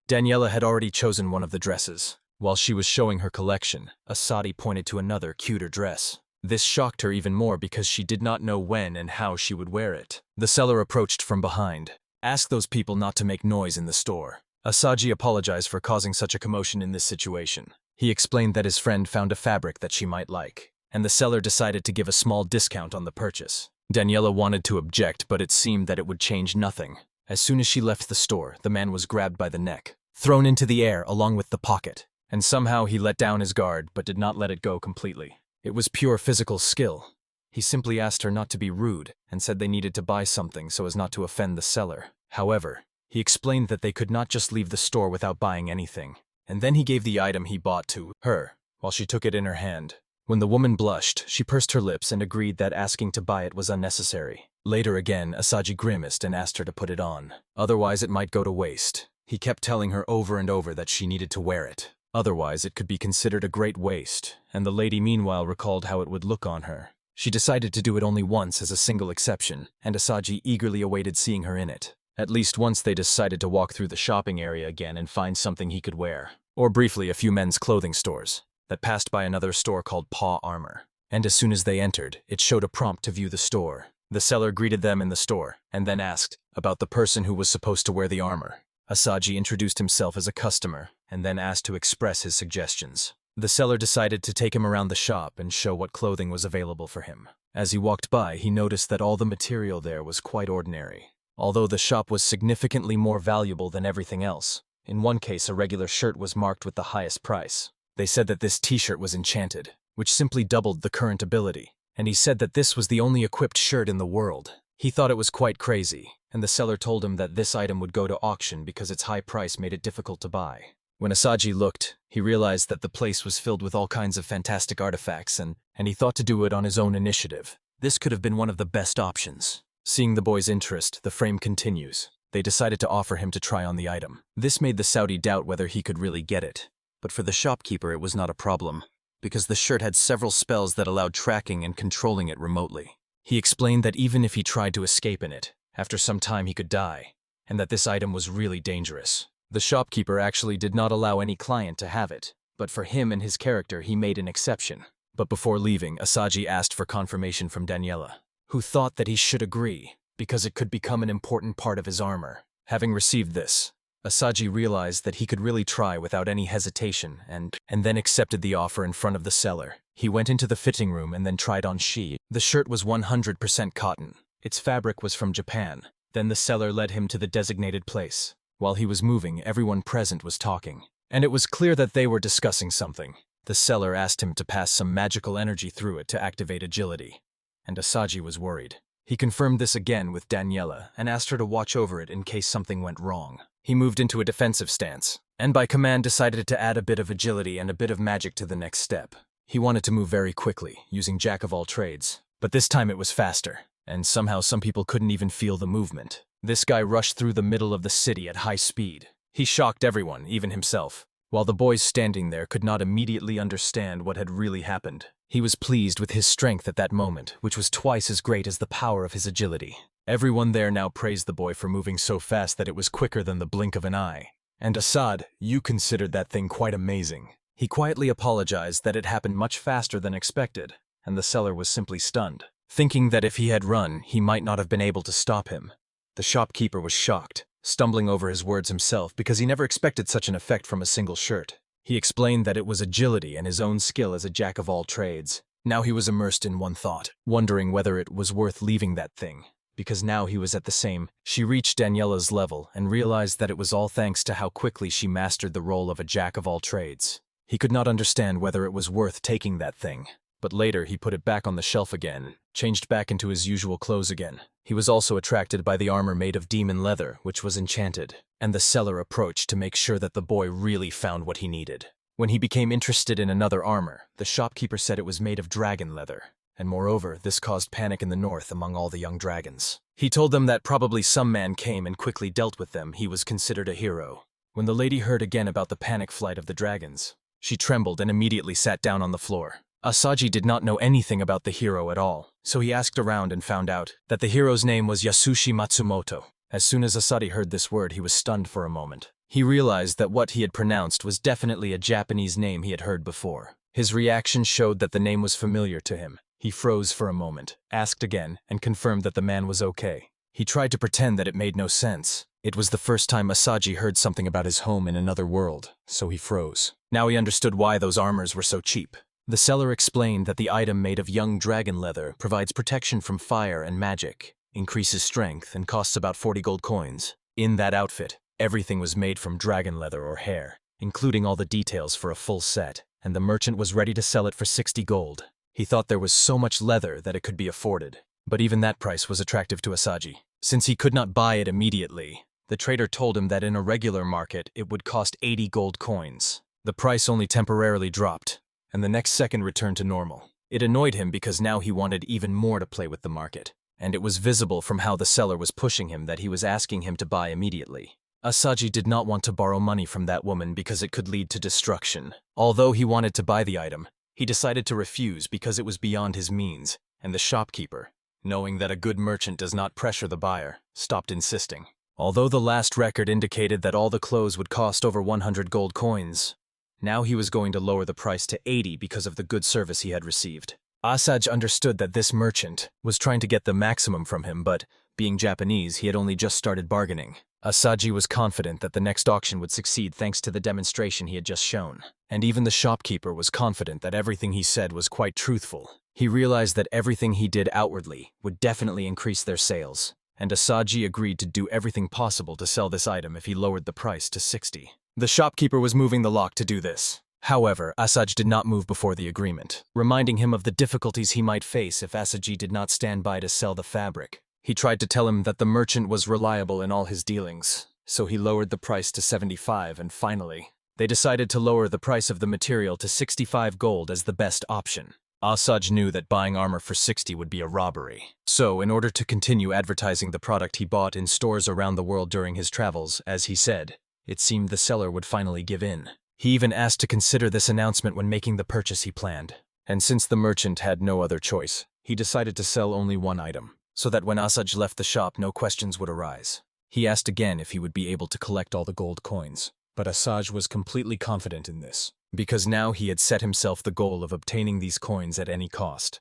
Daniela had already chosen one of the dresses. While she was showing her collection, Asadi pointed to another, cuter dress. This shocked her even more because she did not know when and how she would wear it. The seller approached from behind. Ask those people not to make noise in the store. Asaji apologized for causing such a commotion in this situation. He explained that his friend found a fabric that she might like, and the seller decided to give a small discount on the purchase. Daniela wanted to object, but it seemed that it would change nothing. As soon as she left the store, the man was grabbed by the neck, thrown into the air along with the pocket, and somehow he let down his guard but did not let it go completely. It was pure physical skill. He simply asked her not to be rude and said they needed to buy something so as not to offend the seller. However, he explained that they could not just leave the store without buying anything, and then he gave the item he bought to her, while she took it in her hand. When the woman blushed, she pursed her lips and agreed that asking to buy it was unnecessary. Later again, Asaji grimaced and asked her to put it on. Otherwise, it might go to waste. He kept telling her over and over that she needed to wear it. Otherwise, it could be considered a great waste, and the lady meanwhile recalled how it would look on her. She decided to do it only once as a single exception, and Asaji eagerly awaited seeing her in it. At least once they decided to walk through the shopping area again and find something he could wear. Or briefly a few men's clothing stores that passed by another store called Paw Armor. And as soon as they entered, it showed a prompt to view the store. The seller greeted them in the store and then asked about the person who was supposed to wear the armor. Asaji introduced himself as a customer and then asked to express his suggestions. The seller decided to take him around the shop and show what clothing was available for him. As he walked by, he noticed that all the material there was quite ordinary. Although the shop was significantly more valuable than everything else. In one case, a regular shirt was marked with the highest price. They said that this t-shirt was enchanted, which simply doubled the current ability, and he said that this was the only equipped shirt in the world. He thought it was quite crazy, and the seller told him that this item would go to auction because its high price made it difficult to buy. When Asaji looked, he realized that the place was filled with all kinds of fantastic artifacts, and he thought to do it on his own initiative. This could have been one of the best options. Seeing the boy's interest, the frame continues. They decided to offer him to try on the item. This made the Saudi doubt whether he could really get it. But for the shopkeeper it was not a problem, because the shirt had several spells that allowed tracking and controlling it remotely. He explained that even if he tried to escape in it, after some time he could die, and that this item was really dangerous. The shopkeeper actually did not allow any client to have it, but for him and his character he made an exception. But before leaving, Asaji asked for confirmation from Daniela, who thought that he should agree, because it could become an important part of his armor. Having received this, Asaji realized that he could really try without any hesitation and then accepted the offer in front of the seller. He went into the fitting room and then tried on she. The shirt was 100% cotton. Its fabric was from Japan. Then the seller led him to the designated place. While he was moving, everyone present was talking, and it was clear that they were discussing something. The seller asked him to pass some magical energy through it to activate agility, and Asaji was worried. He confirmed this again with Daniela and asked her to watch over it in case something went wrong. He moved into a defensive stance, and by command decided to add a bit of agility and a bit of magic to the next step. He wanted to move very quickly, using jack-of-all-trades, but this time it was faster, and somehow some people couldn't even feel the movement. This guy rushed through the middle of the city at high speed. He shocked everyone, even himself, while the boys standing there could not immediately understand what had really happened. He was pleased with his strength at that moment, which was twice as great as the power of his agility. Everyone there now praised the boy for moving so fast that it was quicker than the blink of an eye. And Assad, you considered that thing quite amazing. He quietly apologized that it happened much faster than expected, and the seller was simply stunned, thinking that if he had run, he might not have been able to stop him. The shopkeeper was shocked, stumbling over his words himself because he never expected such an effect from a single shirt. He explained that it was agility and his own skill as a jack of all trades. Now he was immersed in one thought, wondering whether it was worth leaving that thing, because now he was at the same. She reached Daniela's level and realized that it was all thanks to how quickly she mastered the role of a jack of all trades. He could not understand whether it was worth taking that thing, but later he put it back on the shelf again, changed back into his usual clothes again. He was also attracted by the armor made of demon leather, which was enchanted, and the seller approached to make sure that the boy really found what he needed. When he became interested in another armor, the shopkeeper said it was made of dragon leather, and moreover, this caused panic in the north among all the young dragons. He told them that probably some man came and quickly dealt with them. He was considered a hero. When the lady heard again about the panic flight of the dragons, she trembled and immediately sat down on the floor. Asaji did not know anything about the hero at all, so he asked around and found out that the hero's name was Yasushi Matsumoto. As soon as Asaji heard this word, he was stunned for a moment. He realized that what he had pronounced was definitely a Japanese name he had heard before. His reaction showed that the name was familiar to him. He froze for a moment, asked again, and confirmed that the man was okay. He tried to pretend that it made no sense. It was the first time Asaji heard something about his home in another world, so he froze. Now he understood why those armors were so cheap. The seller explained that the item made of young dragon leather provides protection from fire and magic, increases strength, and costs about 40 gold coins. In that outfit, everything was made from dragon leather or hair, including all the details for a full set, and the merchant was ready to sell it for 60 gold. He thought there was so much leather that it could be afforded, but even that price was attractive to Asaji. Since he could not buy it immediately, the trader told him that in a regular market it would cost 80 gold coins. The price only temporarily dropped, and the next second returned to normal. It annoyed him because now he wanted even more to play with the market, and it was visible from how the seller was pushing him that he was asking him to buy immediately. Asaji did not want to borrow money from that woman because it could lead to destruction. Although he wanted to buy the item, he decided to refuse because it was beyond his means, and the shopkeeper, knowing that a good merchant does not pressure the buyer, stopped insisting. Although the last record indicated that all the clothes would cost over 100 gold coins, now he was going to lower the price to 80 because of the good service he had received. Asaj understood that this merchant was trying to get the maximum from him, but, being Japanese, he had only just started bargaining. Asaji was confident that the next auction would succeed thanks to the demonstration he had just shown. And even the shopkeeper was confident that everything he said was quite truthful. He realized that everything he did outwardly would definitely increase their sales, and Asaji agreed to do everything possible to sell this item if he lowered the price to 60. The shopkeeper was moving the lock to do this. However, Asaj did not move before the agreement, reminding him of the difficulties he might face if Asaji did not stand by to sell the fabric. He tried to tell him that the merchant was reliable in all his dealings, so he lowered the price to 75, and finally, they decided to lower the price of the material to 65 gold as the best option. Asaj knew that buying armor for 60 would be a robbery. So, in order to continue advertising the product he bought in stores around the world during his travels, as he said, it seemed the seller would finally give in. He even asked to consider this announcement when making the purchase he planned. And since the merchant had no other choice, he decided to sell only one item, so that when Asaj left the shop no questions would arise. He asked again if he would be able to collect all the gold coins, but Asaj was completely confident in this, because now he had set himself the goal of obtaining these coins at any cost.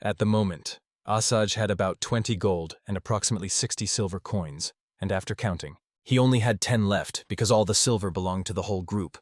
At the moment, Asaj had about 20 gold and approximately 60 silver coins, and after counting, he only had 10 left because all the silver belonged to the whole group.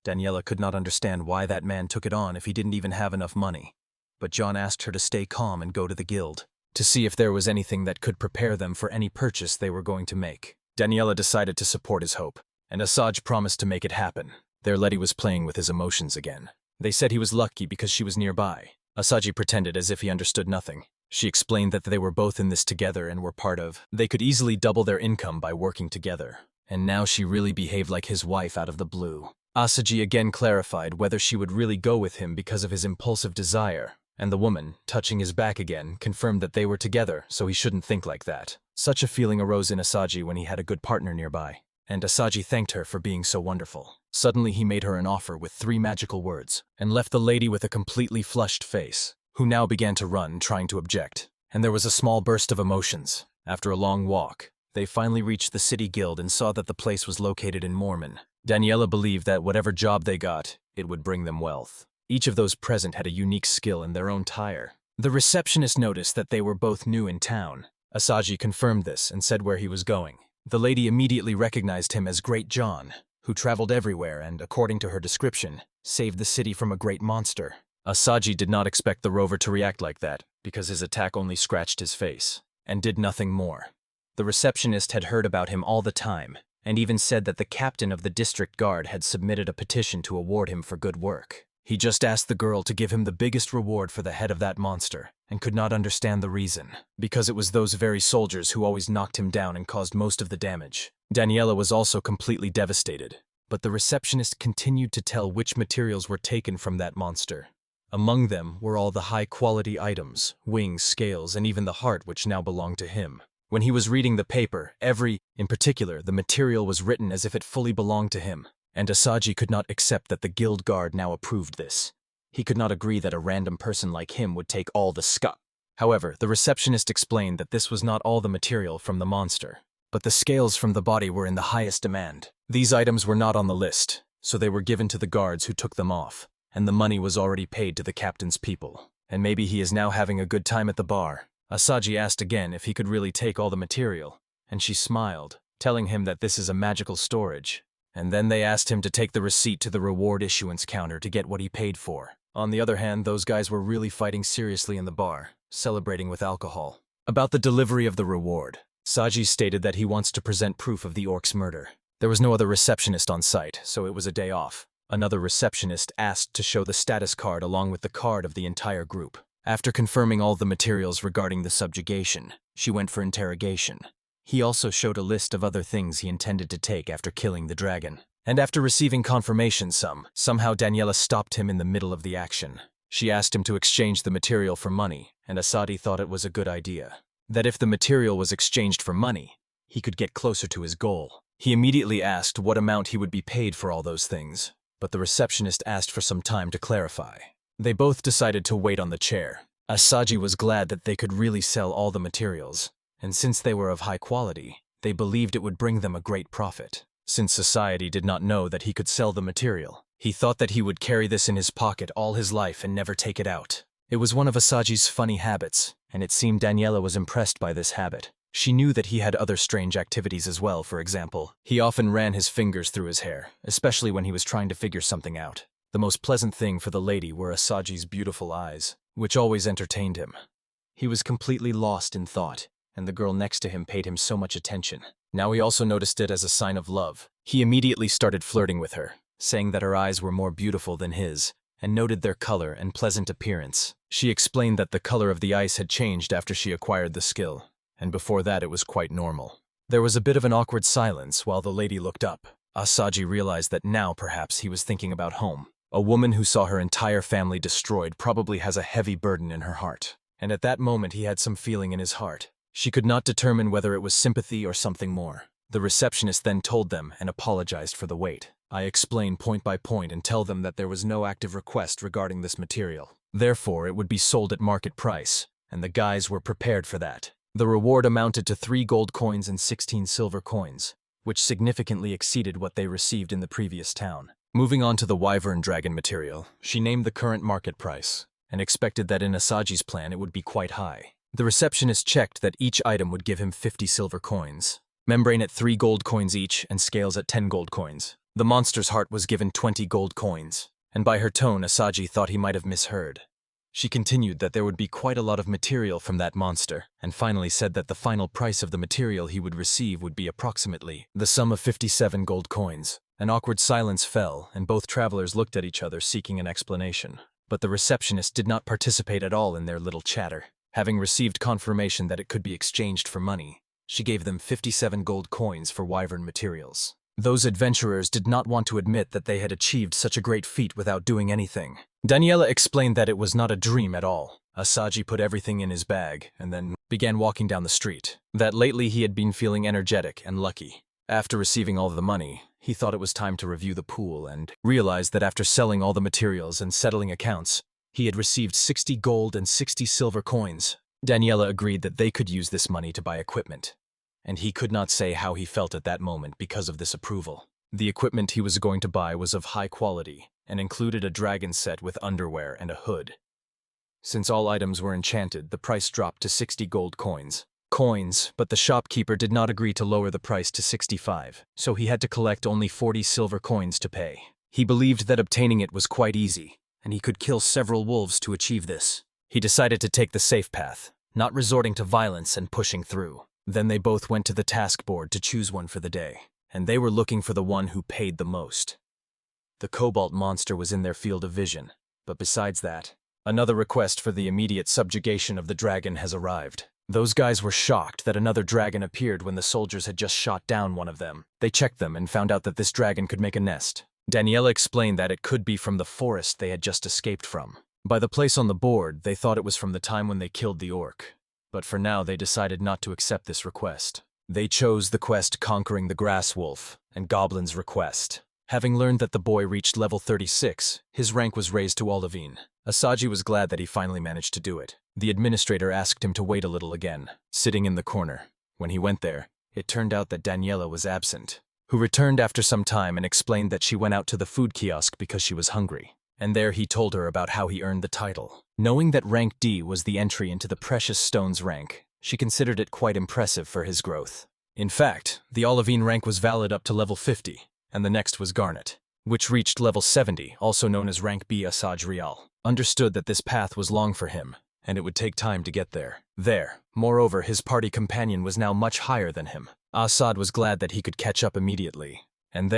Daniela could not understand why that man took it on if he didn't even have enough money, but John asked her to stay calm and go to the guild, to see if there was anything that could prepare them for any purchase they were going to make. Daniela decided to support his hope, and Asaj promised to make it happen. Their Letty was playing with his emotions again. They said he was lucky because she was nearby. Asaji pretended as if he understood nothing. She explained that they were both in this together and were part of. They could easily double their income by working together. And now she really behaved like his wife out of the blue. Asaji again clarified whether she would really go with him because of his impulsive desire, and the woman, touching his back again, confirmed that they were together, so he shouldn't think like that. Such a feeling arose in Asaji when he had a good partner nearby, and Asaji thanked her for being so wonderful. Suddenly he made her an offer with 3 magical words, and left the lady with a completely flushed face, who now began to run, trying to object. And there was a small burst of emotions, After a long walk, they finally reached the city guild and saw that the place was located in Mormon. Daniela believed that whatever job they got, it would bring them wealth. Each of those present had a unique skill in their own tire. The receptionist noticed that they were both new in town. Asaji confirmed this and said where he was going. The lady immediately recognized him as Great John, who traveled everywhere and, according to her description, saved the city from a great monster. Asaji did not expect the rover to react like that, because his attack only scratched his face, and did nothing more. The receptionist had heard about him all the time, and even said that the captain of the district guard had submitted a petition to award him for good work. He just asked the girl to give him the biggest reward for the head of that monster, and could not understand the reason, because it was those very soldiers who always knocked him down and caused most of the damage. Daniela was also completely devastated, but the receptionist continued to tell which materials were taken from that monster. Among them were all the high-quality items, wings, scales, and even the heart which now belonged to him. When he was reading the paper, in particular, the material was written as if it fully belonged to him, and Asaji could not accept that the guild guard now approved this. He could not agree that a random person like him would take all the stuff. However, the receptionist explained that this was not all the material from the monster, but the scales from the body were in the highest demand. These items were not on the list, so they were given to the guards who took them off, and the money was already paid to the captain's people. And maybe he is now having a good time at the bar. Asaji asked again if he could really take all the material, and she smiled, telling him that this is a magical storage. And then they asked him to take the receipt to the reward issuance counter to get what he paid for. On the other hand, those guys were really fighting seriously in the bar, celebrating with alcohol. About the delivery of the reward, Saji stated that he wants to present proof of the orc's murder. There was no other receptionist on site, so it was a day off. Another receptionist asked to show the status card along with the card of the entire group. After confirming all the materials regarding the subjugation, she went for interrogation. He also showed a list of other things he intended to take after killing the dragon. And after receiving confirmation somehow Daniela stopped him in the middle of the action. She asked him to exchange the material for money, and Asadi thought it was a good idea. That if the material was exchanged for money, he could get closer to his goal. He immediately asked what amount he would be paid for all those things, but the receptionist asked for some time to clarify. They both decided to wait on the chair. Asaji was glad that they could really sell all the materials, and since they were of high quality, they believed it would bring them a great profit. Since society did not know that he could sell the material, he thought that he would carry this in his pocket all his life and never take it out. It was one of Asaji's funny habits, and it seemed Daniela was impressed by this habit. She knew that he had other strange activities as well. For example, he often ran his fingers through his hair, especially when he was trying to figure something out. The most pleasant thing for the lady were Asaji's beautiful eyes, which always entertained him. He was completely lost in thought, and the girl next to him paid him so much attention. Now he also noticed it as a sign of love. He immediately started flirting with her, saying that her eyes were more beautiful than his, and noted their color and pleasant appearance. She explained that the color of the ice had changed after she acquired the skill, and before that it was quite normal. There was a bit of an awkward silence while the lady looked up. Asaji realized that now perhaps he was thinking about home. A woman who saw her entire family destroyed probably has a heavy burden in her heart. And at that moment he had some feeling in his heart. She could not determine whether it was sympathy or something more. The receptionist then told them and apologized for the wait. I explained point by point and tell them that there was no active request regarding this material. Therefore, it would be sold at market price, and the guys were prepared for that. The reward amounted to 3 gold coins and 16 silver coins, which significantly exceeded what they received in the previous town. Moving on to the Wyvern dragon material, she named the current market price, and expected that in Asaji's plan it would be quite high. The receptionist checked that each item would give him 50 silver coins, membrane at 3 gold coins each, and scales at 10 gold coins. The monster's heart was given 20 gold coins, and by her tone Asaji thought he might have misheard. She continued that there would be quite a lot of material from that monster, and finally said that the final price of the material he would receive would be approximately the sum of 57 gold coins. An awkward silence fell, and both travelers looked at each other seeking an explanation. But the receptionist did not participate at all in their little chatter. Having received confirmation that it could be exchanged for money, she gave them 57 gold coins for Wyvern materials. Those adventurers did not want to admit that they had achieved such a great feat without doing anything. Daniela explained that it was not a dream at all. Asaji put everything in his bag and then began walking down the street. That lately he had been feeling energetic and lucky. After receiving all of the money, he thought it was time to review the pool and realized that after selling all the materials and settling accounts, he had received 60 gold and 60 silver coins. Daniela agreed that they could use this money to buy equipment, and he could not say how he felt at that moment because of this approval. The equipment he was going to buy was of high quality and included a dragon set with underwear and a hood. Since all items were enchanted, the price dropped to 60 gold coins. But the shopkeeper did not agree to lower the price to 65, so he had to collect only 40 silver coins to pay. He believed that obtaining it was quite easy, and he could kill several wolves to achieve this. He decided to take the safe path, not resorting to violence and pushing through. Then they both went to the task board to choose one for the day, and they were looking for the one who paid the most. The Cobalt monster was in their field of vision, but besides that, another request for the immediate subjugation of the dragon has arrived. Those guys were shocked that another dragon appeared when the soldiers had just shot down one of them. They checked them and found out that this dragon could make a nest. Daniela explained that it could be from the forest they had just escaped from. By the place on the board, they thought it was from the time when they killed the orc. But for now, they decided not to accept this request. They chose the quest Conquering the Grass Wolf and Goblin's request. Having learned that the boy reached level 36, his rank was raised to Olivine. Asaji was glad that he finally managed to do it. The administrator asked him to wait a little again, sitting in the corner. When he went there, it turned out that Daniela was absent, who returned after some time and explained that she went out to the food kiosk because she was hungry. And there he told her about how he earned the title. Knowing that rank D was the entry into the Precious Stones rank, she considered it quite impressive for his growth. In fact, the Olivine rank was valid up to level 50, and the next was Garnet, which reached level 70, also known as rank B. Asaj Rial understood that this path was long for him, and it would take time to get there. Moreover, his party companion was now much higher than him. Asad was glad that he could catch up immediately. And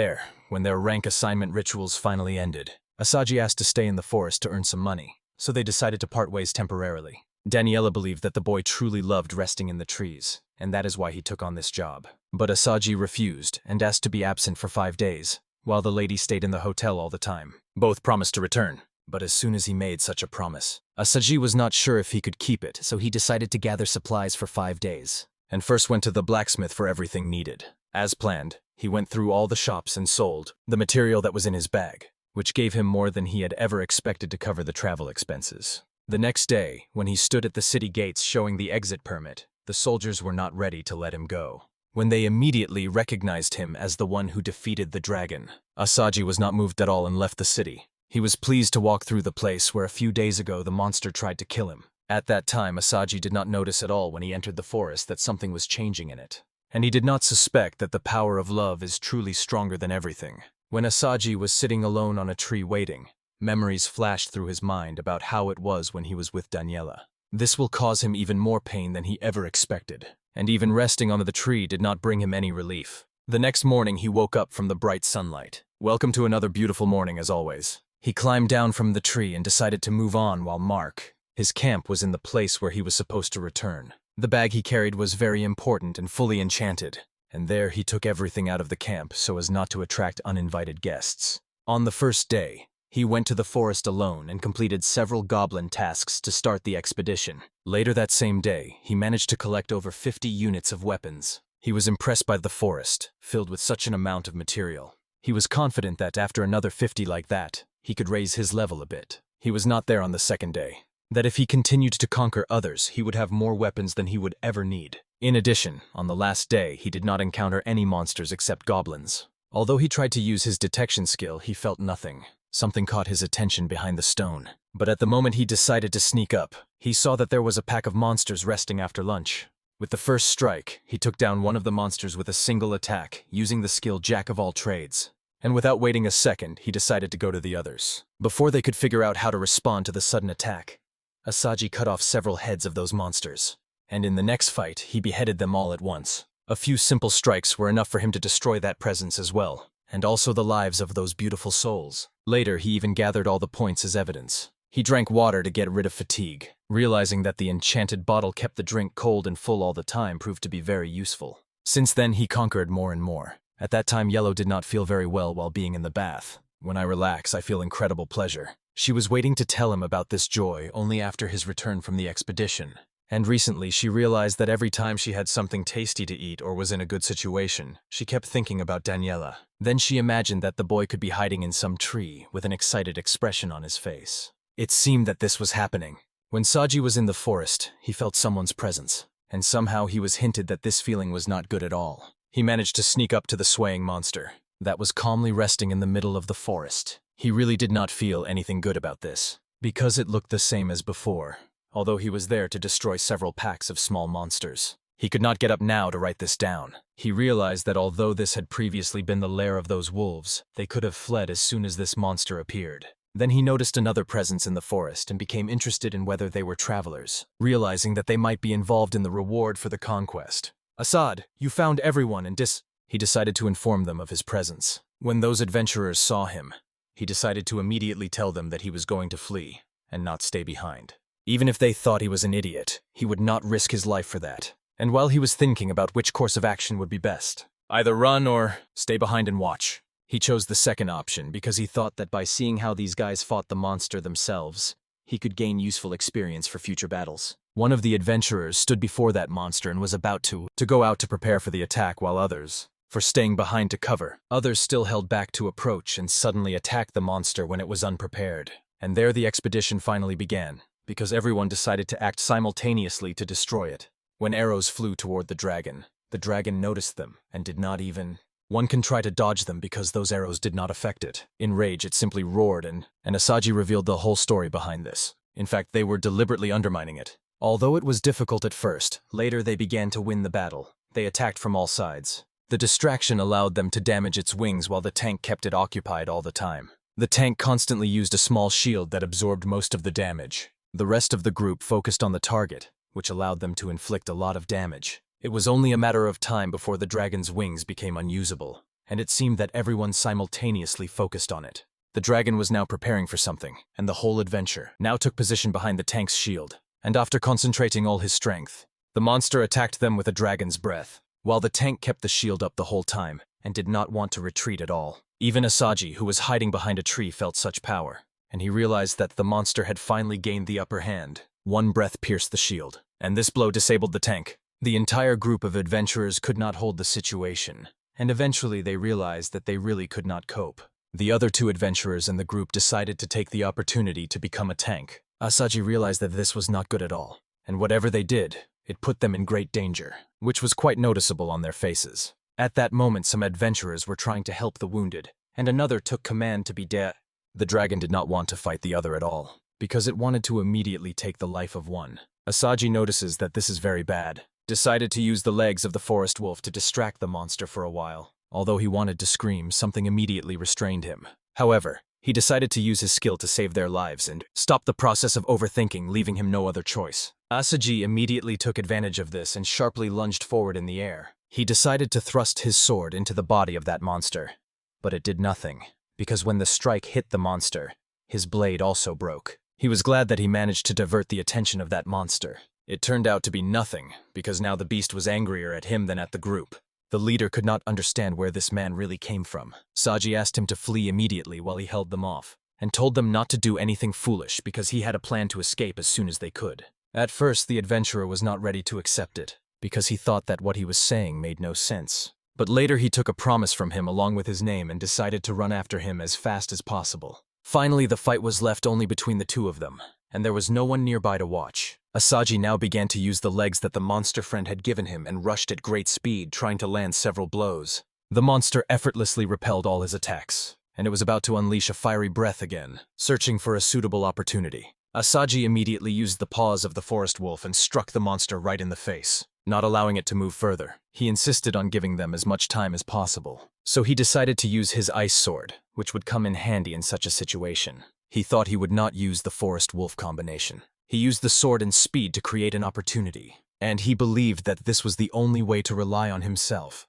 when their rank assignment rituals finally ended, Asaji asked to stay in the forest to earn some money, so they decided to part ways temporarily. Daniela believed that the boy truly loved resting in the trees, and that is why he took on this job. But Asaji refused and asked to be absent for 5 days, while the lady stayed in the hotel all the time. Both promised to return, but as soon as he made such a promise, Asaji was not sure if he could keep it, so he decided to gather supplies for 5 days, and first went to the blacksmith for everything needed. As planned, he went through all the shops and sold the material that was in his bag, which gave him more than he had ever expected to cover the travel expenses. The next day, when he stood at the city gates showing the exit permit, the soldiers were not ready to let him go, when they immediately recognized him as the one who defeated the dragon. Asaji was not moved at all and left the city. He was pleased to walk through the place where a few days ago the monster tried to kill him. At that time, Asaji did not notice at all when he entered the forest that something was changing in it, and he did not suspect that the power of love is truly stronger than everything. When Asaji was sitting alone on a tree waiting, memories flashed through his mind about how it was when he was with Daniela. This will cause him even more pain than he ever expected, and even resting on the tree did not bring him any relief. The next morning he woke up from the bright sunlight. Welcome to another beautiful morning as always. He climbed down from the tree and decided to move on while his camp was in the place where he was supposed to return. The bag he carried was very important and fully enchanted, and there he took everything out of the camp so as not to attract uninvited guests. On the first day, he went to the forest alone and completed several goblin tasks to start the expedition. Later that same day, he managed to collect over 50 units of weapons. He was impressed by the forest, filled with such an amount of material. He was confident that after another 50 like that, he could raise his level a bit. He was not there on the second day. That if he continued to conquer others, he would have more weapons than he would ever need. In addition, on the last day, he did not encounter any monsters except goblins. Although he tried to use his detection skill, he felt nothing. Something caught his attention behind the stone. But at the moment he decided to sneak up, he saw that there was a pack of monsters resting after lunch. With the first strike, he took down one of the monsters with a single attack, using the skill Jack of all trades. And without waiting a second, he decided to go to the others. Before they could figure out how to respond to the sudden attack, Asaji cut off several heads of those monsters, and in the next fight, he beheaded them all at once. A few simple strikes were enough for him to destroy that presence as well, and also the lives of those beautiful souls. Later, he even gathered all the points as evidence. He drank water to get rid of fatigue, realizing that the enchanted bottle kept the drink cold and full all the time proved to be very useful. Since then, he conquered more and more. At that time, Yellow did not feel very well while being in the bath. When I relax, I feel incredible pleasure. She was waiting to tell him about this joy only after his return from the expedition. And recently, she realized that every time she had something tasty to eat or was in a good situation, she kept thinking about Daniela. Then she imagined that the boy could be hiding in some tree with an excited expression on his face. It seemed that this was happening. When Saji was in the forest, he felt someone's presence, and somehow he was hinted that this feeling was not good at all. He managed to sneak up to the swaying monster that was calmly resting in the middle of the forest. He really did not feel anything good about this, because it looked the same as before, although he was there to destroy several packs of small monsters. He could not get up now to write this down. He realized that although this had previously been the lair of those wolves, they could have fled as soon as this monster appeared. Then he noticed another presence in the forest and became interested in whether they were travelers, realizing that they might be involved in the reward for the conquest. "Assad, you found everyone and He decided to inform them of his presence. When those adventurers saw him, he decided to immediately tell them that he was going to flee and not stay behind. Even if they thought he was an idiot, he would not risk his life for that. And while he was thinking about which course of action would be best, either run or stay behind and watch, he chose the second option because he thought that by seeing how these guys fought the monster themselves, he could gain useful experience for future battles. One of the adventurers stood before that monster and was about to go out to prepare for the attack, while others, for staying behind to cover. Others still held back to approach and suddenly attack the monster when it was unprepared. And there the expedition finally began, because everyone decided to act simultaneously to destroy it. When arrows flew toward the dragon noticed them and did not even. One can try to dodge them because those arrows did not affect it. In rage, it simply roared, and Asaji revealed the whole story behind this. In fact, they were deliberately undermining it. Although it was difficult at first, later they began to win the battle. They attacked from all sides. The distraction allowed them to damage its wings while the tank kept it occupied all the time. The tank constantly used a small shield that absorbed most of the damage. The rest of the group focused on the target, which allowed them to inflict a lot of damage. It was only a matter of time before the dragon's wings became unusable, and it seemed that everyone simultaneously focused on it. The dragon was now preparing for something, and the whole adventure now took position behind the tank's shield. And after concentrating all his strength, the monster attacked them with a dragon's breath, while the tank kept the shield up the whole time and did not want to retreat at all. Even Asaji, who was hiding behind a tree, felt such power, and he realized that the monster had finally gained the upper hand. One breath pierced the shield, and this blow disabled the tank. The entire group of adventurers could not hold the situation, and eventually they realized that they really could not cope. The other two adventurers in the group decided to take the opportunity to become a tank. Asaji realized that this was not good at all, and whatever they did, it put them in great danger, which was quite noticeable on their faces. At that moment, some adventurers were trying to help the wounded, and another took command to be dead. The dragon did not want to fight the other at all, because it wanted to immediately take the life of one. Asaji notices that this is very bad, decided to use the legs of the forest wolf to distract the monster for a while. Although he wanted to scream, something immediately restrained him. However, he decided to use his skill to save their lives and stop the process of overthinking, leaving him no other choice. Asaji immediately took advantage of this and sharply lunged forward in the air. He decided to thrust his sword into the body of that monster. But it did nothing, because when the strike hit the monster, his blade also broke. He was glad that he managed to divert the attention of that monster. It turned out to be nothing, because now the beast was angrier at him than at the group. The leader could not understand where this man really came from. Saji asked him to flee immediately while he held them off, and told them not to do anything foolish because he had a plan to escape as soon as they could. At first, the adventurer was not ready to accept it, because he thought that what he was saying made no sense. But later he took a promise from him along with his name and decided to run after him as fast as possible. Finally, the fight was left only between the two of them, and there was no one nearby to watch. Asaji now began to use the legs that the monster friend had given him and rushed at great speed, trying to land several blows. The monster effortlessly repelled all his attacks, and it was about to unleash a fiery breath again, searching for a suitable opportunity. Asaji immediately used the paws of the forest wolf and struck the monster right in the face, not allowing it to move further. He insisted on giving them as much time as possible, so he decided to use his ice sword, which would come in handy in such a situation. He thought he would not use the forest wolf combination. He used the sword and speed to create an opportunity, and he believed that this was the only way to rely on himself.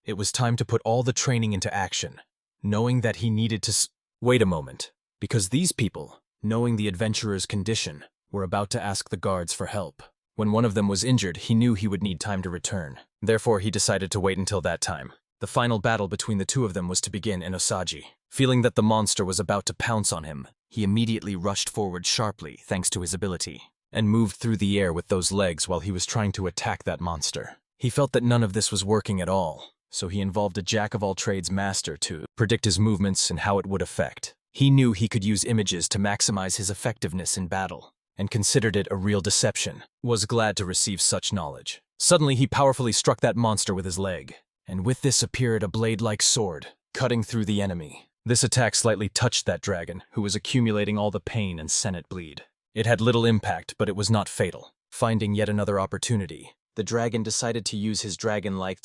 It was time to put all the training into action, knowing that he needed to wait a moment, because these people, knowing the adventurer's condition, were about to ask the guards for help. When one of them was injured, he knew he would need time to return. Therefore, he decided to wait until that time. The final battle between the two of them was to begin in Asaji. Feeling that the monster was about to pounce on him, he immediately rushed forward sharply, thanks to his ability, and moved through the air with those legs while he was trying to attack that monster. He felt that none of this was working at all, so he involved a jack-of-all-trades master to predict his movements and how it would affect. He knew he could use images to maximize his effectiveness in battle. and considered it a real deception, was glad to receive such knowledge. Suddenly he powerfully struck that monster with his leg, and with this appeared a blade-like sword, cutting through the enemy. This attack slightly touched that dragon, who was accumulating all the pain and sent it bleed. It had little impact, but it was not fatal. Finding yet another opportunity, the dragon decided to use his dragon-like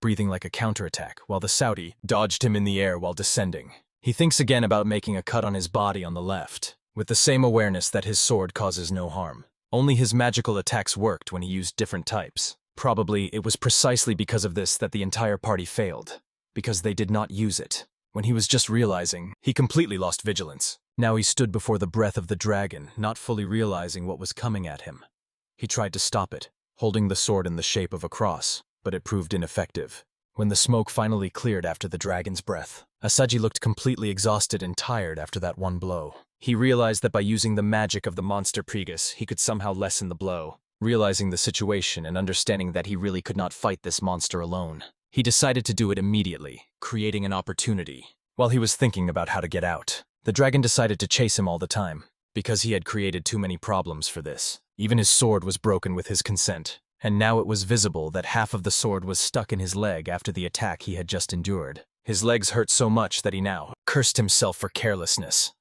breathing like a counterattack, while the Saudi dodged him in the air while descending. He thinks again about making a cut on his body on the left, with the same awareness that his sword causes no harm. Only his magical attacks worked when he used different types. Probably it was precisely because of this that the entire party failed, because they did not use it. When he was just realizing, he completely lost vigilance. Now he stood before the breath of the dragon, not fully realizing what was coming at him. He tried to stop it, holding the sword in the shape of a cross, but it proved ineffective. When the smoke finally cleared after the dragon's breath, Asaji looked completely exhausted and tired after that one blow. He realized that by using the magic of the monster Pregus, he could somehow lessen the blow. Realizing the situation and understanding that he really could not fight this monster alone, he decided to do it immediately, creating an opportunity. While he was thinking about how to get out, the dragon decided to chase him all the time, because he had created too many problems for this. Even his sword was broken with his consent, and now it was visible that half of the sword was stuck in his leg after the attack he had just endured. His legs hurt so much that he now cursed himself for carelessness.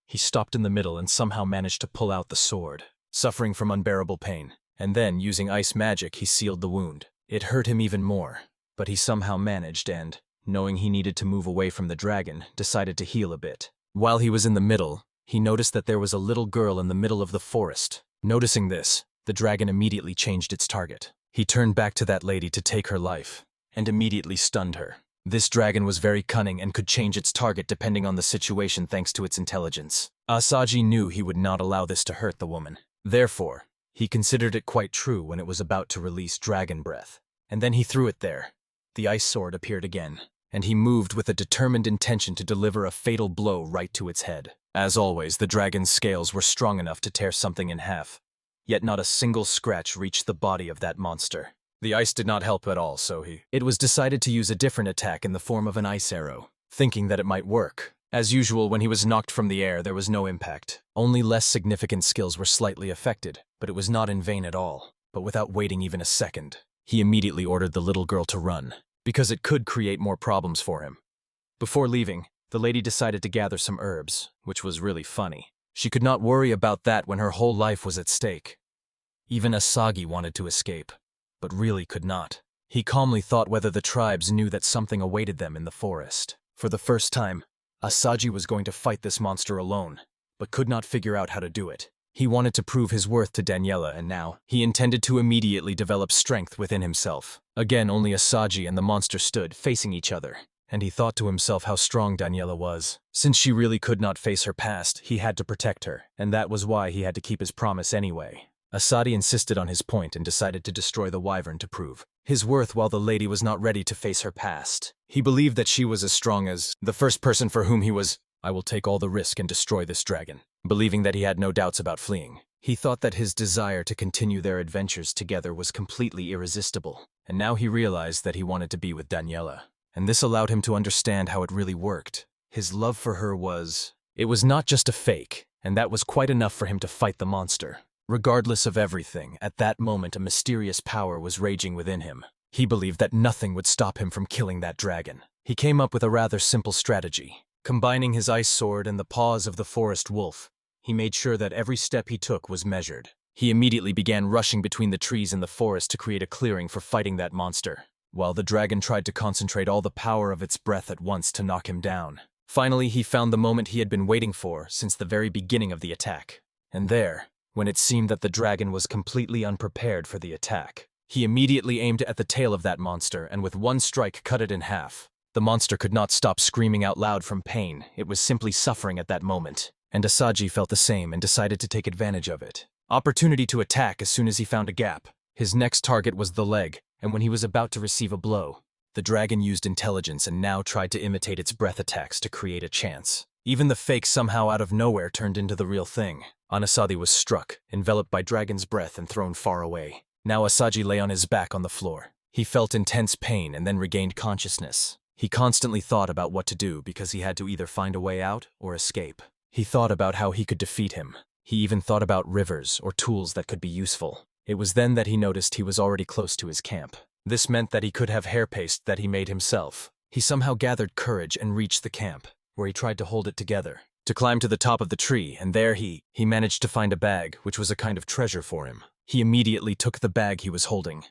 He stopped in the middle and somehow managed to pull out the sword, suffering from unbearable pain, and then, using ice magic, he sealed the wound. It hurt him even more, but he somehow managed and, knowing he needed to move away from the dragon, decided to heal a bit. While he was in the middle, he noticed that there was a little girl in the middle of the forest. Noticing this, the dragon immediately changed its target. He turned back to that lady to take her life, and immediately stunned her. This dragon was very cunning and could change its target depending on the situation thanks to its intelligence. Asaji knew he would not allow this to hurt the woman. Therefore, he considered it quite true when it was about to release dragon breath. And then he threw it there. The ice sword appeared again, and he moved with a determined intention to deliver a fatal blow right to its head. As always, the dragon's scales were strong enough to tear something in half. Yet not a single scratch reached the body of that monster. The ice did not help at all, so it was decided to use a different attack in the form of an ice arrow, thinking that it might work. As usual, when he was knocked from the air, there was no impact. Only less significant skills were slightly affected, but it was not in vain at all. But without waiting even a second, he immediately ordered the little girl to run, because it could create more problems for him. Before leaving, the lady decided to gather some herbs, which was really funny. She could not worry about that when her whole life was at stake. Even Asagi wanted to escape, but really could not. He calmly thought whether the tribes knew that something awaited them in the forest. For the first time, Asaji was going to fight this monster alone, but could not figure out how to do it. He wanted to prove his worth to Daniela, and now he intended to immediately develop strength within himself. Again, only Asaji and the monster stood facing each other, and he thought to himself how strong Daniela was. Since she really could not face her past, he had to protect her, and that was why he had to keep his promise anyway. Asadi insisted on his point and decided to destroy the Wyvern to prove his worth while the lady was not ready to face her past. He believed that she was as strong as the first person for whom he was. I will take all the risk and destroy this dragon. Believing that he had no doubts about fleeing, he thought that his desire to continue their adventures together was completely irresistible, and now he realized that he wanted to be with Daniela, and this allowed him to understand how it really worked. His love for her it was not just a fake, and that was quite enough for him to fight the monster. Regardless of everything, at that moment a mysterious power was raging within him. He believed that nothing would stop him from killing that dragon. He came up with a rather simple strategy. Combining his ice sword and the paws of the forest wolf, he made sure that every step he took was measured. He immediately began rushing between the trees in the forest to create a clearing for fighting that monster, while the dragon tried to concentrate all the power of its breath at once to knock him down. Finally, he found the moment he had been waiting for since the very beginning of the attack. And there, when it seemed that the dragon was completely unprepared for the attack, he immediately aimed at the tail of that monster and with one strike cut it in half. The monster could not stop screaming out loud from pain. It was simply suffering at that moment, and Asaji felt the same and decided to take advantage of it. Opportunity to attack as soon as he found a gap. His next target was the leg, and when he was about to receive a blow, the dragon used intelligence and now tried to imitate its breath attacks to create a chance. Even the fake somehow out of nowhere turned into the real thing. Anasadi was struck, enveloped by dragon's breath and thrown far away. Now Asaji lay on his back on the floor. He felt intense pain and then regained consciousness. He constantly thought about what to do because he had to either find a way out or escape. He thought about how he could defeat him. He even thought about rivers or tools that could be useful. It was then that he noticed he was already close to his camp. This meant that he could have hair paste that he made himself. He somehow gathered courage and reached the camp, where he tried to hold it together, to climb to the top of the tree, and there he managed to find a bag, which was a kind of treasure for him. He immediately took the bag he was holding.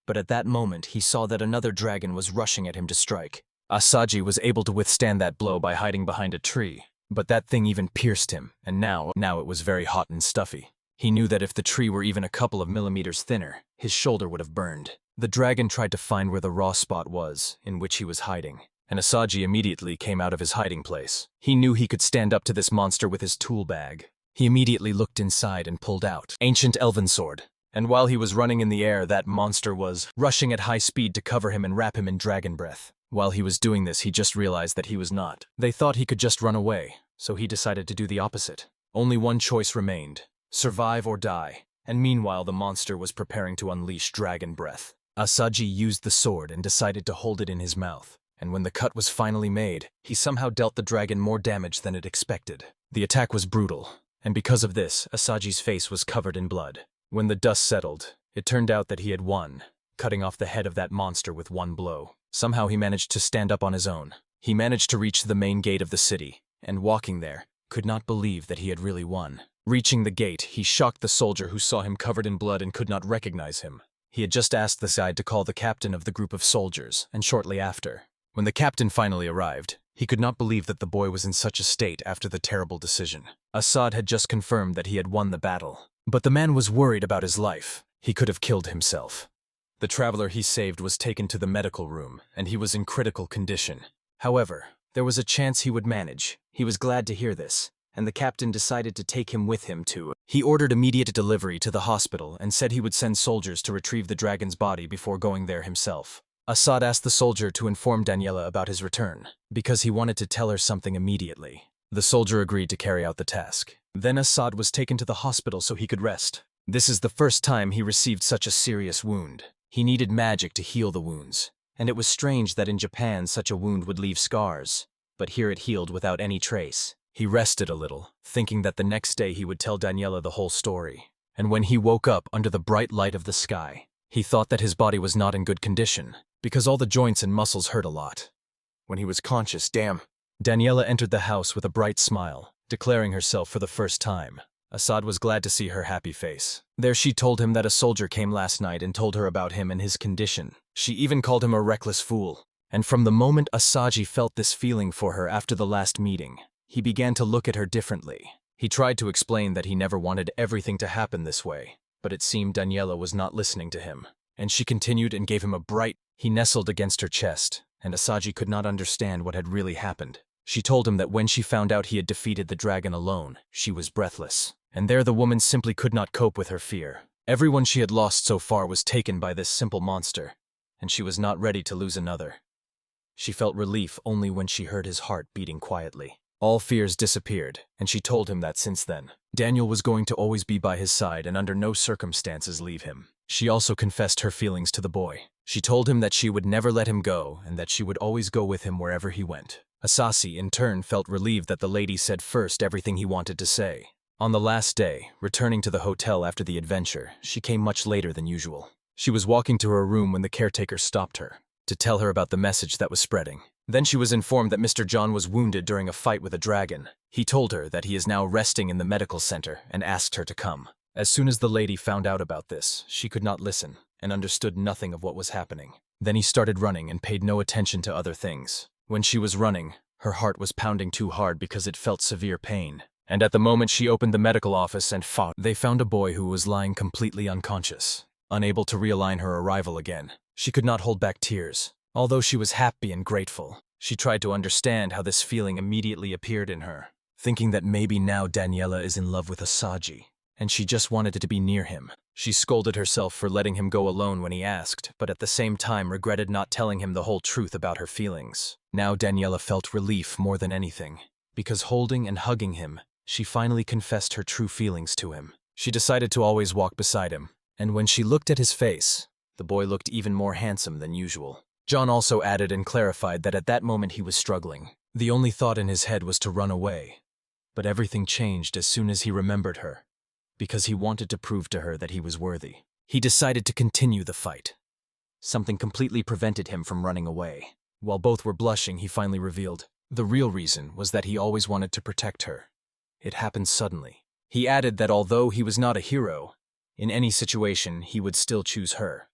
But at that moment, he saw that another dragon was rushing at him to strike. Asaji was able to withstand that blow by hiding behind a tree. But that thing even pierced him, and now it was very hot and stuffy. He knew that if the tree were even a couple of millimeters thinner, his shoulder would have burned. The dragon tried to find where the raw spot was, in which he was hiding, and Asaji immediately came out of his hiding place. He knew he could stand up to this monster with his tool bag. He immediately looked inside and pulled out ancient Elven sword. And while he was running in the air, that monster was rushing at high speed to cover him and wrap him in dragon breath. While he was doing this, he just realized that he was not. They thought he could just run away, so he decided to do the opposite. Only one choice remained: survive or die. And meanwhile, the monster was preparing to unleash dragon breath. Asaji used the sword and decided to hold it in his mouth. And when the cut was finally made, he somehow dealt the dragon more damage than it expected. The attack was brutal, and because of this, Asaji's face was covered in blood. When the dust settled, it turned out that he had won, cutting off the head of that monster with one blow. Somehow he managed to stand up on his own. He managed to reach the main gate of the city, and walking there, could not believe that he had really won. Reaching the gate, he shocked the soldier who saw him covered in blood and could not recognize him. He had just asked the guide to call the captain of the group of soldiers, and shortly after, when the captain finally arrived, he could not believe that the boy was in such a state after the terrible decision. Assad had just confirmed that he had won the battle, but the man was worried about his life. He could have killed himself. The traveler he saved was taken to the medical room, and he was in critical condition. However, there was a chance he would manage. He was glad to hear this, and the captain decided to take him with him too. He ordered immediate delivery to the hospital and said he would send soldiers to retrieve the dragon's body before going there himself. Assad asked the soldier to inform Daniela about his return, because he wanted to tell her something immediately. The soldier agreed to carry out the task. Then Assad was taken to the hospital so he could rest. This is the first time he received such a serious wound. He needed magic to heal the wounds, and it was strange that in Japan such a wound would leave scars, but here it healed without any trace. He rested a little, thinking that the next day he would tell Daniela the whole story. And when he woke up under the bright light of the sky, he thought that his body was not in good condition, because all the joints and muscles hurt a lot. When he was conscious, Daniela entered the house with a bright smile, declaring herself for the first time. Assad was glad to see her happy face. There she told him that a soldier came last night and told her about him and his condition. She even called him a reckless fool. And from the moment Asaji felt this feeling for her after the last meeting, he began to look at her differently. He tried to explain that he never wanted everything to happen this way, but it seemed Daniela was not listening to him. And she continued and gave him a bright. He nestled against her chest, and Asaji could not understand what had really happened. She told him that when she found out he had defeated the dragon alone, she was breathless. And there the woman simply could not cope with her fear. Everyone she had lost so far was taken by this simple monster, and she was not ready to lose another. She felt relief only when she heard his heart beating quietly. All fears disappeared, and she told him that since then, Daniel was going to always be by his side and under no circumstances leave him. She also confessed her feelings to the boy. She told him that she would never let him go and that she would always go with him wherever he went. Asasi, in turn, felt relieved that the lady said first everything he wanted to say. On the last day, returning to the hotel after the adventure, she came much later than usual. She was walking to her room when the caretaker stopped her to tell her about the message that was spreading. Then she was informed that Mr. John was wounded during a fight with a dragon. He told her that he is now resting in the medical center and asked her to come. As soon as the lady found out about this, she could not listen and understood nothing of what was happening. Then he started running and paid no attention to other things. When she was running, her heart was pounding too hard because it felt severe pain. And at the moment she opened the medical office and fought, they found a boy who was lying completely unconscious, unable to realign her arrival again. She could not hold back tears. Although she was happy and grateful, she tried to understand how this feeling immediately appeared in her, thinking that maybe now Daniela is in love with Asaji, and she just wanted to be near him. She scolded herself for letting him go alone when he asked, but at the same time regretted not telling him the whole truth about her feelings. Now Daniela felt relief more than anything, because holding and hugging him, she finally confessed her true feelings to him. She decided to always walk beside him, and when she looked at his face, the boy looked even more handsome than usual. John also added and clarified that at that moment he was struggling. The only thought in his head was to run away. But everything changed as soon as he remembered her, because he wanted to prove to her that he was worthy. He decided to continue the fight. Something completely prevented him from running away. While both were blushing, he finally revealed the real reason was that he always wanted to protect her. It happened suddenly. He added that although he was not a hero, in any situation he would still choose her.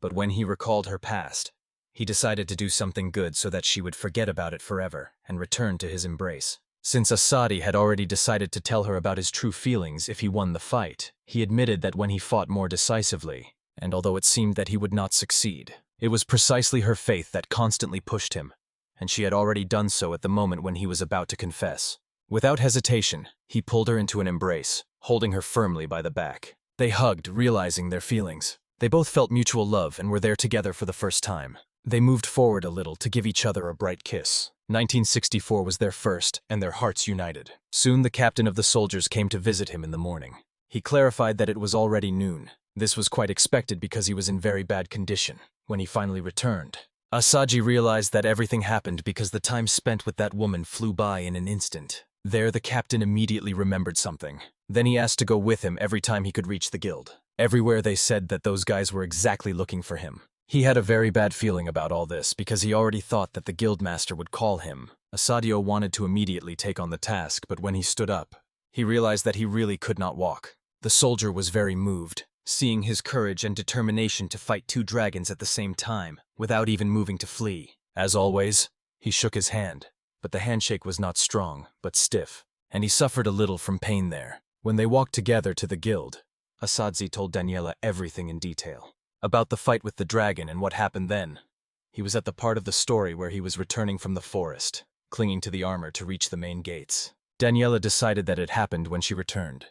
But when he recalled her past, he decided to do something good so that she would forget about it forever and return to his embrace. Since Asadi had already decided to tell her about his true feelings if he won the fight, he admitted that when he fought more decisively, and although it seemed that he would not succeed, it was precisely her faith that constantly pushed him, and she had already done so at the moment when he was about to confess. Without hesitation, he pulled her into an embrace, holding her firmly by the back. They hugged, realizing their feelings. They both felt mutual love and were there together for the first time. They moved forward a little to give each other a bright kiss. 1964 was their first, and their hearts united. Soon the captain of the soldiers came to visit him in the morning. He clarified that it was already noon. This was quite expected because he was in very bad condition. When he finally returned, Asagi realized that everything happened because the time spent with that woman flew by in an instant. There, the captain immediately remembered something. Then he asked to go with him every time he could reach the guild. Everywhere they said that those guys were exactly looking for him. He had a very bad feeling about all this because he already thought that the guildmaster would call him. Asadio wanted to immediately take on the task, but when he stood up, he realized that he really could not walk. The soldier was very moved, seeing his courage and determination to fight two dragons at the same time, without even moving to flee. As always, he shook his hand, but the handshake was not strong, but stiff, and he suffered a little from pain there. When they walked together to the guild, Asadzi told Daniela everything in detail. About the fight with the dragon and what happened then. He was at the part of the story where he was returning from the forest, clinging to the armor to reach the main gates. Daniela decided that it happened when she returned.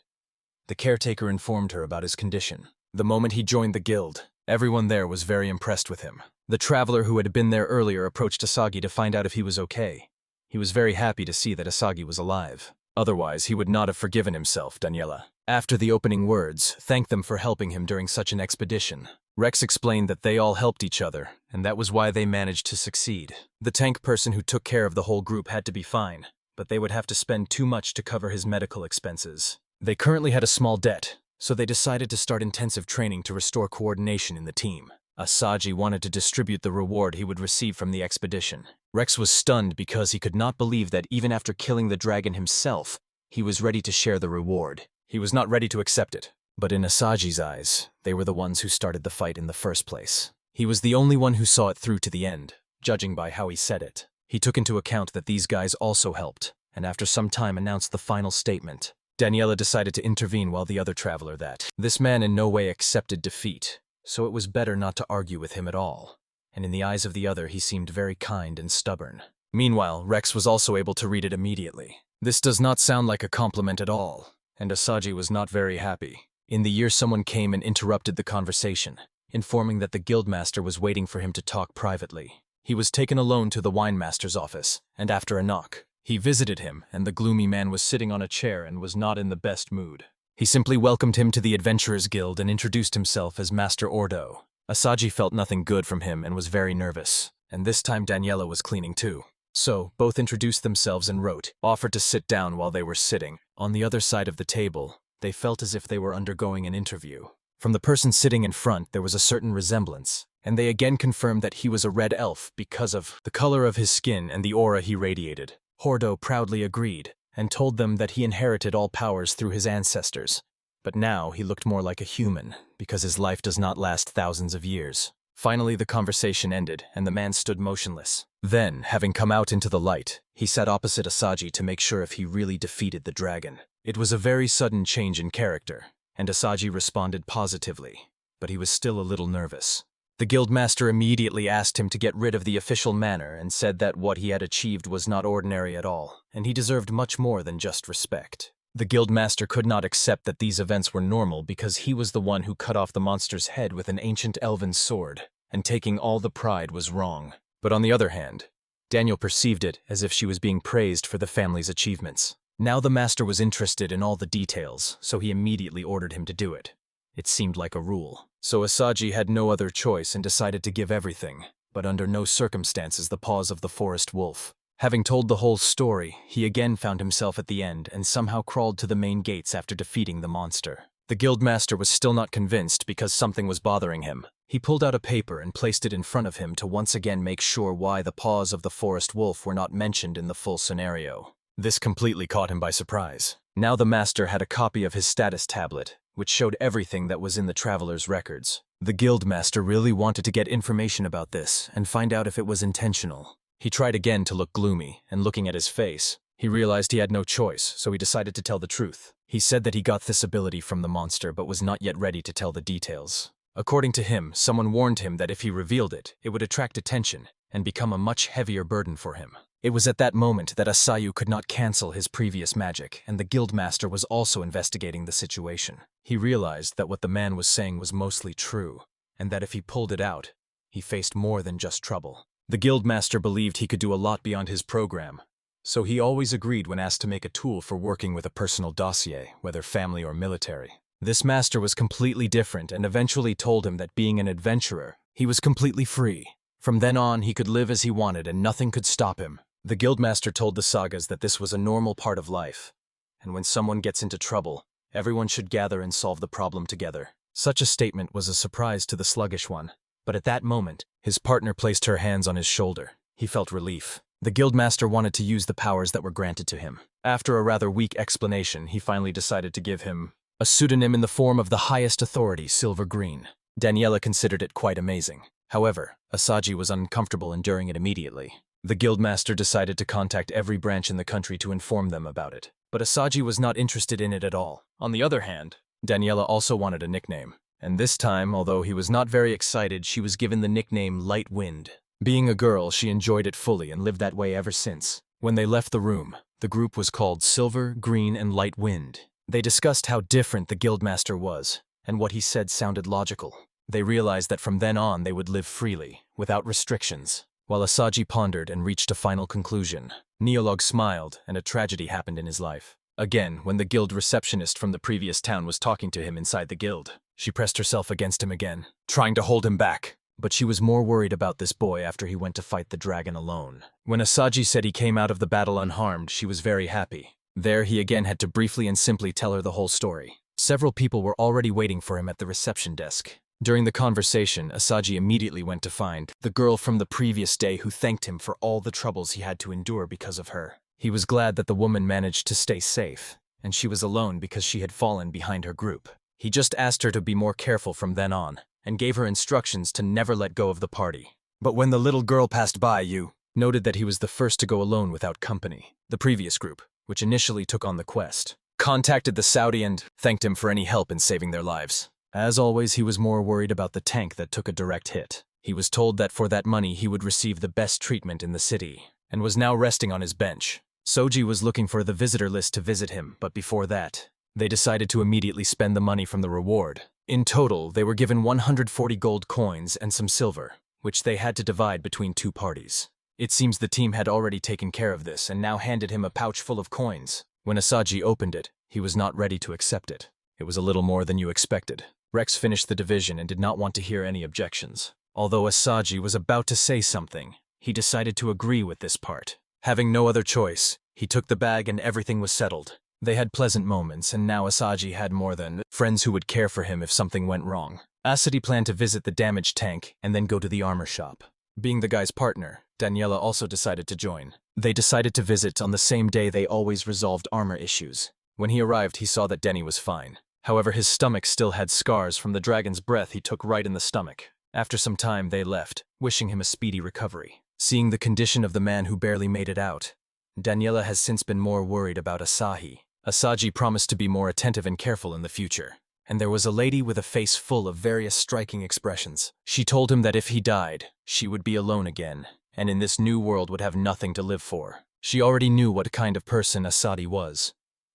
The caretaker informed her about his condition. The moment he joined the guild, everyone there was very impressed with him. The traveler who had been there earlier approached Asagi to find out if he was okay. He was very happy to see that Asagi was alive. Otherwise, he would not have forgiven himself, Daniela. After the opening words, thanked them for helping him during such an expedition. Rex explained that they all helped each other, and that was why they managed to succeed. The tank person who took care of the whole group had to be fine, but they would have to spend too much to cover his medical expenses. They currently had a small debt, so they decided to start intensive training to restore coordination in the team. Asagi wanted to distribute the reward he would receive from the expedition. Rex was stunned because he could not believe that even after killing the dragon himself, he was ready to share the reward. He was not ready to accept it. But in Asagi's eyes, they were the ones who started the fight in the first place. He was the only one who saw it through to the end, judging by how he said it. He took into account that these guys also helped, and after some time announced the final statement. Daniela decided to intervene while the other traveler that this man in no way accepted defeat, so it was better not to argue with him at all. And in the eyes of the other, he seemed very kind and stubborn. Meanwhile, Rex was also able to read it immediately. This does not sound like a compliment at all, and Asagi was not very happy. In the year, someone came and interrupted the conversation, informing that the guildmaster was waiting for him to talk privately. He was taken alone to the winemaster's office, and after a knock, he visited him, and the gloomy man was sitting on a chair and was not in the best mood. He simply welcomed him to the Adventurers Guild and introduced himself as Master Ordo. Asagi felt nothing good from him and was very nervous, and this time Daniela was cleaning too. So, both introduced themselves and offered to sit down while they were sitting. On the other side of the table, they felt as if they were undergoing an interview. From the person sitting in front, there was a certain resemblance, and they again confirmed that he was a red elf because of the color of his skin and the aura he radiated. Hordo proudly agreed, and told them that he inherited all powers through his ancestors. But now he looked more like a human, because his life does not last thousands of years. Finally, the conversation ended, and the man stood motionless. Then, having come out into the light, he sat opposite Asagi to make sure if he really defeated the dragon. It was a very sudden change in character, and Asagi responded positively, but he was still a little nervous. The guildmaster immediately asked him to get rid of the official manner and said that what he had achieved was not ordinary at all, and he deserved much more than just respect. The guildmaster could not accept that these events were normal because he was the one who cut off the monster's head with an ancient elven sword, and taking all the pride was wrong. But on the other hand, Daniel perceived it as if she was being praised for the family's achievements. Now the master was interested in all the details, so he immediately ordered him to do it. It seemed like a rule. So Asagi had no other choice and decided to give everything, but under no circumstances the paws of the forest wolf. Having told the whole story, he again found himself at the end and somehow crawled to the main gates after defeating the monster. The guildmaster was still not convinced because something was bothering him. He pulled out a paper and placed it in front of him to once again make sure why the paws of the forest wolf were not mentioned in the full scenario. This completely caught him by surprise. Now the master had a copy of his status tablet, which showed everything that was in the traveler's records. The guildmaster really wanted to get information about this and find out if it was intentional. He tried again to look gloomy, and looking at his face, he realized he had no choice, so he decided to tell the truth. He said that he got this ability from the monster but was not yet ready to tell the details. According to him, someone warned him that if he revealed it, it would attract attention and become a much heavier burden for him. It was at that moment that Asayu could not cancel his previous magic, and the guildmaster was also investigating the situation. He realized that what the man was saying was mostly true, and that if he pulled it out, he faced more than just trouble. The guildmaster believed he could do a lot beyond his program, so he always agreed when asked to make a tool for working with a personal dossier, whether family or military. This master was completely different and eventually told him that being an adventurer, he was completely free. From then on, he could live as he wanted and nothing could stop him. The guildmaster told the sagas that this was a normal part of life, and when someone gets into trouble, everyone should gather and solve the problem together. Such a statement was a surprise to the sluggish one, but at that moment, his partner placed her hands on his shoulder. He felt relief. The guildmaster wanted to use the powers that were granted to him. After a rather weak explanation, he finally decided to give him a pseudonym in the form of the highest authority, Silver Green. Daniela considered it quite amazing. However, Asaji was uncomfortable enduring it immediately. The guildmaster decided to contact every branch in the country to inform them about it, but Asaji was not interested in it at all. On the other hand, Daniela also wanted a nickname, and this time, although he was not very excited, she was given the nickname Light Wind. Being a girl, she enjoyed it fully and lived that way ever since. When they left the room, the group was called Silver, Green, and Light Wind. They discussed how different the guildmaster was, and what he said sounded logical. They realized that from then on they would live freely, without restrictions. While Asaji pondered and reached a final conclusion, Neolog smiled and a tragedy happened in his life. Again, when the guild receptionist from the previous town was talking to him inside the guild, she pressed herself against him again, trying to hold him back. But she was more worried about this boy after he went to fight the dragon alone. When Asaji said he came out of the battle unharmed, she was very happy. There he again had to briefly and simply tell her the whole story. Several people were already waiting for him at the reception desk. During the conversation, Asaji immediately went to find the girl from the previous day who thanked him for all the troubles he had to endure because of her. He was glad that the woman managed to stay safe, and she was alone because she had fallen behind her group. He just asked her to be more careful from then on, and gave her instructions to never let go of the party. But when the little girl passed by, you noted that he was the first to go alone without company. The previous group, which initially took on the quest, contacted the Saudi and thanked him for any help in saving their lives. As always, he was more worried about the tank that took a direct hit. He was told that for that money he would receive the best treatment in the city, and was now resting on his bench. Soji was looking for the visitor list to visit him, but before that, they decided to immediately spend the money from the reward. In total, they were given 140 gold coins and some silver, which they had to divide between two parties. It seems the team had already taken care of this and now handed him a pouch full of coins. When Asaji opened it, he was not ready to accept it. It was a little more than you expected. Rex finished the division and did not want to hear any objections. Although Asaji was about to say something, he decided to agree with this part. Having no other choice, he took the bag and everything was settled. They had pleasant moments, and now Asaji had more than friends who would care for him if something went wrong. Asaji planned to visit the damaged tank and then go to the armor shop. Being the guy's partner, Daniela also decided to join. They decided to visit on the same day they always resolved armor issues. When he arrived, he saw that Denny was fine. However, his stomach still had scars from the dragon's breath he took right in the stomach. After some time, they left, wishing him a speedy recovery. Seeing the condition of the man who barely made it out, Daniela has since been more worried about Asahi. Asaji promised to be more attentive and careful in the future. And there was a lady with a face full of various striking expressions. She told him that if he died, she would be alone again, and in this new world would have nothing to live for. She already knew what kind of person Asahi was.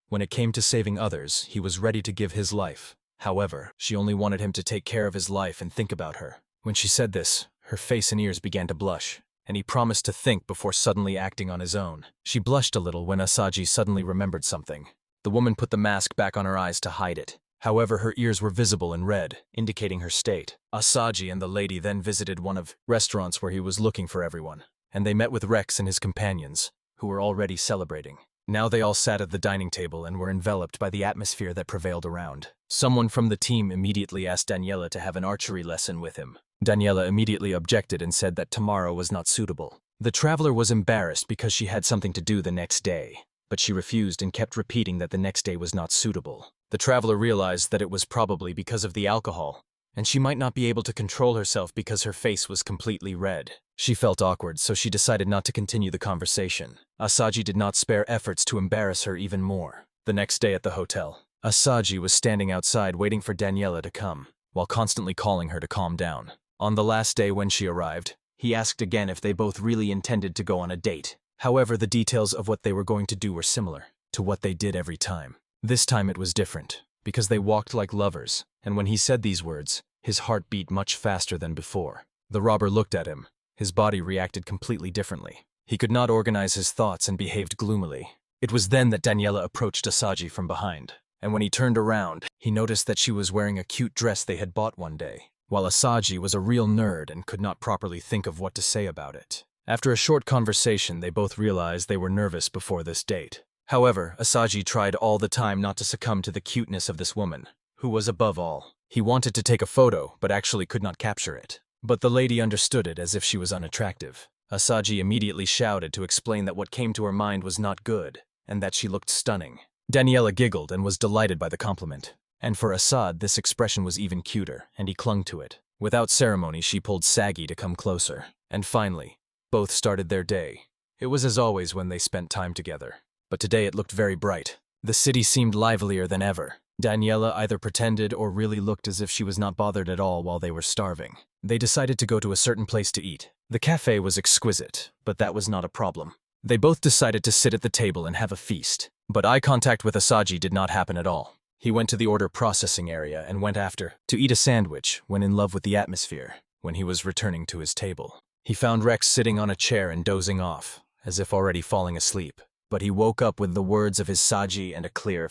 When it came to saving others, he was ready to give his life. However, she only wanted him to take care of his life and think about her. When she said this, her face and ears began to blush, and he promised to think before suddenly acting on his own. She blushed a little when Asaji suddenly remembered something. The woman put the mask back on her eyes to hide it. However, her ears were visible and red, indicating her state. Asaji and the lady then visited one of restaurants where he was looking for everyone. and they met with Rex and his companions, who were already celebrating. Now they all sat at the dining table and were enveloped by the atmosphere that prevailed around. Someone from the team immediately asked Daniela to have an archery lesson with him. Daniela immediately objected and said that tomorrow was not suitable. The traveler was embarrassed because she had something to do the next day, but she refused and kept repeating that the next day was not suitable. The traveler realized that it was probably because of the alcohol, and she might not be able to control herself because her face was completely red. She felt awkward, so she decided not to continue the conversation. Asaji did not spare efforts to embarrass her even more. The next day at the hotel, Asaji was standing outside waiting for Daniela to come, while constantly calling her to calm down. On the last day when she arrived, he asked again if they both really intended to go on a date. However, the details of what they were going to do were similar to what they did every time. This time it was different, because they walked like lovers, and when he said these words, his heart beat much faster than before. The robber looked at him. His body reacted completely differently. He could not organize his thoughts and behaved gloomily. It was then that Daniela approached Asaji from behind, and when he turned around, he noticed that she was wearing a cute dress they had bought one day, while Asaji was a real nerd and could not properly think of what to say about it. After a short conversation, they both realized they were nervous before this date. However, Asaji tried all the time not to succumb to the cuteness of this woman, who was above all. He wanted to take a photo, but actually could not capture it. But the lady understood it as if she was unattractive. Asaji immediately shouted to explain that what came to her mind was not good, and that she looked stunning. Daniela giggled and was delighted by the compliment. And for Asad, this expression was even cuter, and he clung to it. Without ceremony, she pulled Sagi to come closer. And finally, both started their day. It was as always when they spent time together. But today it looked very bright. The city seemed livelier than ever. Daniela either pretended or really looked as if she was not bothered at all while they were starving. They decided to go to a certain place to eat. The cafe was exquisite, but that was not a problem. They both decided to sit at the table and have a feast. But eye contact with Asaji did not happen at all. He went to the order processing area and went after to eat a sandwich when in love with the atmosphere. When he was returning to his table, he found Rex sitting on a chair and dozing off, as if already falling asleep. But he woke up with the words of his Saji and a clear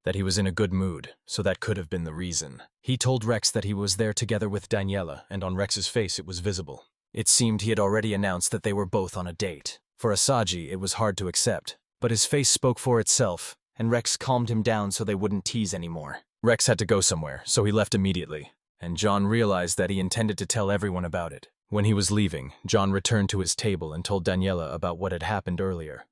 that he was in a good mood, so that could have been the reason. He told Rex that he was there together with Daniela, and on Rex's face it was visible. It seemed he had already announced that they were both on a date. For Asaji, it was hard to accept, but his face spoke for itself, and Rex calmed him down so they wouldn't tease anymore. Rex had to go somewhere, so he left immediately, and John realized that he intended to tell everyone about it. When he was leaving, John returned to his table and told Daniela about what had happened earlier,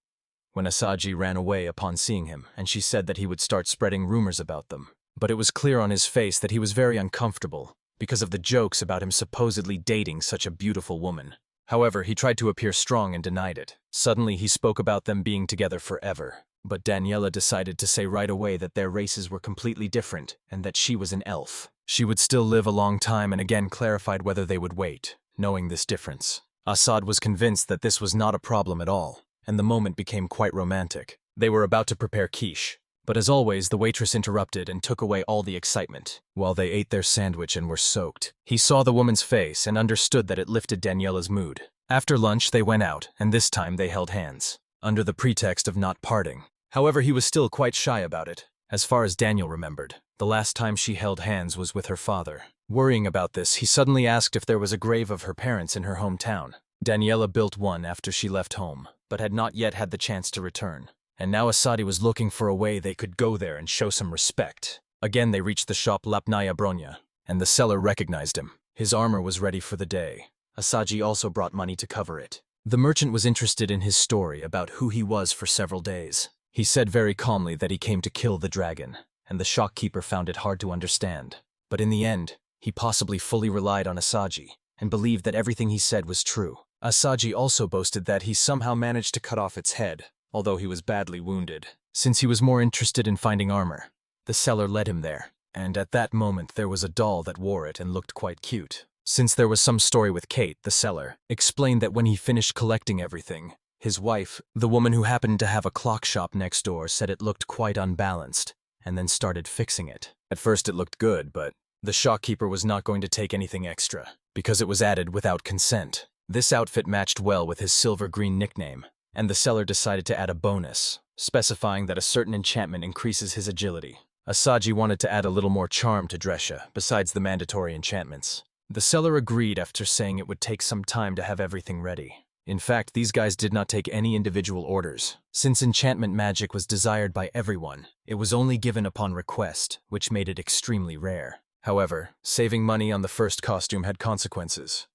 when Asaji ran away upon seeing him, and she said that he would start spreading rumors about them. But it was clear on his face that he was very uncomfortable because of the jokes about him supposedly dating such a beautiful woman. However, he tried to appear strong and denied it. Suddenly, he spoke about them being together forever. But Daniela decided to say right away that their races were completely different and that she was an elf. She would still live a long time and again clarified whether they would wait, knowing this difference. Asad was convinced that this was not a problem at all, and the moment became quite romantic. They were about to prepare quiche, but as always, the waitress interrupted and took away all the excitement. While they ate their sandwich and were soaked, he saw the woman's face and understood that it lifted Daniela's mood. After lunch, they went out, and this time they held hands, under the pretext of not parting. However, he was still quite shy about it. As far as Daniel remembered, the last time she held hands was with her father. Worrying about this, he suddenly asked if there was a grave of her parents in her hometown. Daniela built one after she left home, but had not yet had the chance to return. And now Asadi was looking for a way they could go there and show some respect. Again they reached the shop Lapnaya Bronya, and the seller recognized him. His armor was ready for the day. Asaji also brought money to cover it. The merchant was interested in his story about who he was for several days. He said very calmly that he came to kill the dragon, and the shopkeeper found it hard to understand. But in the end, he possibly fully relied on Asaji, and believed that everything he said was true. Asaji also boasted that he somehow managed to cut off its head, although he was badly wounded. Since he was more interested in finding armor, the seller led him there, and at that moment there was a doll that wore it and looked quite cute. Since there was some story with Kate, the seller, explained that when he finished collecting everything, his wife, the woman who happened to have a clock shop next door, said it looked quite unbalanced, and then started fixing it. At first it looked good, but the shopkeeper was not going to take anything extra, because it was added without consent. This outfit matched well with his silver-green nickname, and the seller decided to add a bonus, specifying that a certain enchantment increases his agility. Asaji wanted to add a little more charm to Dresha, besides the mandatory enchantments. The seller agreed after saying it would take some time to have everything ready. In fact, these guys did not take any individual orders. Since enchantment magic was desired by everyone, it was only given upon request, which made it extremely rare. However, saving money on the first costume had consequences.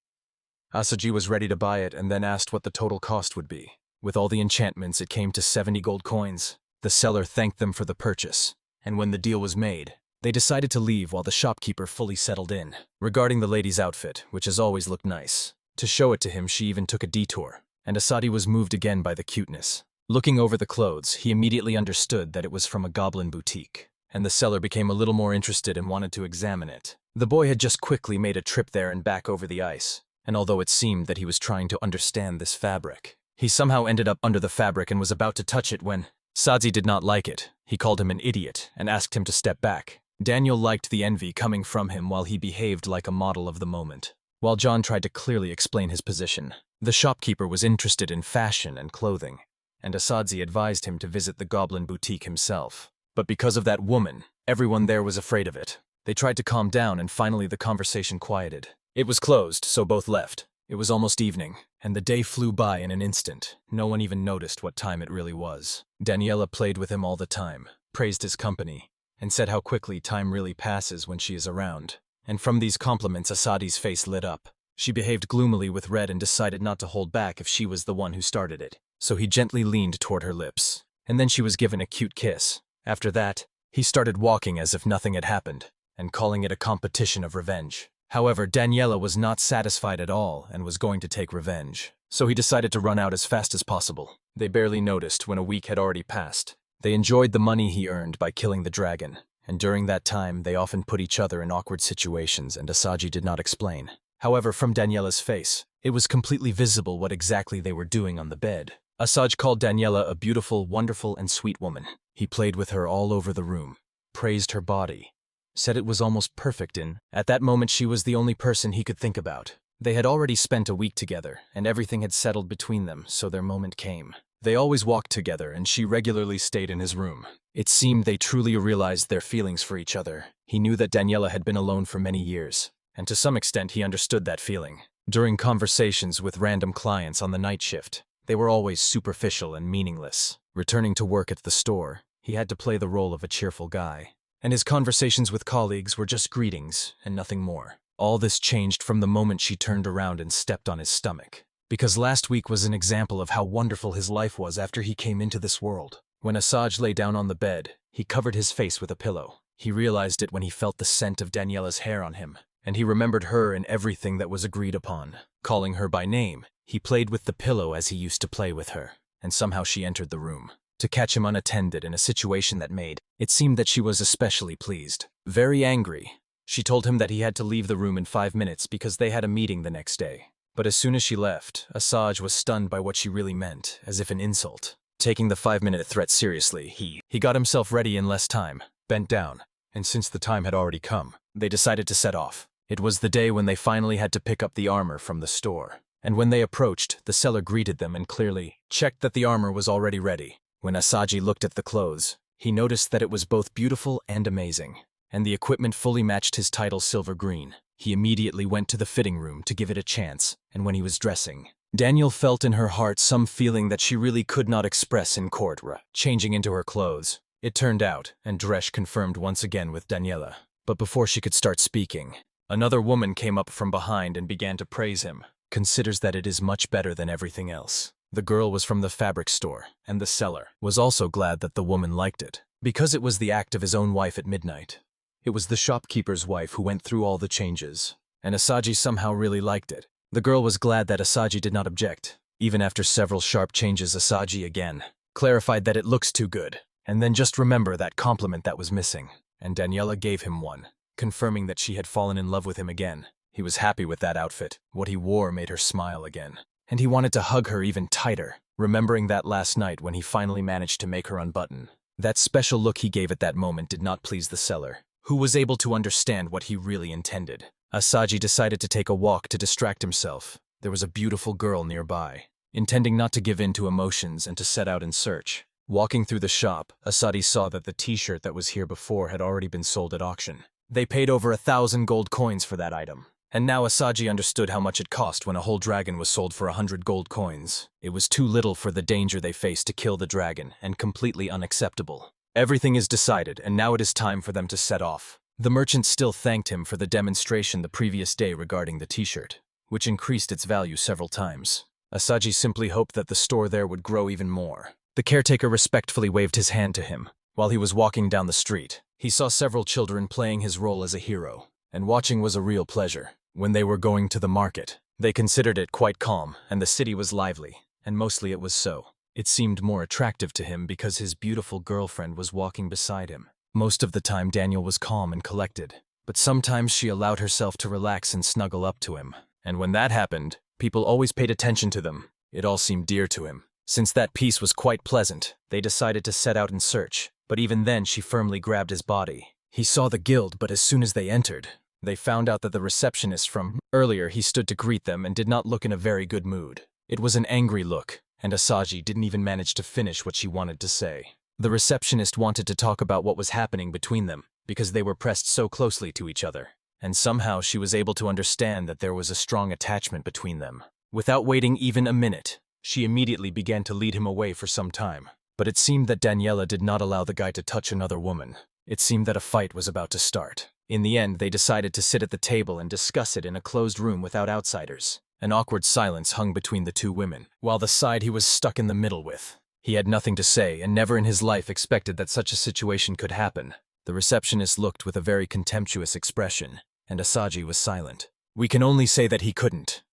Asaji was ready to buy it and then asked what the total cost would be. With all the enchantments, it came to 70 gold coins. The seller thanked them for the purchase, and when the deal was made, they decided to leave while the shopkeeper fully settled in. Regarding the lady's outfit, which has always looked nice, to show it to him she even took a detour, and Asadi was moved again by the cuteness. Looking over the clothes, he immediately understood that it was from a goblin boutique, and the seller became a little more interested and wanted to examine it. The boy had just quickly made a trip there and back over the ice, and although it seemed that he was trying to understand this fabric, he somehow ended up under the fabric and was about to touch it when Sadzi did not like it. He called him an idiot and asked him to step back. Daniel liked the envy coming from him while he behaved like a model of the moment. While John tried to clearly explain his position, the shopkeeper was interested in fashion and clothing, and Asadzi advised him to visit the goblin boutique himself. But because of that woman, everyone there was afraid of it. They tried to calm down and finally the conversation quieted. It was closed, so both left. It was almost evening, and the day flew by in an instant. No one even noticed what time it really was. Daniela played with him all the time, praised his company, and said how quickly time really passes when she is around. And from these compliments, Asadi's face lit up. She behaved gloomily with Red and decided not to hold back if she was the one who started it. So he gently leaned toward her lips, and then she was given a cute kiss. After that, he started walking as if nothing had happened, and calling it a competition of revenge. However, Daniela was not satisfied at all and was going to take revenge, so he decided to run out as fast as possible. They barely noticed when a week had already passed. They enjoyed the money he earned by killing the dragon, and during that time they often put each other in awkward situations and Asaji did not explain. However, from Daniela's face, it was completely visible what exactly they were doing on the bed. Asaj called Daniela a beautiful, wonderful, and sweet woman. He played with her all over the room, praised her body, said it was almost perfect at that moment she was the only person he could think about. They had already spent a week together, and everything had settled between them, so their moment came. They always walked together, and she regularly stayed in his room. It seemed they truly realized their feelings for each other. He knew that Daniela had been alone for many years, and to some extent he understood that feeling. During conversations with random clients on the night shift, they were always superficial and meaningless. Returning to work at the store, he had to play the role of a cheerful guy, and his conversations with colleagues were just greetings and nothing more. All this changed from the moment she turned around and stepped on his stomach, because last week was an example of how wonderful his life was after he came into this world. When Asaj lay down on the bed, he covered his face with a pillow. He realized it when he felt the scent of Daniela's hair on him, and he remembered her and everything that was agreed upon. Calling her by name, he played with the pillow as he used to play with her, and somehow she entered the room, to catch him unattended in a situation that made it seem that she was especially pleased. Very angry, she told him that he had to leave the room in 5 minutes because they had a meeting the next day. But as soon as she left, Asaj was stunned by what she really meant, as if an insult. Taking the 5-minute threat seriously, he got himself ready in less time, bent down, and since the time had already come, they decided to set off. It was the day when they finally had to pick up the armor from the store. And when they approached, the seller greeted them and clearly checked that the armor was already ready. When Asaji looked at the clothes, he noticed that it was both beautiful and amazing, and the equipment fully matched his title silver green. He immediately went to the fitting room to give it a chance, and when he was dressing, Daniel felt in her heart some feeling that she really could not express in court. Changing into her clothes, it turned out, and Dresh confirmed once again with Daniela. But before she could start speaking, another woman came up from behind and began to praise him. Considers that it is much better than everything else. The girl was from the fabric store, and the seller was also glad that the woman liked it, because it was the act of his own wife at midnight. It was the shopkeeper's wife who went through all the changes, and Asaji somehow really liked it. The girl was glad that Asaji did not object. Even after several sharp changes, Asaji again clarified that it looks too good, and then just remember that compliment that was missing, and Daniela gave him one, confirming that she had fallen in love with him again. He was happy with that outfit. What he wore made her smile again, and he wanted to hug her even tighter, remembering that last night when he finally managed to make her unbutton. That special look he gave at that moment did not please the seller, who was able to understand what he really intended. Asaji decided to take a walk to distract himself. There was a beautiful girl nearby. Intending not to give in to emotions and to set out in search. Walking through the shop, Asaji saw that the t-shirt that was here before had already been sold at auction. They paid over 1,000 gold coins for that item. And now Asaji understood how much it cost when a whole dragon was sold for 100 gold coins. It was too little for the danger they faced to kill the dragon, and completely unacceptable. Everything is decided, and now it is time for them to set off. The merchant still thanked him for the demonstration the previous day regarding the t-shirt, which increased its value several times. Asaji simply hoped that the store there would grow even more. The caretaker respectfully waved his hand to him. While he was walking down the street, he saw several children playing his role as a hero, and watching was a real pleasure. When they were going to the market, they considered it quite calm, and the city was lively, and mostly it was so. It seemed more attractive to him because his beautiful girlfriend was walking beside him. Most of the time Daniel was calm and collected, but sometimes she allowed herself to relax and snuggle up to him. And when that happened, people always paid attention to them. It all seemed dear to him. Since that peace was quite pleasant, they decided to set out in search, but even then she firmly grabbed his body. He saw the guild, but as soon as they entered, they found out that the receptionist from earlier he stood to greet them and did not look in a very good mood. It was an angry look, and Asaji didn't even manage to finish what she wanted to say. The receptionist wanted to talk about what was happening between them, because they were pressed so closely to each other, and somehow she was able to understand that there was a strong attachment between them. Without waiting even a minute, she immediately began to lead him away for some time. But it seemed that Daniela did not allow the guy to touch another woman. It seemed that a fight was about to start. In the end, they decided to sit at the table and discuss it in a closed room without outsiders. An awkward silence hung between the two women, while the side he was stuck in the middle with. He had nothing to say and never in his life expected that such a situation could happen. The receptionist looked with a very contemptuous expression, and Asaji was silent. We can only say that he couldn't.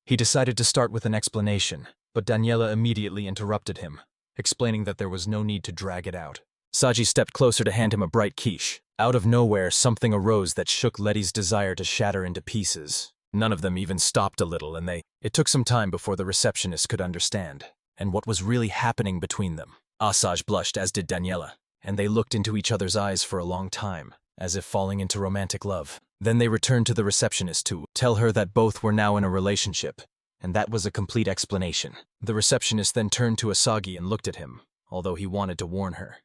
He decided to start with an explanation, but Daniela immediately interrupted him, explaining that there was no need to drag it out. Saji stepped closer to hand him a bright quiche. Out of nowhere, something arose that shook Letty's desire to shatter into pieces. None of them even stopped a little, and it took some time before the receptionist could understand, and what was really happening between them. Asaj blushed, as did Daniela, and they looked into each other's eyes for a long time, as if falling into romantic love. Then they returned to the receptionist to tell her that both were now in a relationship, and that was a complete explanation. The receptionist then turned to Asagi and looked at him, although he wanted to warn her.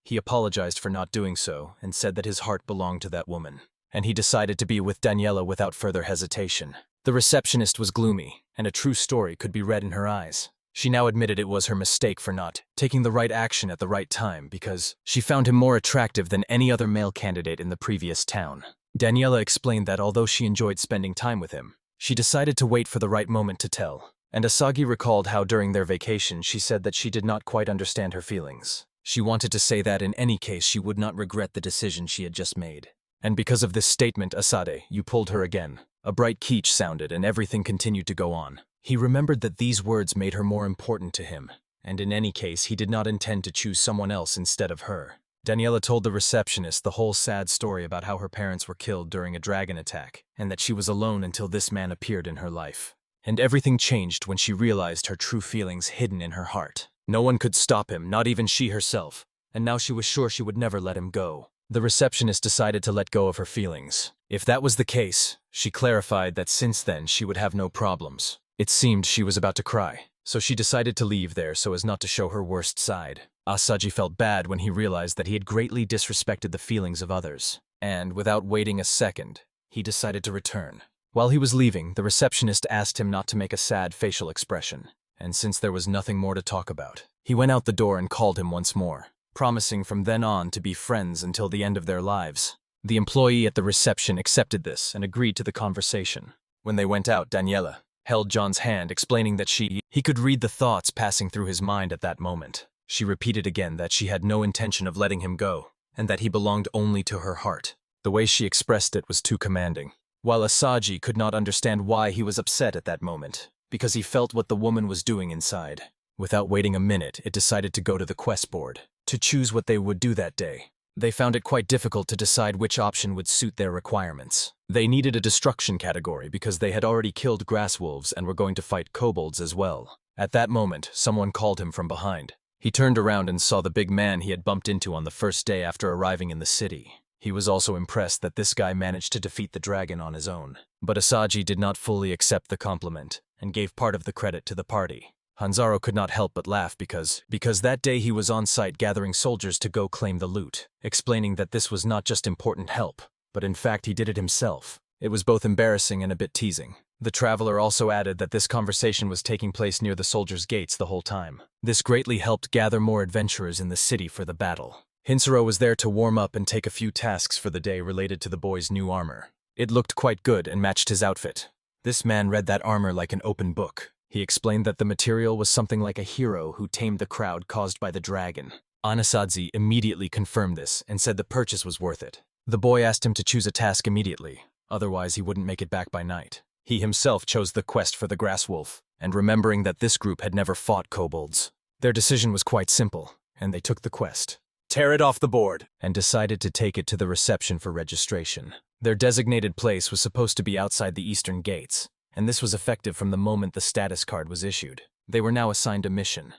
He apologized for not doing so and said that his heart belonged to that woman, and he decided to be with Daniela without further hesitation. The receptionist was gloomy, and a true story could be read in her eyes. She now admitted it was her mistake for not taking the right action at the right time because she found him more attractive than any other male candidate in the previous town. Daniela explained that although she enjoyed spending time with him, she decided to wait for the right moment to tell. And Asagi recalled how during their vacation she said that she did not quite understand her feelings. She wanted to say that in any case she would not regret the decision she had just made. And because of this statement, Asade, you pulled her again. A bright keech sounded and everything continued to go on. He remembered that these words made her more important to him, and in any case he did not intend to choose someone else instead of her. Daniela told the receptionist the whole sad story about how her parents were killed during a dragon attack, and that she was alone until this man appeared in her life. And everything changed when she realized her true feelings hidden in her heart. No one could stop him, not even she herself, and now she was sure she would never let him go. The receptionist decided to let go of her feelings. If that was the case, she clarified that since then she would have no problems. It seemed she was about to cry, so she decided to leave there so as not to show her worst side. Asagi felt bad when he realized that he had greatly disrespected the feelings of others, and without waiting a second, he decided to return. While he was leaving, the receptionist asked him not to make a sad facial expression, and since there was nothing more to talk about, he went out the door and called him once more, promising from then on to be friends until the end of their lives. The employee at the reception accepted this and agreed to the conversation. When they went out, Daniela held John's hand, explaining that he could read the thoughts passing through his mind at that moment. She repeated again that she had no intention of letting him go, and that he belonged only to her heart. The way she expressed it was too commanding. While Asagi could not understand why he was upset at that moment, because he felt what the woman was doing inside. Without waiting a minute, it decided to go to the quest board, to choose what they would do that day. They found it quite difficult to decide which option would suit their requirements. They needed a destruction category because they had already killed grass wolves and were going to fight kobolds as well. At that moment, someone called him from behind. He turned around and saw the big man he had bumped into on the first day after arriving in the city. He was also impressed that this guy managed to defeat the dragon on his own. But Asagi did not fully accept the compliment and gave part of the credit to the party. Hanzaro could not help but laugh because that day he was on site gathering soldiers to go claim the loot, explaining that this was not just important help, but in fact he did it himself. It was both embarrassing and a bit teasing. The traveler also added that this conversation was taking place near the soldiers' gates the whole time. This greatly helped gather more adventurers in the city for the battle. Hinsuro was there to warm up and take a few tasks for the day related to the boy's new armor. It looked quite good and matched his outfit. This man read that armor like an open book. He explained that the material was something like a hero who tamed the crowd caused by the dragon. Anasazi immediately confirmed this and said the purchase was worth it. The boy asked him to choose a task immediately, otherwise he wouldn't make it back by night. He himself chose the quest for the grass wolf, and remembering that this group had never fought kobolds. Their decision was quite simple, and they took the quest. Tear it off the board, and decided to take it to the reception for registration. Their designated place was supposed to be outside the eastern gates, and this was effective from the moment the status card was issued. They were now assigned a mission.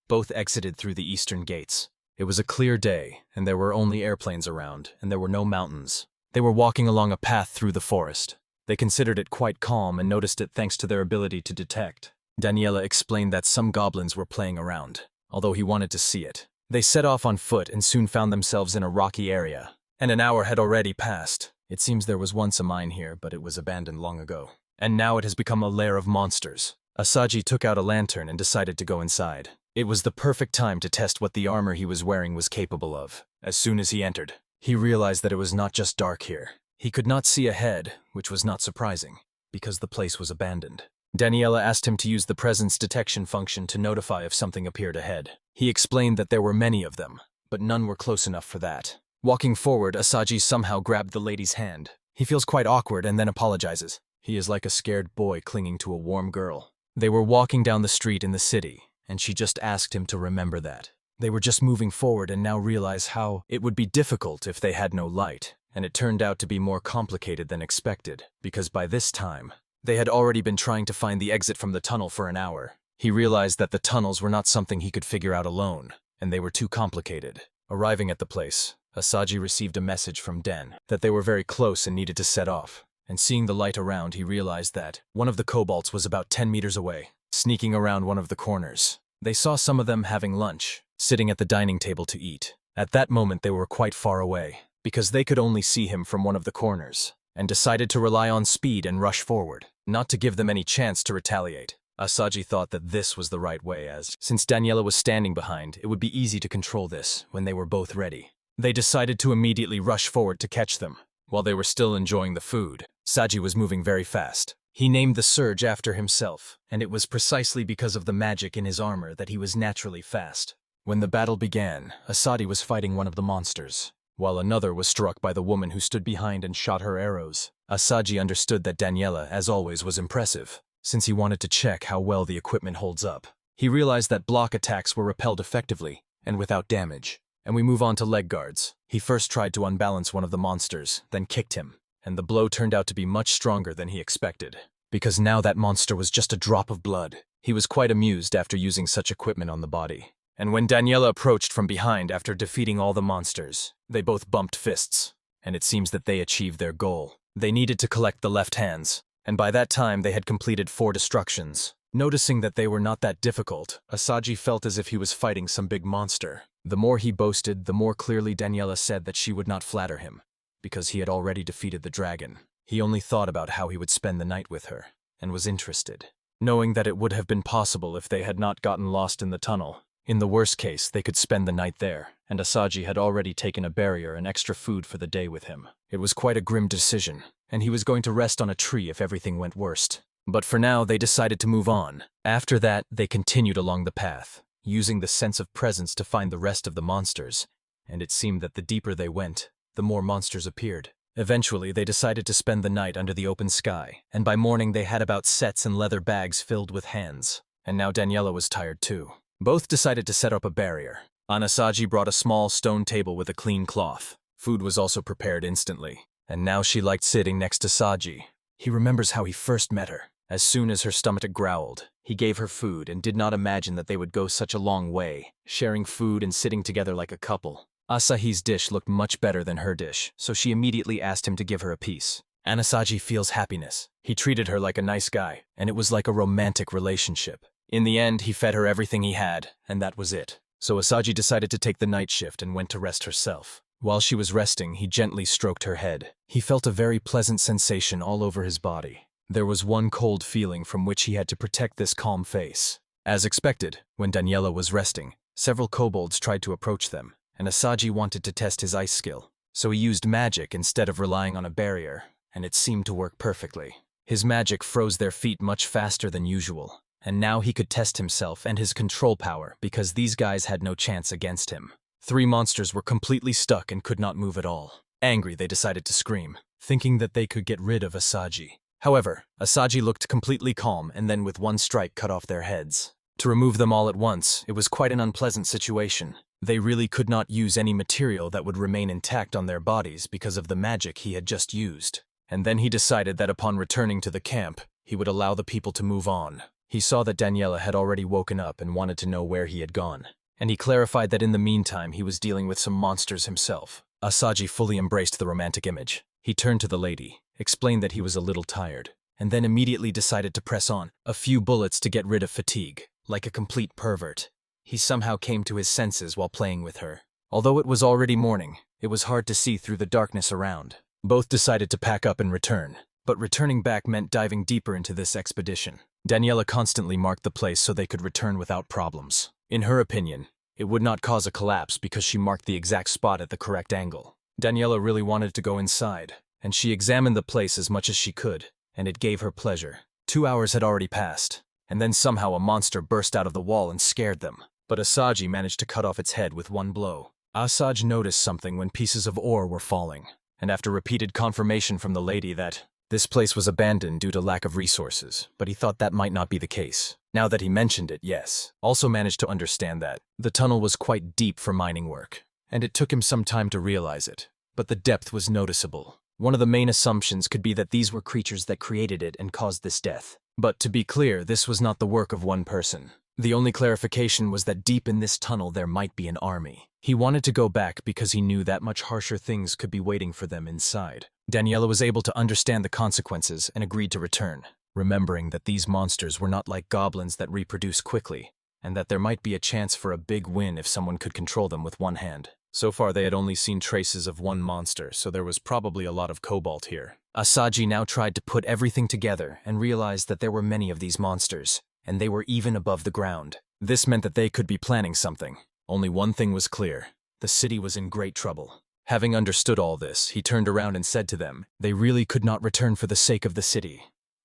Both exited through the eastern gates. It was a clear day, and there were only airplanes around, and there were no mountains. They were walking along a path through the forest. They considered it quite calm and noticed it thanks to their ability to detect. Daniela explained that some goblins were playing around, although he wanted to see it. They set off on foot and soon found themselves in a rocky area. And an hour had already passed. It seems there was once a mine here, but it was abandoned long ago. And now it has become a lair of monsters. Asaji took out a lantern and decided to go inside. It was the perfect time to test what the armor he was wearing was capable of. As soon as he entered, he realized that it was not just dark here. He could not see ahead, which was not surprising, because the place was abandoned. Daniela asked him to use the presence detection function to notify if something appeared ahead. He explained that there were many of them, but none were close enough for that. Walking forward, Asaji somehow grabbed the lady's hand. He feels quite awkward and then apologizes. He is like a scared boy clinging to a warm girl. They were walking down the street in the city, and she just asked him to remember that. They were just moving forward and now realize how it would be difficult if they had no light. And it turned out to be more complicated than expected, because by this time, they had already been trying to find the exit from the tunnel for an hour. He realized that the tunnels were not something he could figure out alone, and they were too complicated. Arriving at the place, Asaji received a message from Den that they were very close and needed to set off. And seeing the light around, he realized that one of the Cobalts was about 10 meters away, sneaking around one of the corners. They saw some of them having lunch, sitting at the dining table to eat. At that moment, they were quite far away, because they could only see him from one of the corners, and decided to rely on speed and rush forward, not to give them any chance to retaliate. Asaji thought that this was the right way as, since Daniela was standing behind, it would be easy to control this when they were both ready. They decided to immediately rush forward to catch them. While they were still enjoying the food, Saji was moving very fast. He named the surge after himself, and it was precisely because of the magic in his armor that he was naturally fast. When the battle began, Asaji was fighting one of the monsters, while another was struck by the woman who stood behind and shot her arrows. Asaji understood that Daniela, as always, was impressive, since he wanted to check how well the equipment holds up. He realized that block attacks were repelled effectively, and without damage. And we move on to leg guards. He first tried to unbalance one of the monsters, then kicked him, and the blow turned out to be much stronger than he expected, because now that monster was just a drop of blood. He was quite amused after using such equipment on the body. And when Daniela approached from behind after defeating all the monsters, they both bumped fists, and it seems that they achieved their goal. They needed to collect the left hands, and by that time they had completed 4 destructions. Noticing that they were not that difficult, Asaji felt as if he was fighting some big monster. The more he boasted, the more clearly Daniela said that she would not flatter him, because he had already defeated the dragon. He only thought about how he would spend the night with her, and was interested, knowing that it would have been possible if they had not gotten lost in the tunnel. In the worst case, they could spend the night there, and Asaji had already taken a barrier and extra food for the day with him. It was quite a grim decision, and he was going to rest on a tree if everything went worst. But for now, they decided to move on. After that, they continued along the path, using the sense of presence to find the rest of the monsters, and it seemed that the deeper they went, the more monsters appeared. Eventually, they decided to spend the night under the open sky, and by morning they had about sets and leather bags filled with hands. And now Daniela was tired too. Both decided to set up a barrier. Anasaji brought a small stone table with a clean cloth. Food was also prepared instantly, and now she liked sitting next to Saji. He remembers how he first met her. As soon as her stomach growled, he gave her food and did not imagine that they would go such a long way, sharing food and sitting together like a couple. Asahi's dish looked much better than her dish, so she immediately asked him to give her a piece. Anasaji feels happiness. He treated her like a nice guy, and it was like a romantic relationship. In the end, he fed her everything he had, and that was it. So Asaji decided to take the night shift and went to rest herself. While she was resting, he gently stroked her head. He felt a very pleasant sensation all over his body. There was one cold feeling from which he had to protect this calm face. As expected, when Daniela was resting, several kobolds tried to approach them, and Asaji wanted to test his ice skill. So he used magic instead of relying on a barrier, and it seemed to work perfectly. His magic froze their feet much faster than usual, and now he could test himself and his control power because these guys had no chance against him. 3 monsters were completely stuck and could not move at all. Angry, they decided to scream, thinking that they could get rid of Asaji. However, Asaji looked completely calm and then with one strike cut off their heads. To remove them all at once, it was quite an unpleasant situation. They really could not use any material that would remain intact on their bodies because of the magic he had just used. And then he decided that upon returning to the camp, he would allow the people to move on. He saw that Daniela had already woken up and wanted to know where he had gone. And he clarified that in the meantime he was dealing with some monsters himself. Asaji fully embraced the romantic image. He turned to the lady, explained that he was a little tired, and then immediately decided to press on a few bullets to get rid of fatigue, like a complete pervert. He somehow came to his senses while playing with her. Although it was already morning, it was hard to see through the darkness around. Both decided to pack up and return, but returning back meant diving deeper into this expedition. Daniela constantly marked the place so they could return without problems. In her opinion, it would not cause a collapse because she marked the exact spot at the correct angle. Daniela really wanted to go inside, and she examined the place as much as she could, and it gave her pleasure. 2 hours had already passed, and then somehow a monster burst out of the wall and scared them. But Asaji managed to cut off its head with one blow. Asaji noticed something when pieces of ore were falling, and after repeated confirmation from the lady that this place was abandoned due to lack of resources, but he thought that might not be the case. Now that he mentioned it, yes. Also managed to understand that the tunnel was quite deep for mining work, and it took him some time to realize it, but the depth was noticeable. One of the main assumptions could be that these were creatures that created it and caused this death. But to be clear, this was not the work of one person. The only clarification was that deep in this tunnel there might be an army. He wanted to go back because he knew that much harsher things could be waiting for them inside. Daniela was able to understand the consequences and agreed to return, remembering that these monsters were not like goblins that reproduce quickly, and that there might be a chance for a big win if someone could control them with one hand. So far they had only seen traces of one monster, so there was probably a lot of Cobalt here. Asaji now tried to put everything together and realized that there were many of these monsters, and they were even above the ground. This meant that they could be planning something. Only one thing was clear: the city was in great trouble. Having understood all this, he turned around and said to them, they really could not return for the sake of the city,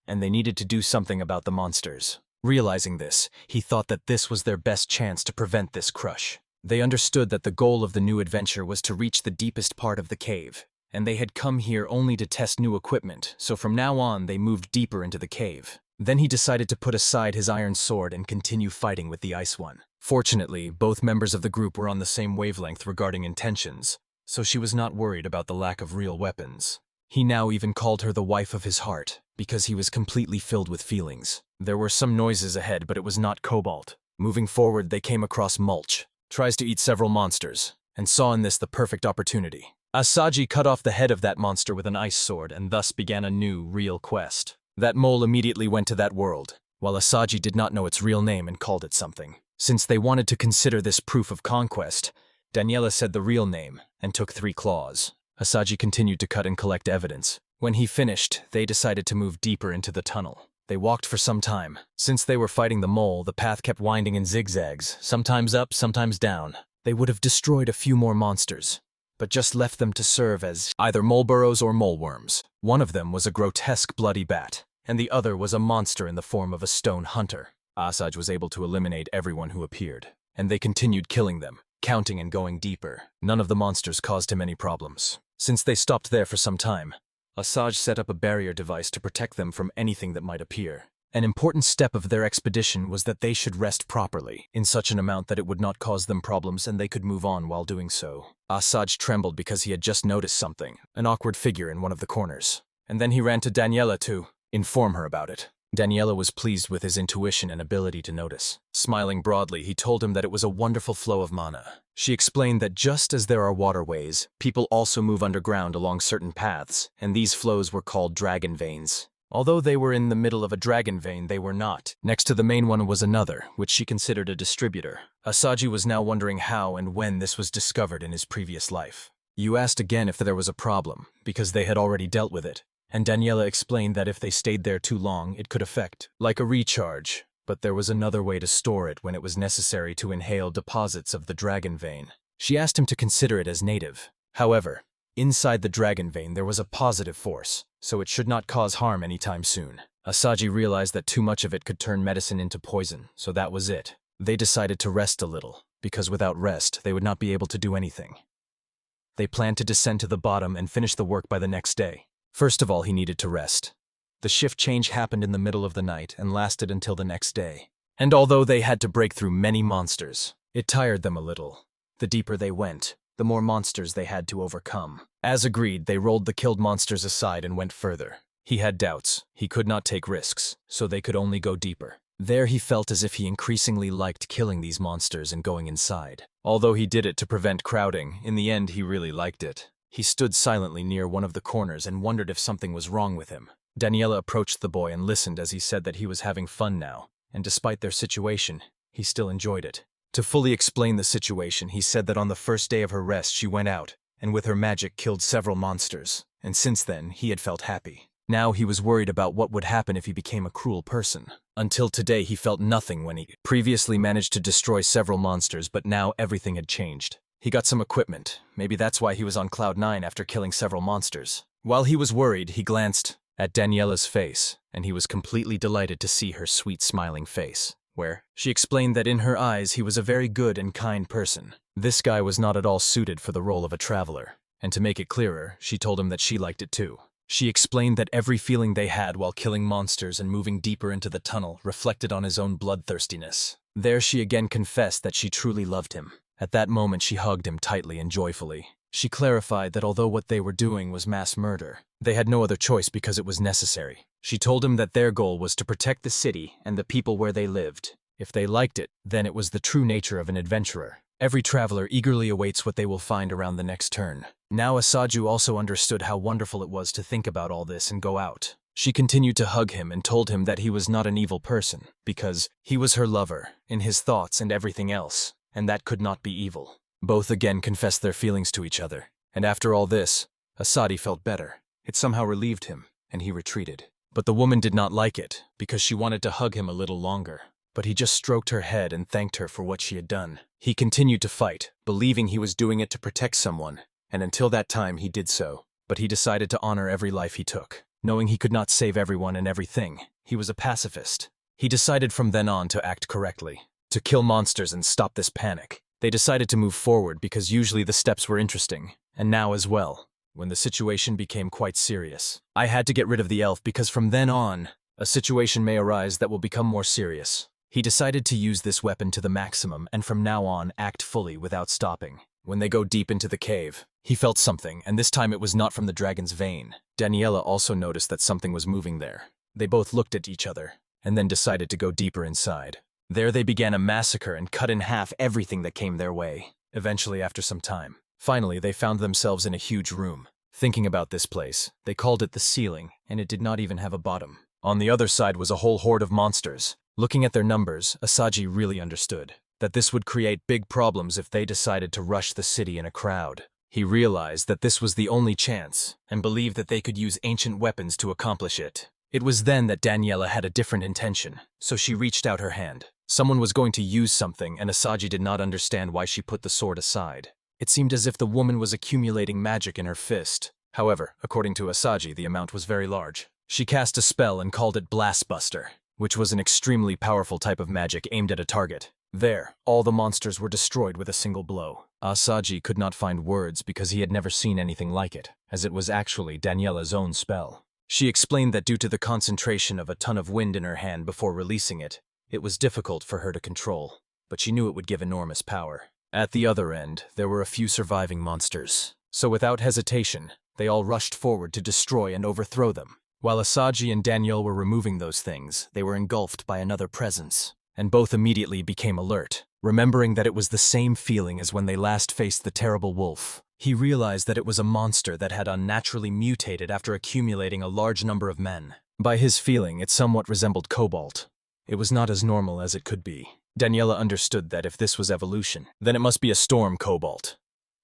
and they needed to do something about the monsters. Realizing this, he thought that this was their best chance to prevent this crush. They understood that the goal of the new adventure was to reach the deepest part of the cave, and they had come here only to test new equipment, so from now on they moved deeper into the cave. Then he decided to put aside his iron sword and continue fighting with the ice one. Fortunately, both members of the group were on the same wavelength regarding intentions, so she was not worried about the lack of real weapons. He now even called her the wife of his heart, because he was completely filled with feelings. There were some noises ahead, but it was not Cobalt. Moving forward, they came across Mulch. Tries to eat several monsters, and saw in this the perfect opportunity. Asaji cut off the head of that monster with an ice sword and thus began a new, real quest. That mole immediately went to that world, while Asaji did not know its real name and called it something. Since they wanted to consider this proof of conquest, Daniela said the real name and took 3 claws. Asaji continued to cut and collect evidence. When he finished, they decided to move deeper into the tunnel. They walked for some time. Since they were fighting the mole, the path kept winding in zigzags, sometimes up, sometimes down. They would have destroyed a few more monsters, but just left them to serve as either mole burrows or mole worms. One of them was a grotesque bloody bat, and the other was a monster in the form of a stone hunter. Asaj was able to eliminate everyone who appeared, and they continued killing them, counting and going deeper. None of the monsters caused him any problems. Since they stopped there for some time, Asaj set up a barrier device to protect them from anything that might appear. An important step of their expedition was that they should rest properly, in such an amount that it would not cause them problems and they could move on while doing so. Asaj trembled because he had just noticed something, an awkward figure in one of the corners. And then he ran to Daniela to inform her about it. Daniela was pleased with his intuition and ability to notice. Smiling broadly, he told him that it was a wonderful flow of mana. She explained that just as there are waterways, people also move underground along certain paths, and these flows were called dragon veins. Although they were in the middle of a dragon vein, they were not. Next to the main one was another, which she considered a distributor. Asaji was now wondering how and when this was discovered in his previous life. You asked again if there was a problem, because they had already dealt with it, and Daniela explained that if they stayed there too long, it could affect, like a recharge, but there was another way to store it when it was necessary to inhale deposits of the dragon vein. She asked him to consider it as native. However, inside the dragon vein there was a positive force, so it should not cause harm anytime soon. Asaji realized that too much of it could turn medicine into poison, so that was it. They decided to rest a little, because without rest, they would not be able to do anything. They planned to descend to the bottom and finish the work by the next day. First of all, he needed to rest. The shift change happened in the middle of the night and lasted until the next day. And although they had to break through many monsters, it tired them a little. The deeper they went, the more monsters they had to overcome. As agreed, they rolled the killed monsters aside and went further. He had doubts. He could not take risks, so they could only go deeper. There he felt as if he increasingly liked killing these monsters and going inside. Although he did it to prevent crowding, in the end he really liked it. He stood silently near one of the corners and wondered if something was wrong with him. Daniela approached the boy and listened as he said that he was having fun now, and despite their situation, he still enjoyed it. To fully explain the situation, he said that on the first day of her rest she went out, and with her magic killed several monsters, and since then he had felt happy. Now he was worried about what would happen if he became a cruel person. Until today he felt nothing when he previously managed to destroy several monsters, but now everything had changed. He got some equipment. Maybe that's why he was on cloud 9 after killing several monsters. While he was worried, he glanced at Daniela's face, and he was completely delighted to see her sweet smiling face, where she explained that in her eyes he was a very good and kind person. This guy was not at all suited for the role of a traveler, and to make it clearer, she told him that she liked it too. She explained that every feeling they had while killing monsters and moving deeper into the tunnel reflected on his own bloodthirstiness. There she again confessed that she truly loved him. At that moment she hugged him tightly and joyfully. She clarified that although what they were doing was mass murder, they had no other choice because it was necessary. She told him that their goal was to protect the city and the people where they lived. If they liked it, then it was the true nature of an adventurer. Every traveler eagerly awaits what they will find around the next turn. Now Asaju also understood how wonderful it was to think about all this and go out. She continued to hug him and told him that he was not an evil person, because he was her lover, in his thoughts and everything else, and that could not be evil. Both again confessed their feelings to each other, and after all this, Asadi felt better. It somehow relieved him, and he retreated. But the woman did not like it, because she wanted to hug him a little longer. But he just stroked her head and thanked her for what she had done. He continued to fight, believing he was doing it to protect someone, and until that time he did so. But he decided to honor every life he took. Knowing he could not save everyone and everything, he was a pacifist. He decided from then on to act correctly, to kill monsters and stop this panic. They decided to move forward because usually the steps were interesting, and now as well, when the situation became quite serious. I had to get rid of the elf because from then on, a situation may arise that will become more serious. He decided to use this weapon to the maximum and from now on act fully without stopping. When they go deep into the cave, he felt something, and this time it was not from the dragon's vein. Daniela also noticed that something was moving there. They both looked at each other, and then decided to go deeper inside. There they began a massacre and cut in half everything that came their way. Eventually, after some time, finally they found themselves in a huge room. Thinking about this place, they called it the ceiling, and it did not even have a bottom. On the other side was a whole horde of monsters. Looking at their numbers, Asaji really understood that this would create big problems if they decided to rush the city in a crowd. He realized that this was the only chance, and believed that they could use ancient weapons to accomplish it. It was then that Daniela had a different intention, so she reached out her hand. Someone was going to use something, and Asaji did not understand why she put the sword aside. It seemed as if the woman was accumulating magic in her fist. However, according to Asaji, the amount was very large. She cast a spell and called it Blastbuster, which was an extremely powerful type of magic aimed at a target. There, all the monsters were destroyed with a single blow. Asaji could not find words because he had never seen anything like it, as it was actually Daniela's own spell. She explained that due to the concentration of a ton of wind in her hand before releasing it, it was difficult for her to control, but she knew it would give enormous power. At the other end, there were a few surviving monsters, so without hesitation, they all rushed forward to destroy and overthrow them. While Asaji and Daniel were removing those things, they were engulfed by another presence, and both immediately became alert. Remembering that it was the same feeling as when they last faced the terrible wolf, he realized that it was a monster that had unnaturally mutated after accumulating a large number of men. By his feeling, it somewhat resembled Cobalt. It was not as normal as it could be. Daniela understood that if this was evolution, then it must be a storm Cobalt.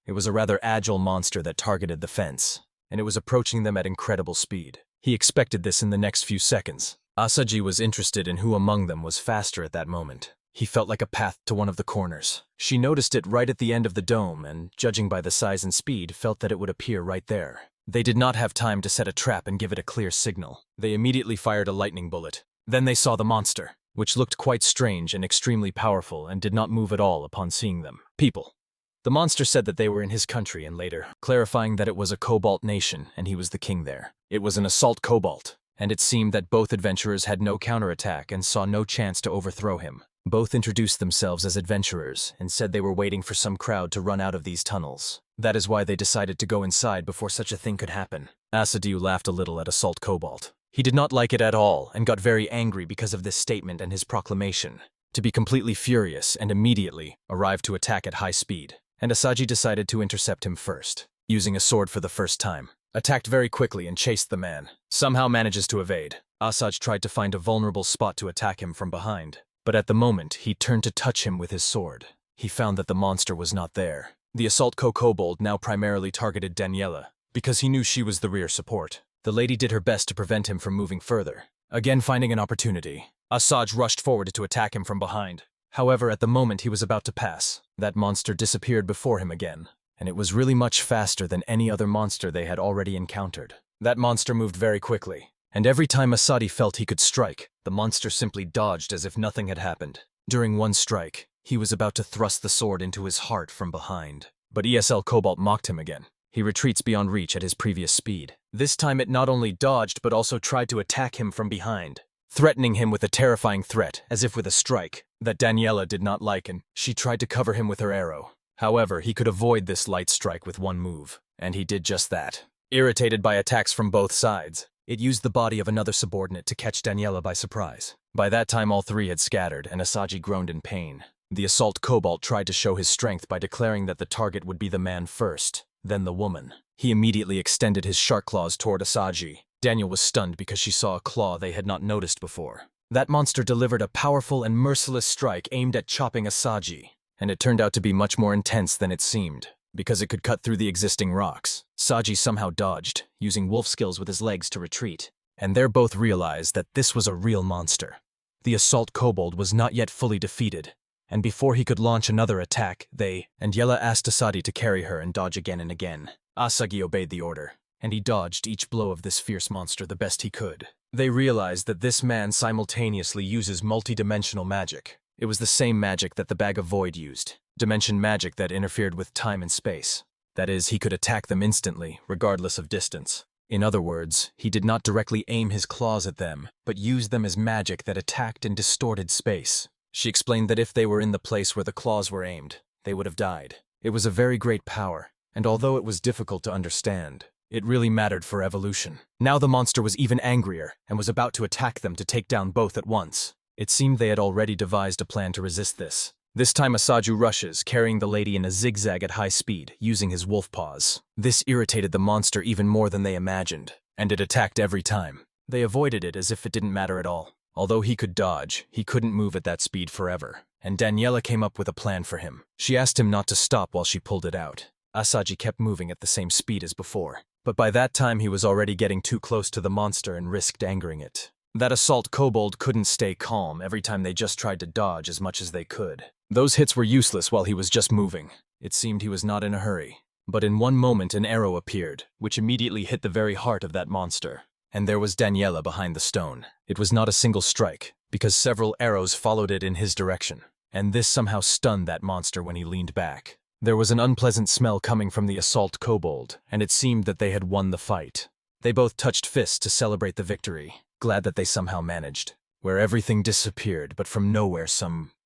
It was a rather agile monster that targeted the fence, and it was approaching them at incredible speed. He expected this in the next few seconds. Asaji was interested in who among them was faster at that moment. He felt like a path to one of the corners. She noticed it right at the end of the dome and, judging by the size and speed, felt that it would appear right there. They did not have time to set a trap and give it a clear signal. They immediately fired a lightning bullet. Then they saw the monster, which looked quite strange and extremely powerful and did not move at all upon seeing them. People. The monster said that they were in his country and later, clarifying that it was a Cobalt nation and he was the king there. It was an assault Cobalt, and it seemed that both adventurers had no counterattack and saw no chance to overthrow him. Both introduced themselves as adventurers and said they were waiting for some crowd to run out of these tunnels. That is why they decided to go inside before such a thing could happen. Asadiu laughed a little at Assault Cobalt. He did not like it at all and got very angry because of this statement and his proclamation. To be completely furious and immediately arrived to attack at high speed. And Asaji decided to intercept him first, using a sword for the first time. Attacked very quickly and chased the man. Somehow manages to evade. Asaj tried to find a vulnerable spot to attack him from behind. But at the moment, he turned to touch him with his sword. He found that the monster was not there. The assault kobold now primarily targeted Daniela, because he knew she was the rear support. The lady did her best to prevent him from moving further. Again finding an opportunity, Asaj rushed forward to attack him from behind. However, at the moment he was about to pass, that monster disappeared before him again, and it was really much faster than any other monster they had already encountered. That monster moved very quickly, and every time Asadi felt he could strike, the monster simply dodged as if nothing had happened. During one strike, he was about to thrust the sword into his heart from behind. But ESL Cobalt mocked him again. He retreats beyond reach at his previous speed. This time it not only dodged but also tried to attack him from behind, threatening him with a terrifying threat, as if with a strike, that Daniela did not like, and she tried to cover him with her arrow. However, he could avoid this light strike with one move, and he did just that. Irritated by attacks from both sides, it used the body of another subordinate to catch Daniela by surprise. By that time all three had scattered, and Asaji groaned in pain. The assault Cobalt tried to show his strength by declaring that the target would be the man first, then the woman. He immediately extended his shark claws toward Asaji. Daniel was stunned because she saw a claw they had not noticed before. That monster delivered a powerful and merciless strike aimed at chopping Asaji, and it turned out to be much more intense than it seemed, because it could cut through the existing rocks. Saji somehow dodged, using wolf skills with his legs to retreat, and there both realized that this was a real monster. The assault kobold was not yet fully defeated, and before he could launch another attack, Yella asked Asadi to carry her and dodge again and again. Asagi obeyed the order, and he dodged each blow of this fierce monster the best he could. They realized that this man simultaneously uses multi-dimensional magic. It was the same magic that the Bag of Void used, dimension magic that interfered with time and space. That is, he could attack them instantly, regardless of distance. In other words, he did not directly aim his claws at them, but used them as magic that attacked and distorted space. She explained that if they were in the place where the claws were aimed, they would have died. It was a very great power, and although it was difficult to understand, it really mattered for evolution. Now the monster was even angrier and was about to attack them to take down both at once. It seemed they had already devised a plan to resist this. This time Asaju rushes, carrying the lady in a zigzag at high speed, using his wolf paws. This irritated the monster even more than they imagined, and it attacked every time. They avoided it as if it didn't matter at all. Although he could dodge, he couldn't move at that speed forever, and Daniela came up with a plan for him. She asked him not to stop while she pulled it out. Asaji kept moving at the same speed as before, but by that time he was already getting too close to the monster and risked angering it. That assault kobold couldn't stay calm every time they just tried to dodge as much as they could. Those hits were useless while he was just moving. It seemed he was not in a hurry. But in one moment an arrow appeared, which immediately hit the very heart of that monster. And there was Daniela behind the stone. It was not a single strike, because several arrows followed it in his direction, and this somehow stunned that monster when he leaned back. There was an unpleasant smell coming from the assault kobold, and it seemed that they had won the fight. They both touched fists to celebrate the victory, glad that they somehow managed. Where everything disappeared, but from nowhere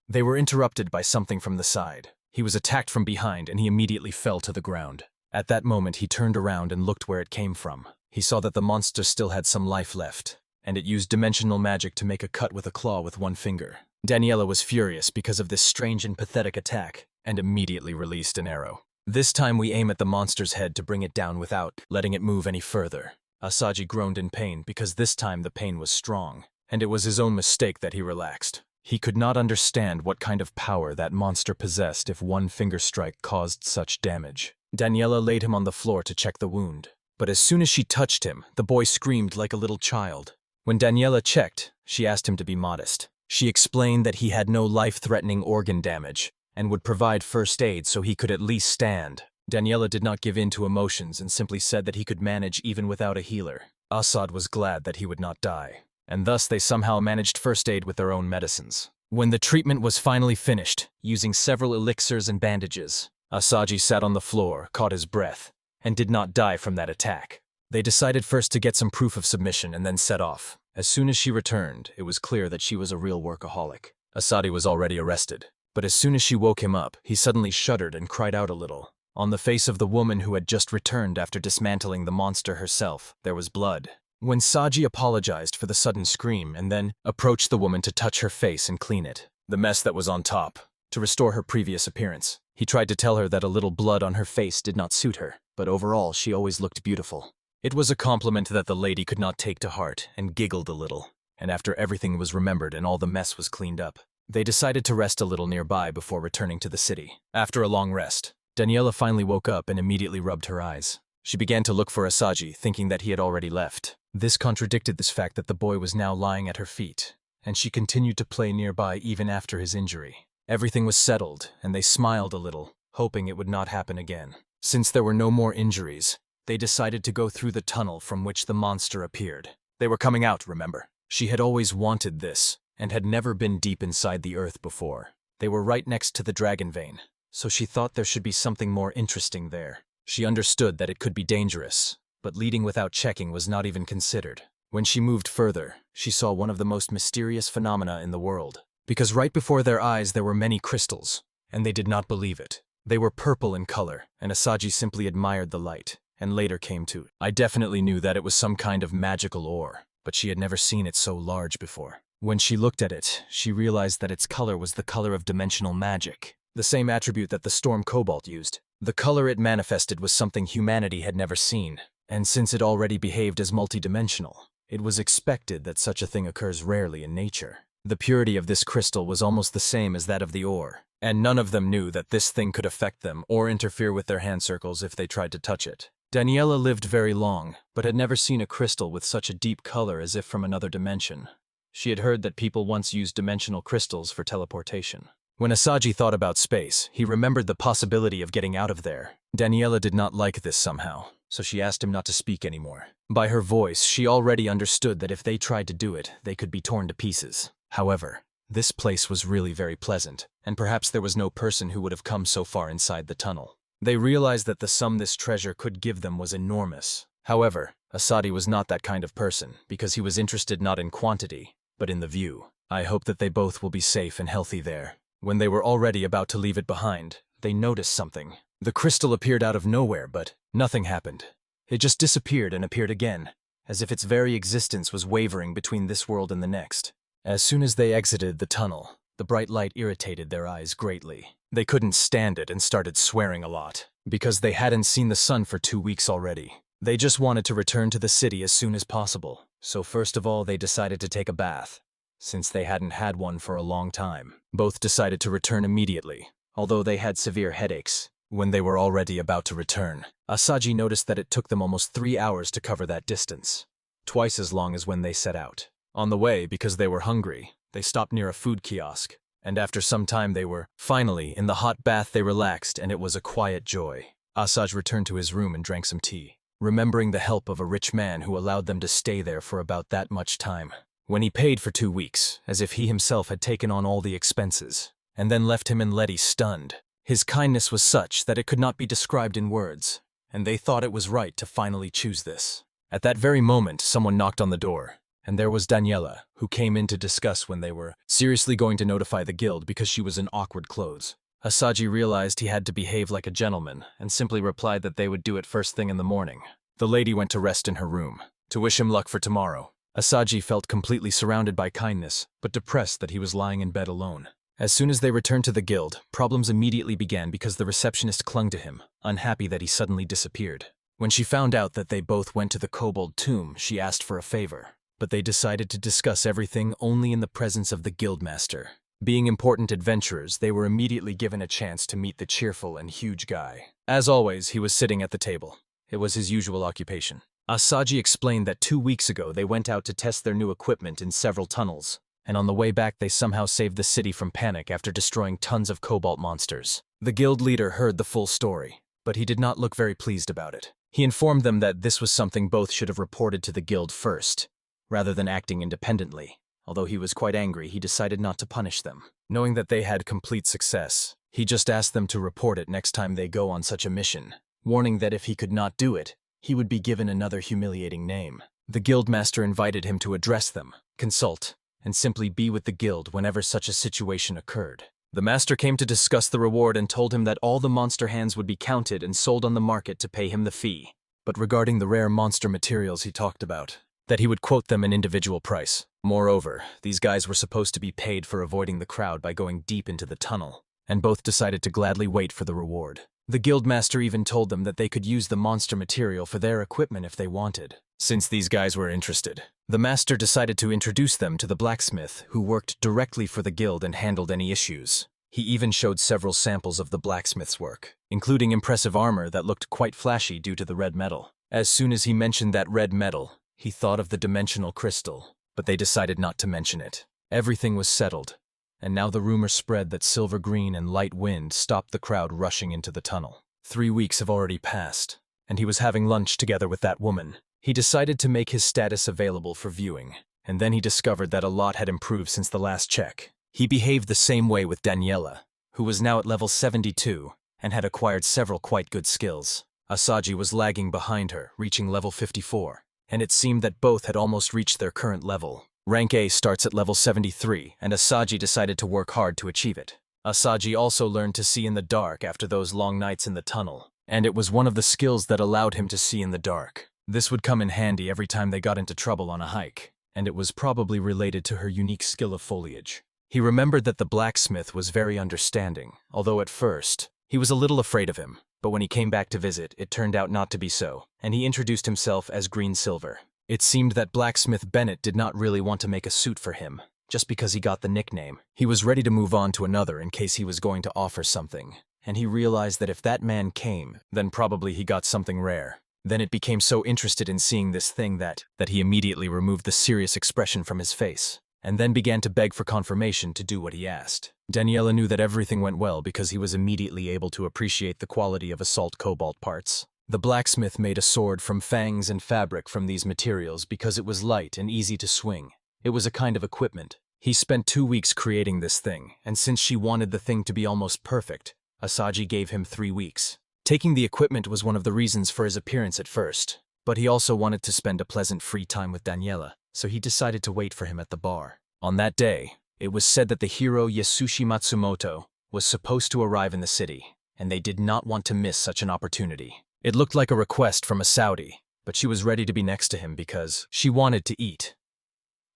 They were interrupted by something from the side. He was attacked from behind, and he immediately fell to the ground. At that moment he turned around and looked where it came from. He saw that the monster still had some life left, and it used dimensional magic to make a cut with a claw with one finger. Daniela was furious because of this strange and pathetic attack, and immediately released an arrow. This time we aim at the monster's head to bring it down without letting it move any further. Asaji groaned in pain because this time the pain was strong, and it was his own mistake that he relaxed. He could not understand what kind of power that monster possessed if one finger strike caused such damage. Daniela laid him on the floor to check the wound. But as soon as she touched him, the boy screamed like a little child. When Daniela checked, she asked him to be modest. She explained that he had no life-threatening organ damage and would provide first aid so he could at least stand. Daniela did not give in to emotions and simply said that he could manage even without a healer. Assad was glad that he would not die, and thus they somehow managed first aid with their own medicines. When the treatment was finally finished, using several elixirs and bandages, Asaji sat on the floor, caught his breath, and did not die from that attack. They decided first to get some proof of submission and then set off. As soon as she returned, it was clear that she was a real workaholic. Asadi was already arrested, but as soon as she woke him up, he suddenly shuddered and cried out a little. On the face of the woman who had just returned after dismantling the monster herself, there was blood. When Saji apologized for the sudden scream and then approached the woman to touch her face and clean it, the mess that was on top, to restore her previous appearance, he tried to tell her that a little blood on her face did not suit her, but overall she always looked beautiful. It was a compliment that the lady could not take to heart and giggled a little, and after everything was remembered and all the mess was cleaned up, they decided to rest a little nearby before returning to the city. After a long rest, Daniela finally woke up and immediately rubbed her eyes. She began to look for Asaji, thinking that he had already left. This contradicted this fact that the boy was now lying at her feet, and she continued to play nearby even after his injury. Everything was settled, and they smiled a little, hoping it would not happen again. Since there were no more injuries, they decided to go through the tunnel from which the monster appeared. They were coming out, remember? She had always wanted this, and had never been deep inside the earth before. They were right next to the dragon vein, so she thought there should be something more interesting there. She understood that it could be dangerous, but leading without checking was not even considered. When she moved further, she saw one of the most mysterious phenomena in the world. Because right before their eyes there were many crystals, and they did not believe it. They were purple in color, and Asaji simply admired the light, and later came to. I definitely knew that it was some kind of magical ore, but she had never seen it so large before. When she looked at it, she realized that its color was the color of dimensional magic, the same attribute that the storm Cobalt used. The color it manifested was something humanity had never seen, and since it already behaved as multidimensional, it was expected that such a thing occurs rarely in nature. The purity of this crystal was almost the same as that of the ore, and none of them knew that this thing could affect them or interfere with their hand circles if they tried to touch it. Daniela lived very long, but had never seen a crystal with such a deep color as if from another dimension. She had heard that people once used dimensional crystals for teleportation. When Asaji thought about space, he remembered the possibility of getting out of there. Daniela did not like this somehow, so she asked him not to speak anymore. By her voice, she already understood that if they tried to do it, they could be torn to pieces. However, this place was really very pleasant, and perhaps there was no person who would have come so far inside the tunnel. They realized that the sum this treasure could give them was enormous. However, Asadi was not that kind of person, because he was interested not in quantity, but in the view. I hope that they both will be safe and healthy there. When they were already about to leave it behind, they noticed something. The crystal appeared out of nowhere, but nothing happened. It just disappeared and appeared again, as if its very existence was wavering between this world and the next. As soon as they exited the tunnel, the bright light irritated their eyes greatly. They couldn't stand it and started swearing a lot, because they hadn't seen the sun for 2 weeks already. They just wanted to return to the city as soon as possible, so first of all they decided to take a bath, since they hadn't had one for a long time. Both decided to return immediately, although they had severe headaches. When they were already about to return, Asaji noticed that it took them almost 3 hours to cover that distance, twice as long as when they set out. On the way, because they were hungry, they stopped near a food kiosk, and after some time they were, finally, in the hot bath. They relaxed, and it was a quiet joy. Asaj returned to his room and drank some tea, remembering the help of a rich man who allowed them to stay there for about that much time. When he paid for 2 weeks, as if he himself had taken on all the expenses, and then left him and Letty stunned. His kindness was such that it could not be described in words, and they thought it was right to finally choose this. At that very moment, someone knocked on the door, and there was Daniela, who came in to discuss when they were seriously going to notify the guild because she was in awkward clothes. Asaji realized he had to behave like a gentleman and simply replied that they would do it first thing in the morning. The lady went to rest in her room, to wish him luck for tomorrow. Asaji felt completely surrounded by kindness, but depressed that he was lying in bed alone. As soon as they returned to the guild, problems immediately began because the receptionist clung to him, unhappy that he suddenly disappeared. When she found out that they both went to the Cobalt tomb, she asked for a favor, but they decided to discuss everything only in the presence of the guildmaster. Being important adventurers, they were immediately given a chance to meet the cheerful and huge guy. As always, he was sitting at the table. It was his usual occupation. Asaji explained that 2 weeks ago they went out to test their new equipment in several tunnels, and on the way back they somehow saved the city from panic after destroying tons of Cobalt monsters. The guild leader heard the full story, but he did not look very pleased about it. He informed them that this was something both should have reported to the guild first, rather than acting independently. Although he was quite angry, he decided not to punish them. Knowing that they had complete success, he just asked them to report it next time they go on such a mission, warning that if he could not do it, he would be given another humiliating name. The guildmaster invited him to address them, consult, and simply be with the guild whenever such a situation occurred. The master came to discuss the reward and told him that all the monster hands would be counted and sold on the market to pay him the fee. But regarding the rare monster materials he talked about, that he would quote them an individual price. Moreover, these guys were supposed to be paid for avoiding the crowd by going deep into the tunnel, and both decided to gladly wait for the reward. The guildmaster even told them that they could use the monster material for their equipment if they wanted. Since these guys were interested, the master decided to introduce them to the blacksmith, who worked directly for the guild and handled any issues. He even showed several samples of the blacksmith's work, including impressive armor that looked quite flashy due to the red metal. As soon as he mentioned that red metal, he thought of the dimensional crystal, but they decided not to mention it. Everything was settled, and now the rumor spread that silver green and light wind stopped the crowd rushing into the tunnel. 3 weeks have already passed, and he was having lunch together with that woman. He decided to make his status available for viewing, and then he discovered that a lot had improved since the last check. He behaved the same way with Daniela, who was now at level 72 and had acquired several quite good skills. Asaji was lagging behind her, reaching level 54, and it seemed that both had almost reached their current level. Rank A starts at level 73, and Asaji decided to work hard to achieve it. Asaji also learned to see in the dark after those long nights in the tunnel, and it was one of the skills that allowed him to see in the dark. This would come in handy every time they got into trouble on a hike, and it was probably related to her unique skill of foliage. He remembered that the blacksmith was very understanding, although at first, he was a little afraid of him, but when he came back to visit, it turned out not to be so, and he introduced himself as Green Silver. It seemed that blacksmith Bennett did not really want to make a suit for him, just because he got the nickname. He was ready to move on to another in case he was going to offer something, and he realized that if that man came, then probably he got something rare. Then it became so interested in seeing this thing that he immediately removed the serious expression from his face, and then began to beg for confirmation to do what he asked. Daniela knew that everything went well because he was immediately able to appreciate the quality of assault cobalt parts. The blacksmith made a sword from fangs and fabric from these materials because it was light and easy to swing. It was a kind of equipment. He spent 2 weeks creating this thing, and since she wanted the thing to be almost perfect, Asaji gave him 3 weeks. Taking the equipment was one of the reasons for his appearance at first, but he also wanted to spend a pleasant free time with Daniela, so he decided to wait for him at the bar. On that day, it was said that the hero Yasushi Matsumoto was supposed to arrive in the city, and they did not want to miss such an opportunity. It looked like a request from a Saudi, but she was ready to be next to him because she wanted to eat.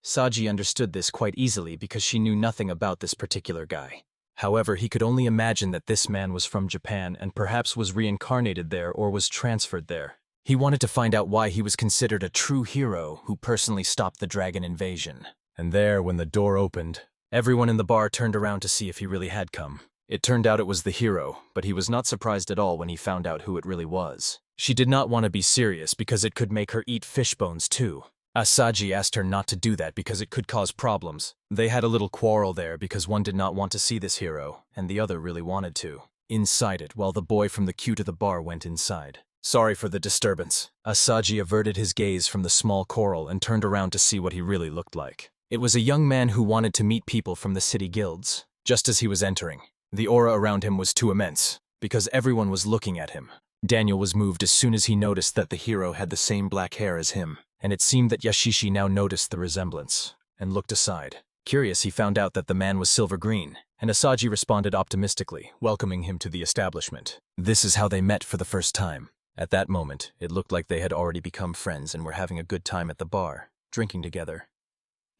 Saji understood this quite easily because she knew nothing about this particular guy. However, he could only imagine that this man was from Japan and perhaps was reincarnated there or was transferred there. He wanted to find out why he was considered a true hero who personally stopped the dragon invasion. And there, when the door opened, everyone in the bar turned around to see if he really had come. It turned out it was the hero, but he was not surprised at all when he found out who it really was. She did not want to be serious because it could make her eat fish bones too. Asaji asked her not to do that because it could cause problems. They had a little quarrel there because one did not want to see this hero, and the other really wanted to. Inside it, while the boy from the queue to the bar went inside. Sorry for the disturbance. Asaji averted his gaze from the small coral and turned around to see what he really looked like. It was a young man who wanted to meet people from the city guilds. Just as he was entering, the aura around him was too immense, because everyone was looking at him. Daniel was moved as soon as he noticed that the hero had the same black hair as him, and it seemed that Yashishi now noticed the resemblance, and looked aside. Curious, he found out that the man was silver green, and Asaji responded optimistically, welcoming him to the establishment. This is how they met for the first time. At that moment, it looked like they had already become friends and were having a good time at the bar, drinking together.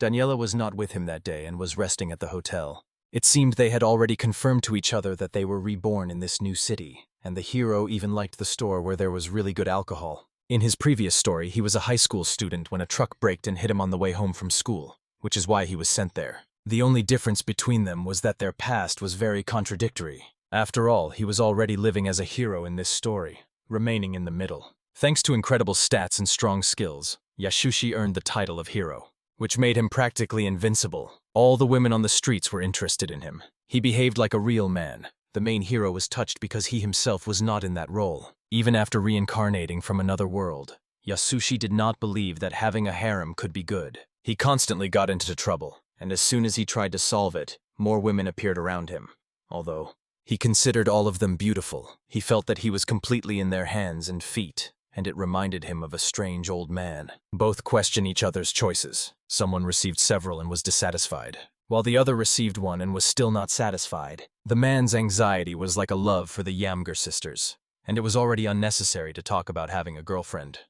Daniela was not with him that day and was resting at the hotel. It seemed they had already confirmed to each other that they were reborn in this new city, and the hero even liked the store where there was really good alcohol. In his previous story, he was a high school student when a truck braked and hit him on the way home from school, which is why he was sent there. The only difference between them was that their past was very contradictory. After all, he was already living as a hero in this story, remaining in the middle. Thanks to incredible stats and strong skills, Yasushi earned the title of hero, which made him practically invincible. All the women on the streets were interested in him. He behaved like a real man. The main hero was touched because he himself was not in that role. Even after reincarnating from another world, Yasushi did not believe that having a harem could be good. He constantly got into trouble, and as soon as he tried to solve it, more women appeared around him. Although he considered all of them beautiful, he felt that he was completely in their hands and feet, and it reminded him of a strange old man. Both questioned each other's choices. Someone received several and was dissatisfied, while the other received one and was still not satisfied. The man's anxiety was like a love for the younger sisters, and it was already unnecessary to talk about having a girlfriend.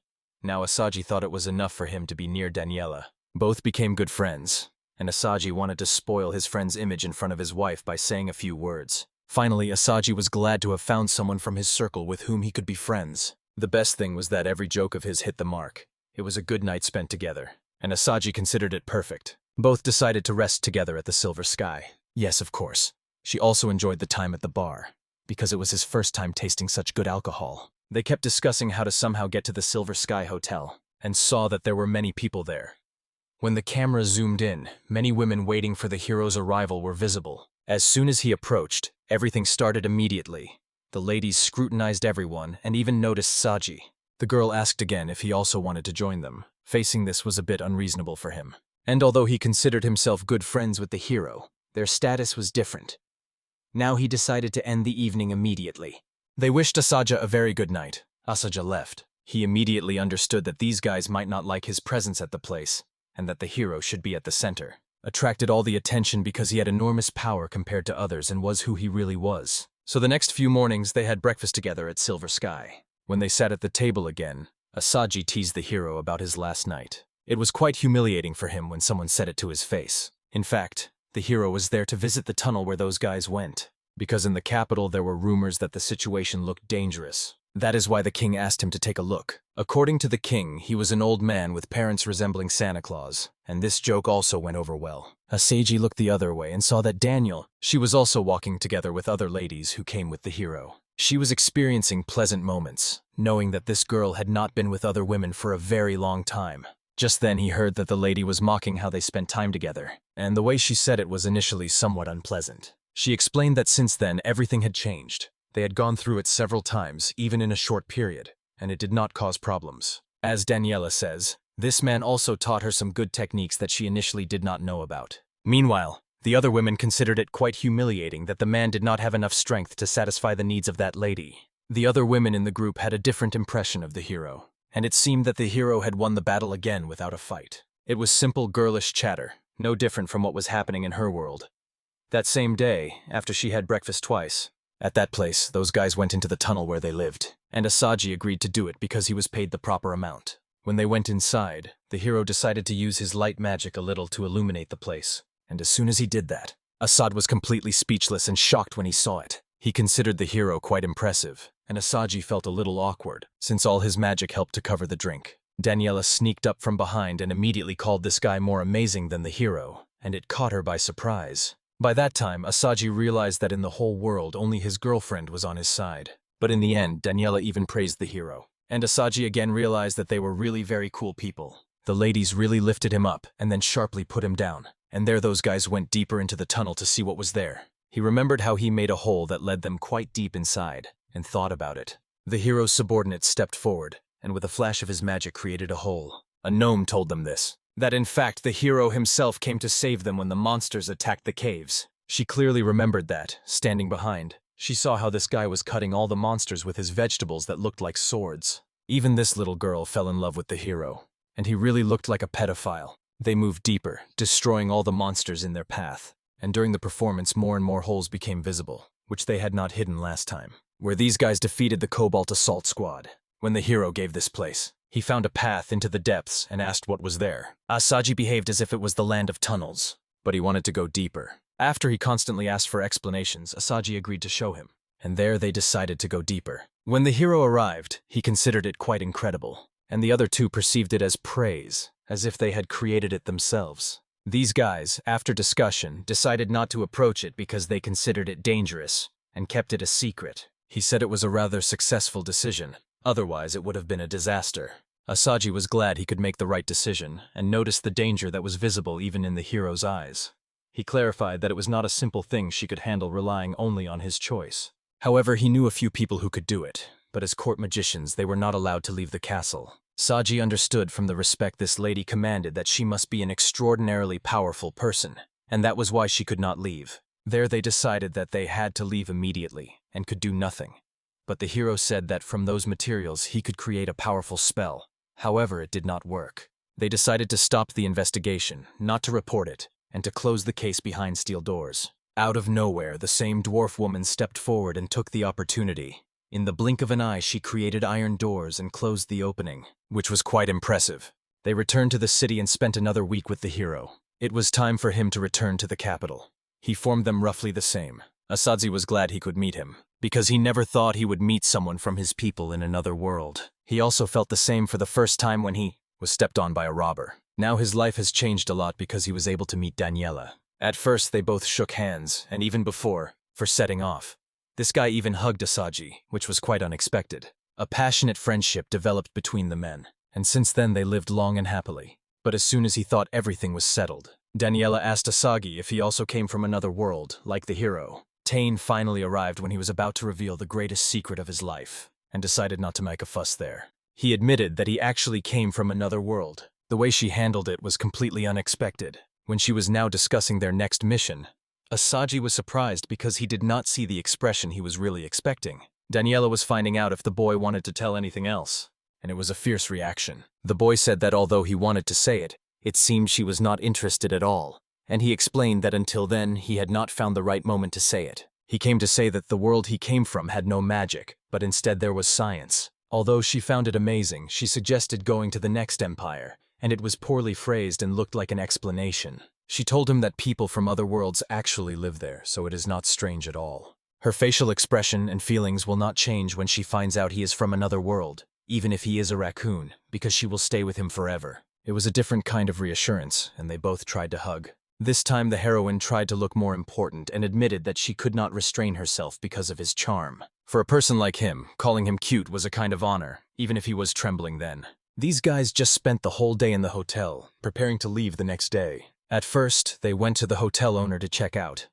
Now Asaji thought it was enough for him to be near Daniela. Both became good friends, and Asaji wanted to spoil his friend's image in front of his wife by saying a few words. Finally, Asaji was glad to have found someone from his circle with whom he could be friends. The best thing was that every joke of his hit the mark. It was a good night spent together, and Asaji considered it perfect. Both decided to rest together at the Silver Sky. Yes, of course. She also enjoyed the time at the bar, because it was his first time tasting such good alcohol. They kept discussing how to somehow get to the Silver Sky Hotel, and saw that there were many people there. When the camera zoomed in, many women waiting for the hero's arrival were visible. As soon as he approached, everything started immediately. The ladies scrutinized everyone and even noticed Saji. The girl asked again if he also wanted to join them. Facing this was a bit unreasonable for him. And although he considered himself good friends with the hero, their status was different. Now he decided to end the evening immediately. They wished Asaja a very good night. Asaja left. He immediately understood that these guys might not like his presence at the place, and that the hero should be at the center. Attracted all the attention because he had enormous power compared to others and was who he really was. So the next few mornings they had breakfast together at Silver Sky. When they sat at the table again, Asaji teased the hero about his last night. It was quite humiliating for him when someone said it to his face. In fact, the hero was there to visit the tunnel where those guys went, because in the capital there were rumors that the situation looked dangerous. That is why the king asked him to take a look. According to the king, he was an old man with parents resembling Santa Claus, and this joke also went over well. Asaji looked the other way and saw that she was also walking together with other ladies who came with the hero. She was experiencing pleasant moments, knowing that this girl had not been with other women for a very long time. Just then he heard that the lady was mocking how they spent time together, and the way she said it was initially somewhat unpleasant. She explained that since then everything had changed. They had gone through it several times, even in a short period, and it did not cause problems. As Daniela says, this man also taught her some good techniques that she initially did not know about. Meanwhile, the other women considered it quite humiliating that the man did not have enough strength to satisfy the needs of that lady. The other women in the group had a different impression of the hero, and it seemed that the hero had won the battle again without a fight. It was simple girlish chatter, no different from what was happening in her world. That same day, after she had breakfast twice, at that place, those guys went into the tunnel where they lived, and Asaji agreed to do it because he was paid the proper amount. When they went inside, the hero decided to use his light magic a little to illuminate the place, and as soon as he did that, Asad was completely speechless and shocked when he saw it. He considered the hero quite impressive, and Asaji felt a little awkward, since all his magic helped to cover the drink. Daniela sneaked up from behind and immediately called this guy more amazing than the hero, and it caught her by surprise. By that time, Asaji realized that in the whole world only his girlfriend was on his side. But in the end, Daniela even praised the hero. And Asaji again realized that they were really very cool people. The ladies really lifted him up and then sharply put him down. And there those guys went deeper into the tunnel to see what was there. He remembered how he made a hole that led them quite deep inside, and thought about it. The hero's subordinate stepped forward, and with a flash of his magic created a hole. A gnome told them this. That in fact the hero himself came to save them when the monsters attacked the caves. She clearly remembered that, standing behind. She saw how this guy was cutting all the monsters with his vegetables that looked like swords. Even this little girl fell in love with the hero, and he really looked like a pedophile. They moved deeper, destroying all the monsters in their path, and during the performance more and more holes became visible, which they had not hidden last time, where these guys defeated the Cobalt assault squad. When the hero gave this place, he found a path into the depths and asked what was there. Asaji behaved as if it was the land of tunnels, but he wanted to go deeper. After he constantly asked for explanations, Asaji agreed to show him, and there they decided to go deeper. When the hero arrived, he considered it quite incredible, and the other two perceived it as praise, as if they had created it themselves. These guys, after discussion, decided not to approach it because they considered it dangerous and kept it a secret. He said it was a rather successful decision. Otherwise, it would have been a disaster. Asaji was glad he could make the right decision and noticed the danger that was visible even in the hero's eyes. He clarified that it was not a simple thing she could handle relying only on his choice. However, he knew a few people who could do it, but as court magicians, they were not allowed to leave the castle. Saji understood from the respect this lady commanded that she must be an extraordinarily powerful person, and that was why she could not leave. There they decided that they had to leave immediately and could do nothing. But the hero said that from those materials he could create a powerful spell. However, it did not work. They decided to stop the investigation, not to report it, and to close the case behind steel doors. Out of nowhere, the same dwarf woman stepped forward and took the opportunity. In the blink of an eye, she created iron doors and closed the opening, which was quite impressive. They returned to the city and spent another week with the hero. It was time for him to return to the capital. He formed them roughly the same. Asaji was glad he could meet him, because he never thought he would meet someone from his people in another world. He also felt the same for the first time when he was stepped on by a robber. Now his life has changed a lot because he was able to meet Daniela. At first, they both shook hands, and even before, for setting off. This guy even hugged Asaji, which was quite unexpected. A passionate friendship developed between the men, and since then they lived long and happily. But as soon as he thought everything was settled, Daniela asked Asagi if he also came from another world, like the hero. Tane finally arrived when he was about to reveal the greatest secret of his life, and decided not to make a fuss there. He admitted that he actually came from another world. The way she handled it was completely unexpected. When she was now discussing their next mission, Asaji was surprised because he did not see the expression he was really expecting. Daniela was finding out if the boy wanted to tell anything else, and it was a fierce reaction. The boy said that although he wanted to say it, it seemed she was not interested at all, and he explained that until then he had not found the right moment to say it. He came to say that the world he came from had no magic, but instead there was science. Although she found it amazing, she suggested going to the next empire, and it was poorly phrased and looked like an explanation. She told him that people from other worlds actually live there, so it is not strange at all. Her facial expression and feelings will not change when she finds out he is from another world, even if he is a raccoon, because she will stay with him forever. It was a different kind of reassurance, and they both tried to hug. This time the heroine tried to look more important and admitted that she could not restrain herself because of his charm. For a person like him, calling him cute was a kind of honor, even if he was trembling then. These guys just spent the whole day in the hotel, preparing to leave the next day. At first, they went to the hotel owner to check out.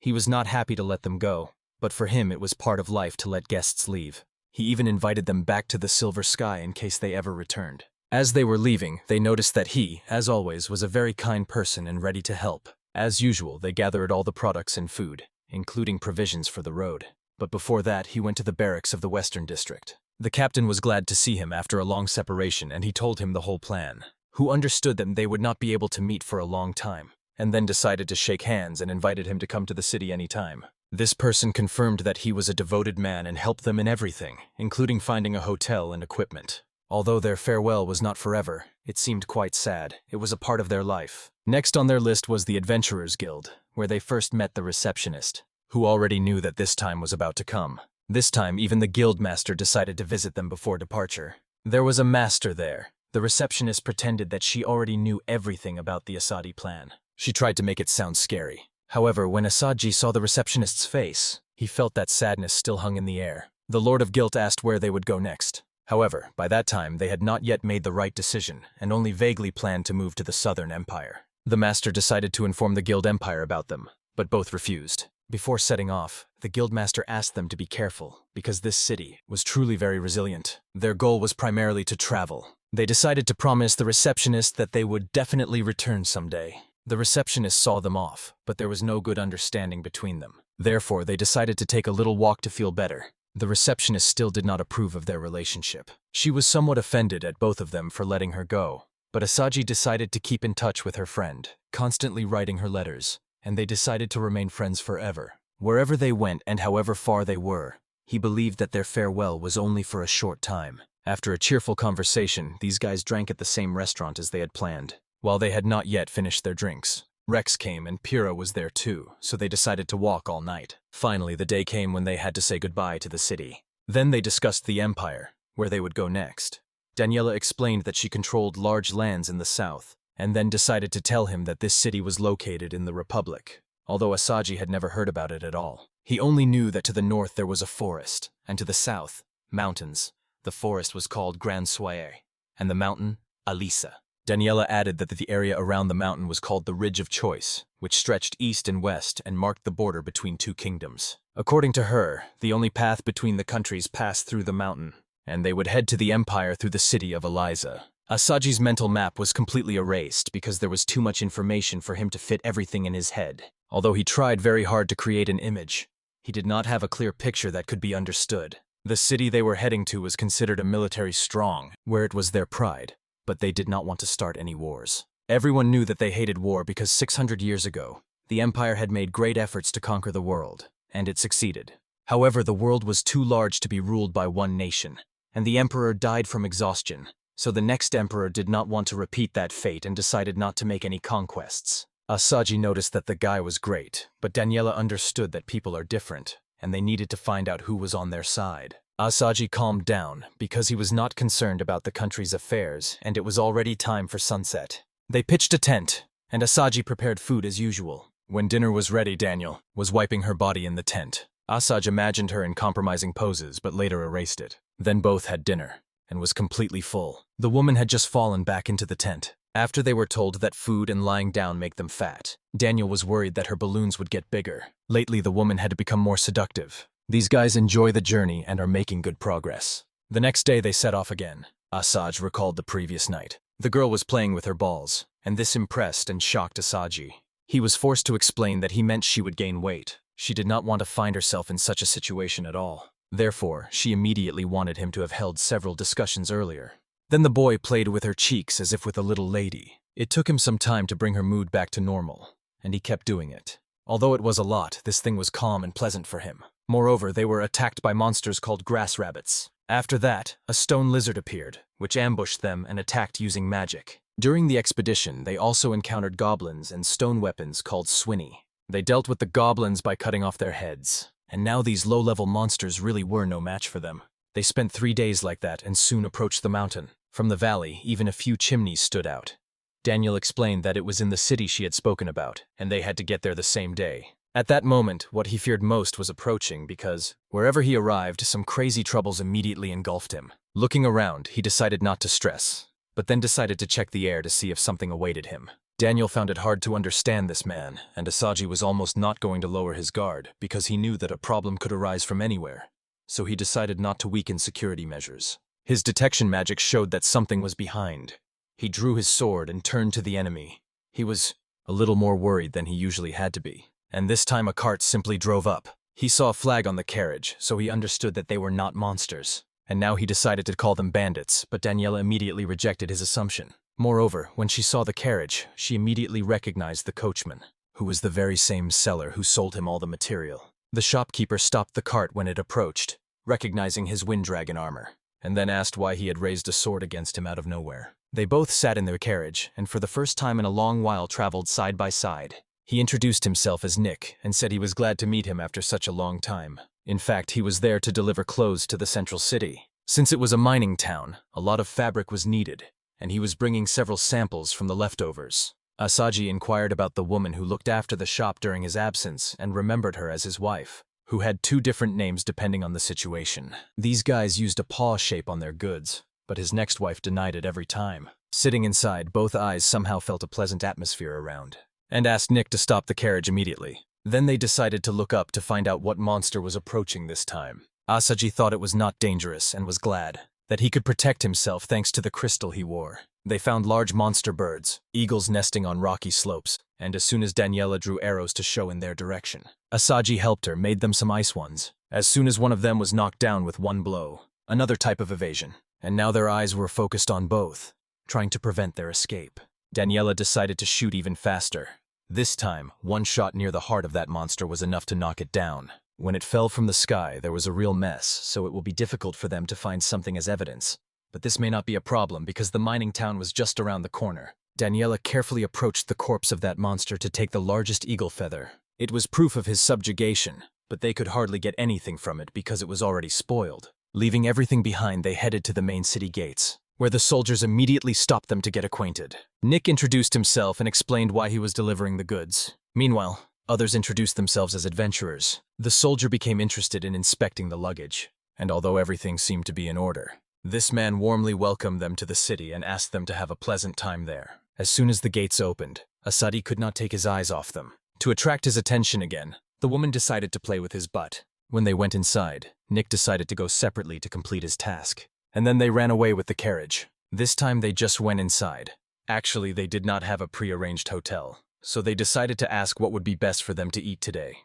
He was not happy to let them go, but for him it was part of life to let guests leave. He even invited them back to the Silver Sky in case they ever returned. As they were leaving, they noticed that he, as always, was a very kind person and ready to help. As usual, they gathered all the products and food, including provisions for the road. But before that, he went to the barracks of the Western District. The captain was glad to see him after a long separation, and he told him the whole plan. Who understood that they would not be able to meet for a long time, and then decided to shake hands and invited him to come to the city any time. This person confirmed that he was a devoted man and helped them in everything, including finding a hotel and equipment. Although their farewell was not forever, it seemed quite sad. It was a part of their life. Next on their list was the Adventurers Guild, where they first met the receptionist, who already knew that this time was about to come. This time, even the guild master decided to visit them before departure. There was a master there. The receptionist pretended that she already knew everything about the Asadi plan. She tried to make it sound scary. However, when Asaji saw the receptionist's face, he felt that sadness still hung in the air. The Lord of Guilt asked where they would go next. However, by that time, they had not yet made the right decision and only vaguely planned to move to the Southern Empire. The master decided to inform the Guild Empire about them, but both refused. Before setting off, the guildmaster asked them to be careful, because this city was truly very resilient. Their goal was primarily to travel. They decided to promise the receptionist that they would definitely return someday. The receptionist saw them off, but there was no good understanding between them. Therefore, they decided to take a little walk to feel better. The receptionist still did not approve of their relationship. She was somewhat offended at both of them for letting her go, but Asaji decided to keep in touch with her friend, constantly writing her letters, and they decided to remain friends forever. Wherever they went and however far they were, he believed that their farewell was only for a short time. After a cheerful conversation, these guys drank at the same restaurant as they had planned. While they had not yet finished their drinks, Rex came and Pyrrha was there too, so they decided to walk all night. Finally, the day came when they had to say goodbye to the city. Then they discussed the Empire, where they would go next. Daniela explained that she controlled large lands in the south, and then decided to tell him that this city was located in the Republic, although Asaji had never heard about it at all. He only knew that to the north there was a forest, and to the south, mountains. The forest was called Grand Soye, and the mountain, Eliza. Daniela added that the area around the mountain was called the Ridge of Choice, which stretched east and west and marked the border between two kingdoms. According to her, the only path between the countries passed through the mountain, and they would head to the empire through the city of Eliza. Asaji's mental map was completely erased because there was too much information for him to fit everything in his head. Although he tried very hard to create an image, he did not have a clear picture that could be understood. The city they were heading to was considered a military strong, where it was their pride, but they did not want to start any wars. Everyone knew that they hated war because 600 years ago, the empire had made great efforts to conquer the world, and it succeeded. However, the world was too large to be ruled by one nation, and the emperor died from exhaustion, so the next emperor did not want to repeat that fate and decided not to make any conquests. Asaji noticed that the guy was great, but Daniela understood that people are different, and they needed to find out who was on their side. Asaji calmed down because he was not concerned about the country's affairs, and it was already time for sunset. They pitched a tent, and Asaji prepared food as usual. When dinner was ready, Daniel was wiping her body in the tent. Asaji imagined her in compromising poses, but later erased it. Then both had dinner, and was completely full. The woman had just fallen back into the tent. After they were told that food and lying down make them fat, Daniel was worried that her balloons would get bigger. Lately, the woman had become more seductive. These guys enjoy the journey and are making good progress. The next day, they set off again. Asaji recalled the previous night. The girl was playing with her balls, and this impressed and shocked Asaji. He was forced to explain that he meant she would gain weight. She did not want to find herself in such a situation at all. Therefore, she immediately wanted him to have held several discussions earlier. Then the boy played with her cheeks as if with a little lady. It took him some time to bring her mood back to normal, and he kept doing it. Although it was a lot, this thing was calm and pleasant for him. Moreover, they were attacked by monsters called grass rabbits. After that, a stone lizard appeared, which ambushed them and attacked using magic. During the expedition, they also encountered goblins and stone weapons called swinny. They dealt with the goblins by cutting off their heads, and now these low-level monsters really were no match for them. They spent 3 days like that and soon approached the mountain. From the valley, even a few chimneys stood out. Daniel explained that it was in the city she had spoken about, and they had to get there the same day. At that moment, what he feared most was approaching because, wherever he arrived, some crazy troubles immediately engulfed him. Looking around, he decided not to stress, but then decided to check the air to see if something awaited him. Daniel found it hard to understand this man, and Asaji was almost not going to lower his guard because he knew that a problem could arise from anywhere, so he decided not to weaken security measures. His detection magic showed that something was behind. He drew his sword and turned to the enemy. He was a little more worried than he usually had to be, and this time a cart simply drove up. He saw a flag on the carriage, so he understood that they were not monsters, and now he decided to call them bandits, but Daniela immediately rejected his assumption. Moreover, when she saw the carriage, she immediately recognized the coachman, who was the very same seller who sold him all the material. The shopkeeper stopped the cart when it approached, recognizing his wind dragon armor, and then asked why he had raised a sword against him out of nowhere. They both sat in their carriage, and for the first time in a long while traveled side by side. He introduced himself as Nick, and said he was glad to meet him after such a long time. In fact, he was there to deliver clothes to the central city. Since it was a mining town, a lot of fabric was needed, and he was bringing several samples from the leftovers. Asaji inquired about the woman who looked after the shop during his absence and remembered her as his wife, who had 2 different names depending on the situation. These guys used a paw shape on their goods, but his next wife denied it every time. Sitting inside, both eyes somehow felt a pleasant atmosphere around, and asked Nick to stop the carriage immediately. Then they decided to look up to find out what monster was approaching this time. Asaji thought it was not dangerous and was glad that he could protect himself thanks to the crystal he wore. They found large monster birds, eagles nesting on rocky slopes, and as soon as Daniela drew arrows to show in their direction, Asaji helped her, made them some ice ones. As soon as one of them was knocked down with one blow, another type of evasion, and now their eyes were focused on both, trying to prevent their escape. Daniela decided to shoot even faster. This time, one shot near the heart of that monster was enough to knock it down. When it fell from the sky, there was a real mess, so it will be difficult for them to find something as evidence. But this may not be a problem because the mining town was just around the corner. Daniela carefully approached the corpse of that monster to take the largest eagle feather. It was proof of his subjugation, but they could hardly get anything from it because it was already spoiled. Leaving everything behind, they headed to the main city gates. where the soldiers immediately stopped them to get acquainted. Nick introduced himself and explained why he was delivering the goods. Meanwhile, others introduced themselves as adventurers. The soldier became interested in inspecting the luggage, and although everything seemed to be in order, this man warmly welcomed them to the city and asked them to have a pleasant time there. As soon as the gates opened, Asadi could not take his eyes off them. To attract his attention again, the woman decided to play with his butt. When they went inside, Nick decided to go separately to complete his task. And then they ran away with the carriage. This time they just went inside. Actually, they did not have a pre-arranged hotel, so they decided to ask what would be best for them to eat today.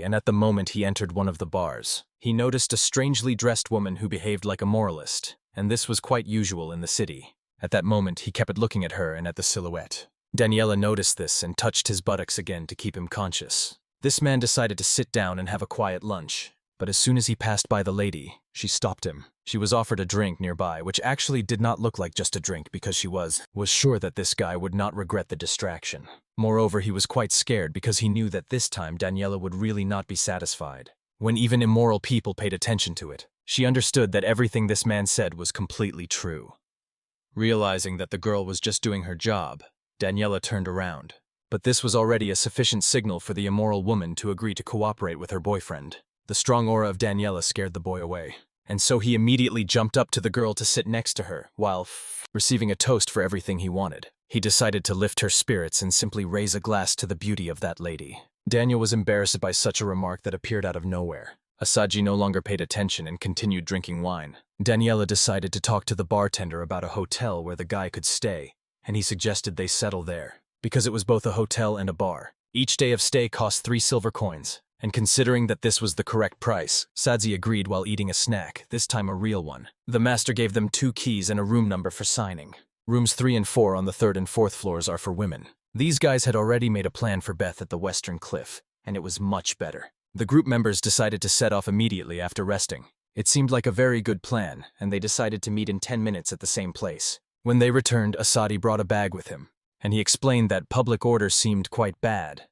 And at the moment he entered one of the bars, he noticed a strangely dressed woman who behaved like a moralist, and this was quite usual in the city. At that moment, he kept looking at her and at the silhouette. Daniela noticed this and touched his buttocks again to keep him conscious. This man decided to sit down and have a quiet lunch, but as soon as he passed by the lady, she stopped him. She was offered a drink nearby, which actually did not look like just a drink because she was sure that this guy would not regret the distraction. Moreover, he was quite scared because he knew that this time Daniela would really not be satisfied. When even immoral people paid attention to it, she understood that everything this man said was completely true. Realizing that the girl was just doing her job, Daniela turned around. But this was already a sufficient signal for the immoral woman to agree to cooperate with her boyfriend. The strong aura of Daniela scared the boy away, and so he immediately jumped up to the girl to sit next to her, while receiving a toast for everything he wanted. He decided to lift her spirits and simply raise a glass to the beauty of that lady. Daniel was embarrassed by such a remark that appeared out of nowhere. Asagi no longer paid attention and continued drinking wine. Daniela decided to talk to the bartender about a hotel where the guy could stay, and he suggested they settle there, because it was both a hotel and a bar. Each day of stay cost 3 silver coins, and considering that this was the correct price, Sadzi agreed while eating a snack, this time a real one. The master gave them 2 keys and a room number for signing. Rooms 3 and 4 on the 3rd and 4th floors are for women. These guys had already made a plan for Beth at the Western Cliff, and it was much better. The group members decided to set off immediately after resting. It seemed like a very good plan, and they decided to meet in 10 minutes at the same place. When they returned, Asadi brought a bag with him, and he explained that public order seemed quite bad.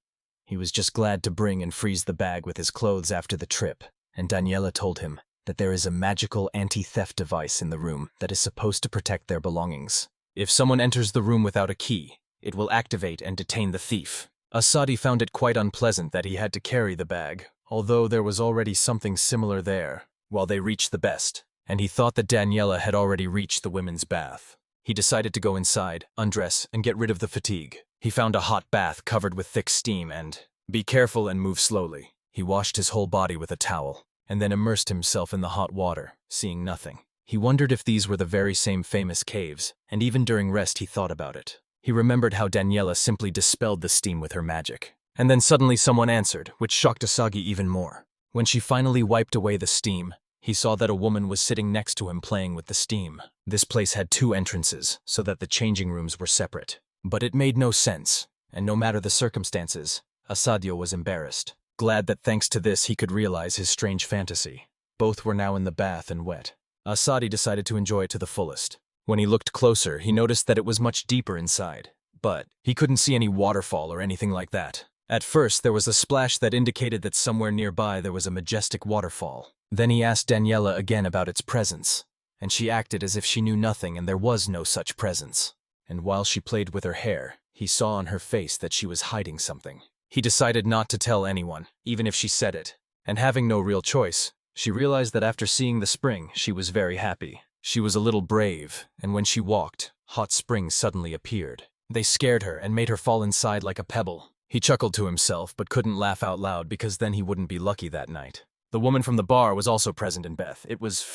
He was just glad to bring and freeze the bag with his clothes after the trip, and Daniela told him that there is a magical anti-theft device in the room that is supposed to protect their belongings. If someone enters the room without a key, it will activate and detain the thief. Asadi found it quite unpleasant that he had to carry the bag, although there was already something similar there, while they reached the best, and he thought that Daniela had already reached the women's bath. He decided to go inside, undress, and get rid of the fatigue. He found a hot bath covered with thick steam and, be careful and move slowly. He washed his whole body with a towel, and then immersed himself in the hot water, seeing nothing. He wondered if these were the very same famous caves, and even during rest he thought about it. He remembered how Daniela simply dispelled the steam with her magic. And then suddenly someone answered, which shocked Asagi even more. When she finally wiped away the steam, he saw that a woman was sitting next to him playing with the steam. This place had 2 entrances, so that the changing rooms were separate. But it made no sense, and no matter the circumstances, Asadio was embarrassed. Glad that thanks to this he could realize his strange fantasy. Both were now in the bath and wet. Asadi decided to enjoy it to the fullest. When he looked closer, he noticed that it was much deeper inside, but he couldn't see any waterfall or anything like that. At first, there was a splash that indicated that somewhere nearby there was a majestic waterfall. Then he asked Daniela again about its presence, and she acted as if she knew nothing and there was no such presence. And while she played with her hair, he saw on her face that she was hiding something. He decided not to tell anyone, even if she said it, and having no real choice, she realized that after seeing the spring, she was very happy. She was a little brave, and when she walked, hot springs suddenly appeared. They scared her and made her fall inside like a pebble. He chuckled to himself but couldn't laugh out loud because then he wouldn't be lucky that night. The woman from the bar was also present in Beth. It was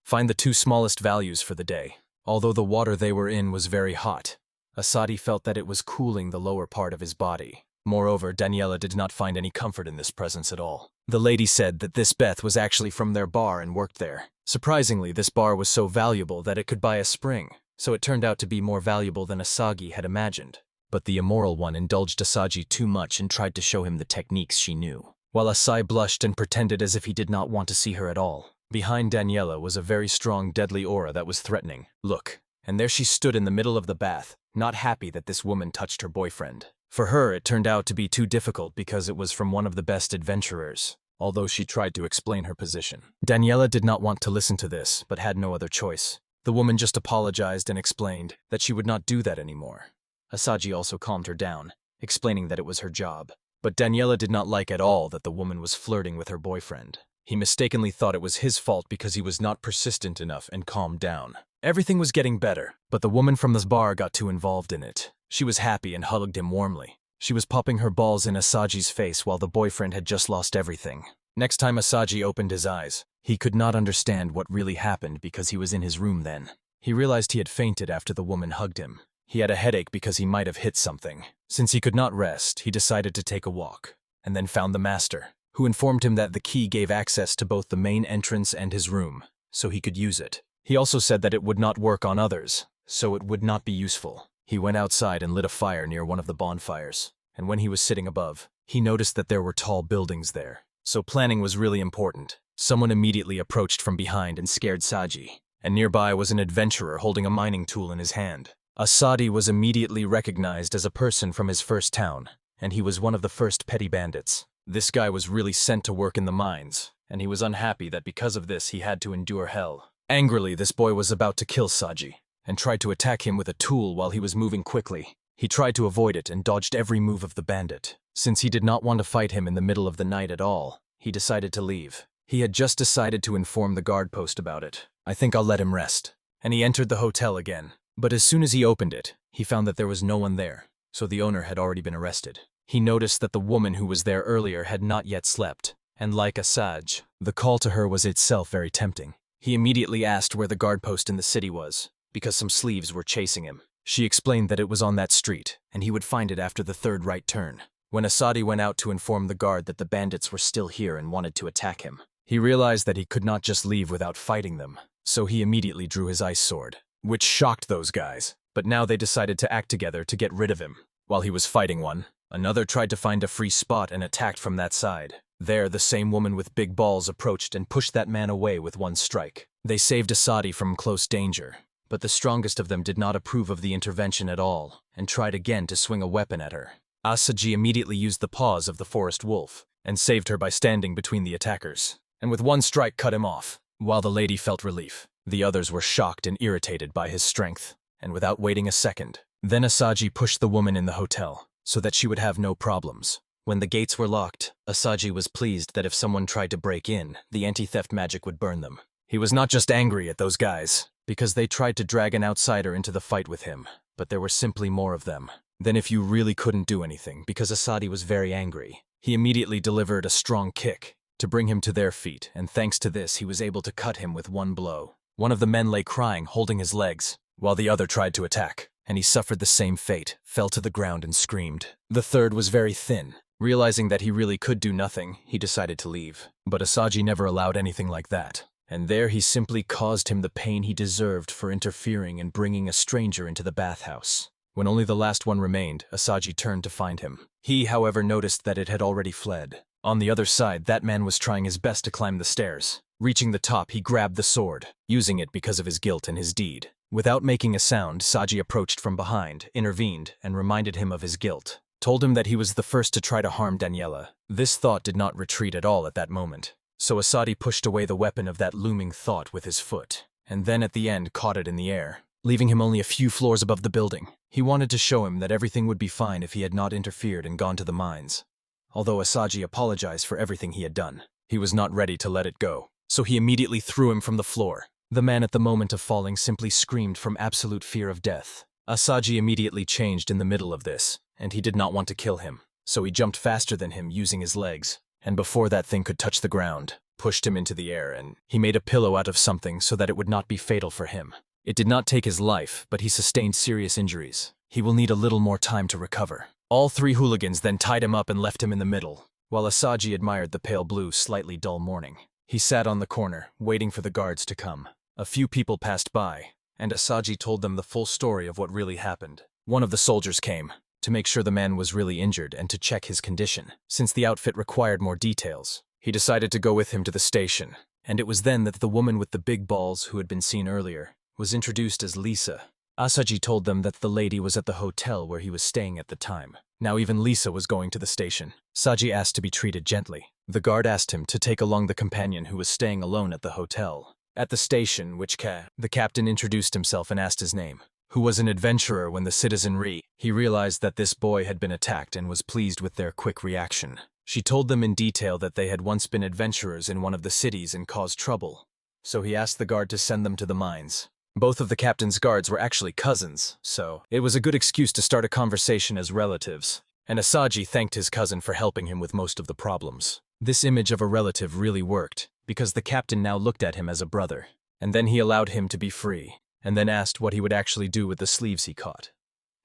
find the 2 smallest values for the day. Although the water they were in was very hot, Asadi felt that it was cooling the lower part of his body. Moreover, Daniela did not find any comfort in this presence at all. The lady said that this Beth was actually from their bar and worked there. Surprisingly, this bar was so valuable that it could buy a spring, so it turned out to be more valuable than Asagi had imagined. But the immoral one indulged Asagi too much and tried to show him the techniques she knew, while Asai blushed and pretended as if he did not want to see her at all. Behind Daniela was a very strong, deadly aura that was threatening. Look, and there she stood in the middle of the bath, not happy that this woman touched her boyfriend. For her, it turned out to be too difficult because it was from one of the best adventurers, although she tried to explain her position. Daniela did not want to listen to this, but had no other choice. The woman just apologized and explained that she would not do that anymore. Asaji also calmed her down, explaining that it was her job. But Daniela did not like at all that the woman was flirting with her boyfriend. He mistakenly thought it was his fault because he was not persistent enough and calmed down. Everything was getting better, but the woman from this bar got too involved in it. She was happy and hugged him warmly. She was popping her balls in Asaji's face while the boyfriend had just lost everything. Next time Asaji opened his eyes, he could not understand what really happened because he was in his room then. He realized he had fainted after the woman hugged him. He had a headache because he might have hit something. Since he could not rest, he decided to take a walk, and then found the master, who informed him that the key gave access to both the main entrance and his room, so he could use it. He also said that it would not work on others, so it would not be useful. He went outside and lit a fire near one of the bonfires, and when he was sitting above, he noticed that there were tall buildings there. So planning was really important. Someone immediately approached from behind and scared Saji, and nearby was an adventurer holding a mining tool in his hand. Asadi was immediately recognized as a person from his first town, and he was one of the first petty bandits. This guy was really sent to work in the mines, and he was unhappy that because of this he had to endure hell. Angrily, this boy was about to kill Saji, and tried to attack him with a tool while he was moving quickly. He tried to avoid it and dodged every move of the bandit. Since he did not want to fight him in the middle of the night at all, he decided to leave. He had just decided to inform the guard post about it. I think I'll let him rest. And he entered the hotel again. But as soon as he opened it, he found that there was no one there, so the owner had already been arrested. He noticed that the woman who was there earlier had not yet slept, and like Asaj, the call to her was itself very tempting. He immediately asked where the guard post in the city was, because some sleeves were chasing him. She explained that it was on that street, and he would find it after the third right turn. When Asadi went out to inform the guard that the bandits were still here and wanted to attack him, he realized that he could not just leave without fighting them, so he immediately drew his ice sword, which shocked those guys. But now they decided to act together to get rid of him. While he was fighting one, another tried to find a free spot and attacked from that side. There, the same woman with big balls approached and pushed that man away with one strike. They saved Asadi from close danger, but the strongest of them did not approve of the intervention at all, and tried again to swing a weapon at her. Asaji immediately used the paws of the forest wolf, and saved her by standing between the attackers, and with one strike cut him off. While the lady felt relief, the others were shocked and irritated by his strength, and without waiting a second, then Asaji pushed the woman in the hotel, so that she would have no problems. When the gates were locked, Asaji was pleased that if someone tried to break in, the anti-theft magic would burn them. He was not just angry at those guys, because they tried to drag an outsider into the fight with him, but there were simply more of them. Then if you really couldn't do anything, because Asadi was very angry, he immediately delivered a strong kick to bring him to their feet, and thanks to this he was able to cut him with one blow. One of the men lay crying, holding his legs, while the other tried to attack, and he suffered the same fate, fell to the ground and screamed. The third was very thin. Realizing that he really could do nothing, he decided to leave. But Asaji never allowed anything like that, and there he simply caused him the pain he deserved for interfering and bringing a stranger into the bathhouse. When only the last one remained, Asaji turned to find him. He, however, noticed that it had already fled. On the other side, that man was trying his best to climb the stairs. Reaching the top, he grabbed the sword, using it because of his guilt and his deed. Without making a sound, Saji approached from behind, intervened, and reminded him of his guilt. Told him that he was the first to try to harm Daniela. This thought did not retreat at all at that moment. So Asadi pushed away the weapon of that looming thought with his foot, and then at the end caught it in the air, leaving him only a few floors above the building. He wanted to show him that everything would be fine if he had not interfered and gone to the mines. Although Asaji apologized for everything he had done, he was not ready to let it go, so he immediately threw him from the floor. The man at the moment of falling simply screamed from absolute fear of death. Asaji immediately changed in the middle of this, and he did not want to kill him, so he jumped faster than him using his legs, and before that thing could touch the ground, pushed him into the air, and he made a pillow out of something so that it would not be fatal for him. It did not take his life, but he sustained serious injuries. He will need a little more time to recover. All three hooligans then tied him up and left him in the middle, while Asaji admired the pale blue, slightly dull morning. He sat on the corner, waiting for the guards to come. A few people passed by, and Asaji told them the full story of what really happened. One of the soldiers came to make sure the man was really injured and to check his condition. Since the outfit required more details, he decided to go with him to the station, and it was then that the woman with the big balls who had been seen earlier was introduced as Lisa. Asaji told them that the lady was at the hotel where he was staying at the time. Now even Lisa was going to the station. Saji asked to be treated gently. The guard asked him to take along the companion who was staying alone at the hotel. At the station, the captain introduced himself and asked his name, who was an adventurer. When the citizenry, he realized that this boy had been attacked and was pleased with their quick reaction. She told them in detail that they had once been adventurers in one of the cities and caused trouble. So he asked the guard to send them to the mines. Both of the captain's guards were actually cousins, so it was a good excuse to start a conversation as relatives. And Asaji thanked his cousin for helping him with most of the problems. This image of a relative really worked, because the captain now looked at him as a brother. And then he allowed him to be free, and then asked what he would actually do with the sleeves he caught.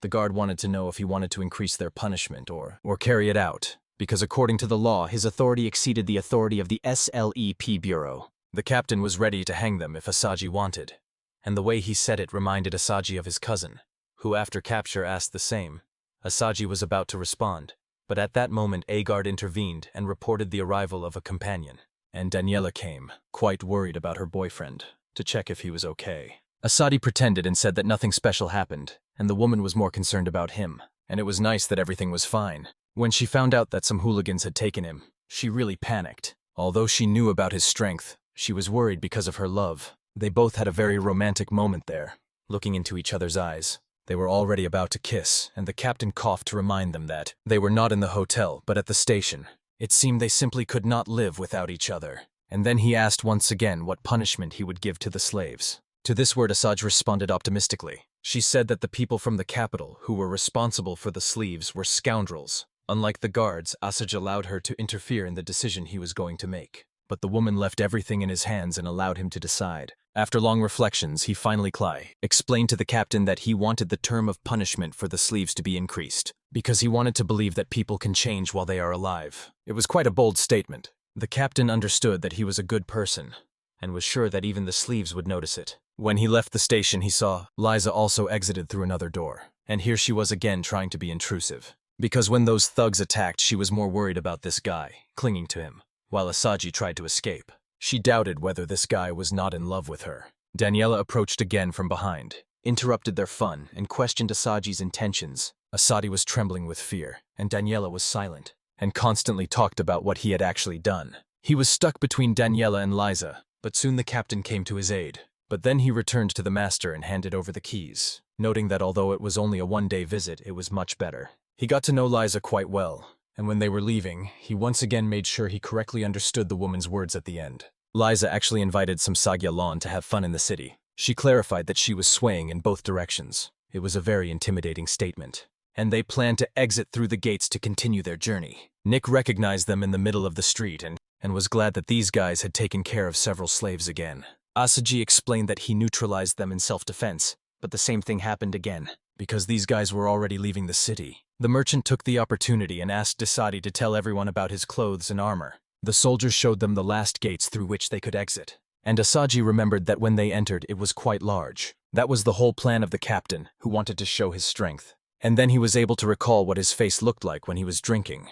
The guard wanted to know if he wanted to increase their punishment or carry it out, because according to the law, his authority exceeded the authority of the SLEP Bureau. The captain was ready to hang them if Asaji wanted. And the way he said it reminded Asaji of his cousin, who after capture asked the same. Asaji was about to respond, but at that moment a guard intervened and reported the arrival of a companion. And Daniela came, quite worried about her boyfriend, to check if he was okay. Asaji pretended and said that nothing special happened, and the woman was more concerned about him, and it was nice that everything was fine. When she found out that some hooligans had taken him, she really panicked. Although she knew about his strength, she was worried because of her love. They both had a very romantic moment there, looking into each other's eyes. They were already about to kiss, and the captain coughed to remind them that they were not in the hotel, but at the station. It seemed they simply could not live without each other. And then he asked once again what punishment he would give to the slaves. To this word Asaj responded optimistically. She said that the people from the capital who were responsible for the sleeves were scoundrels. Unlike the guards, Asaj allowed her to interfere in the decision he was going to make. But the woman left everything in his hands and allowed him to decide. After long reflections, he finally explained to the captain that he wanted the term of punishment for the sleeves to be increased, because he wanted to believe that people can change while they are alive. It was quite a bold statement. The captain understood that he was a good person, and was sure that even the sleeves would notice it. When he left the station, he saw Eliza also exited through another door, and here she was again trying to be intrusive. Because when those thugs attacked, she was more worried about this guy, clinging to him, while Asaji tried to escape. She doubted whether this guy was not in love with her. Daniela approached again from behind, interrupted their fun, and questioned Asaji's intentions. Asadi was trembling with fear, and Daniela was silent, and constantly talked about what he had actually done. He was stuck between Daniela and Liza, but soon the captain came to his aid. But then he returned to the master and handed over the keys, noting that although it was only a one-day visit, it was much better. He got to know Liza quite well, and when they were leaving, he once again made sure he correctly understood the woman's words at the end. Liza actually invited some Sagya to have fun in the city. She clarified that she was swaying in both directions. It was a very intimidating statement. And they planned to exit through the gates to continue their journey. Nick recognized them in the middle of the street and was glad that these guys had taken care of several slaves again. Asaji explained that he neutralized them in self-defense, but the same thing happened again, because these guys were already leaving the city. The merchant took the opportunity and asked Asadi to tell everyone about his clothes and armor. The soldiers showed them the last gates through which they could exit, and Asaji remembered that when they entered it was quite large. That was the whole plan of the captain, who wanted to show his strength. And then he was able to recall what his face looked like when he was drinking.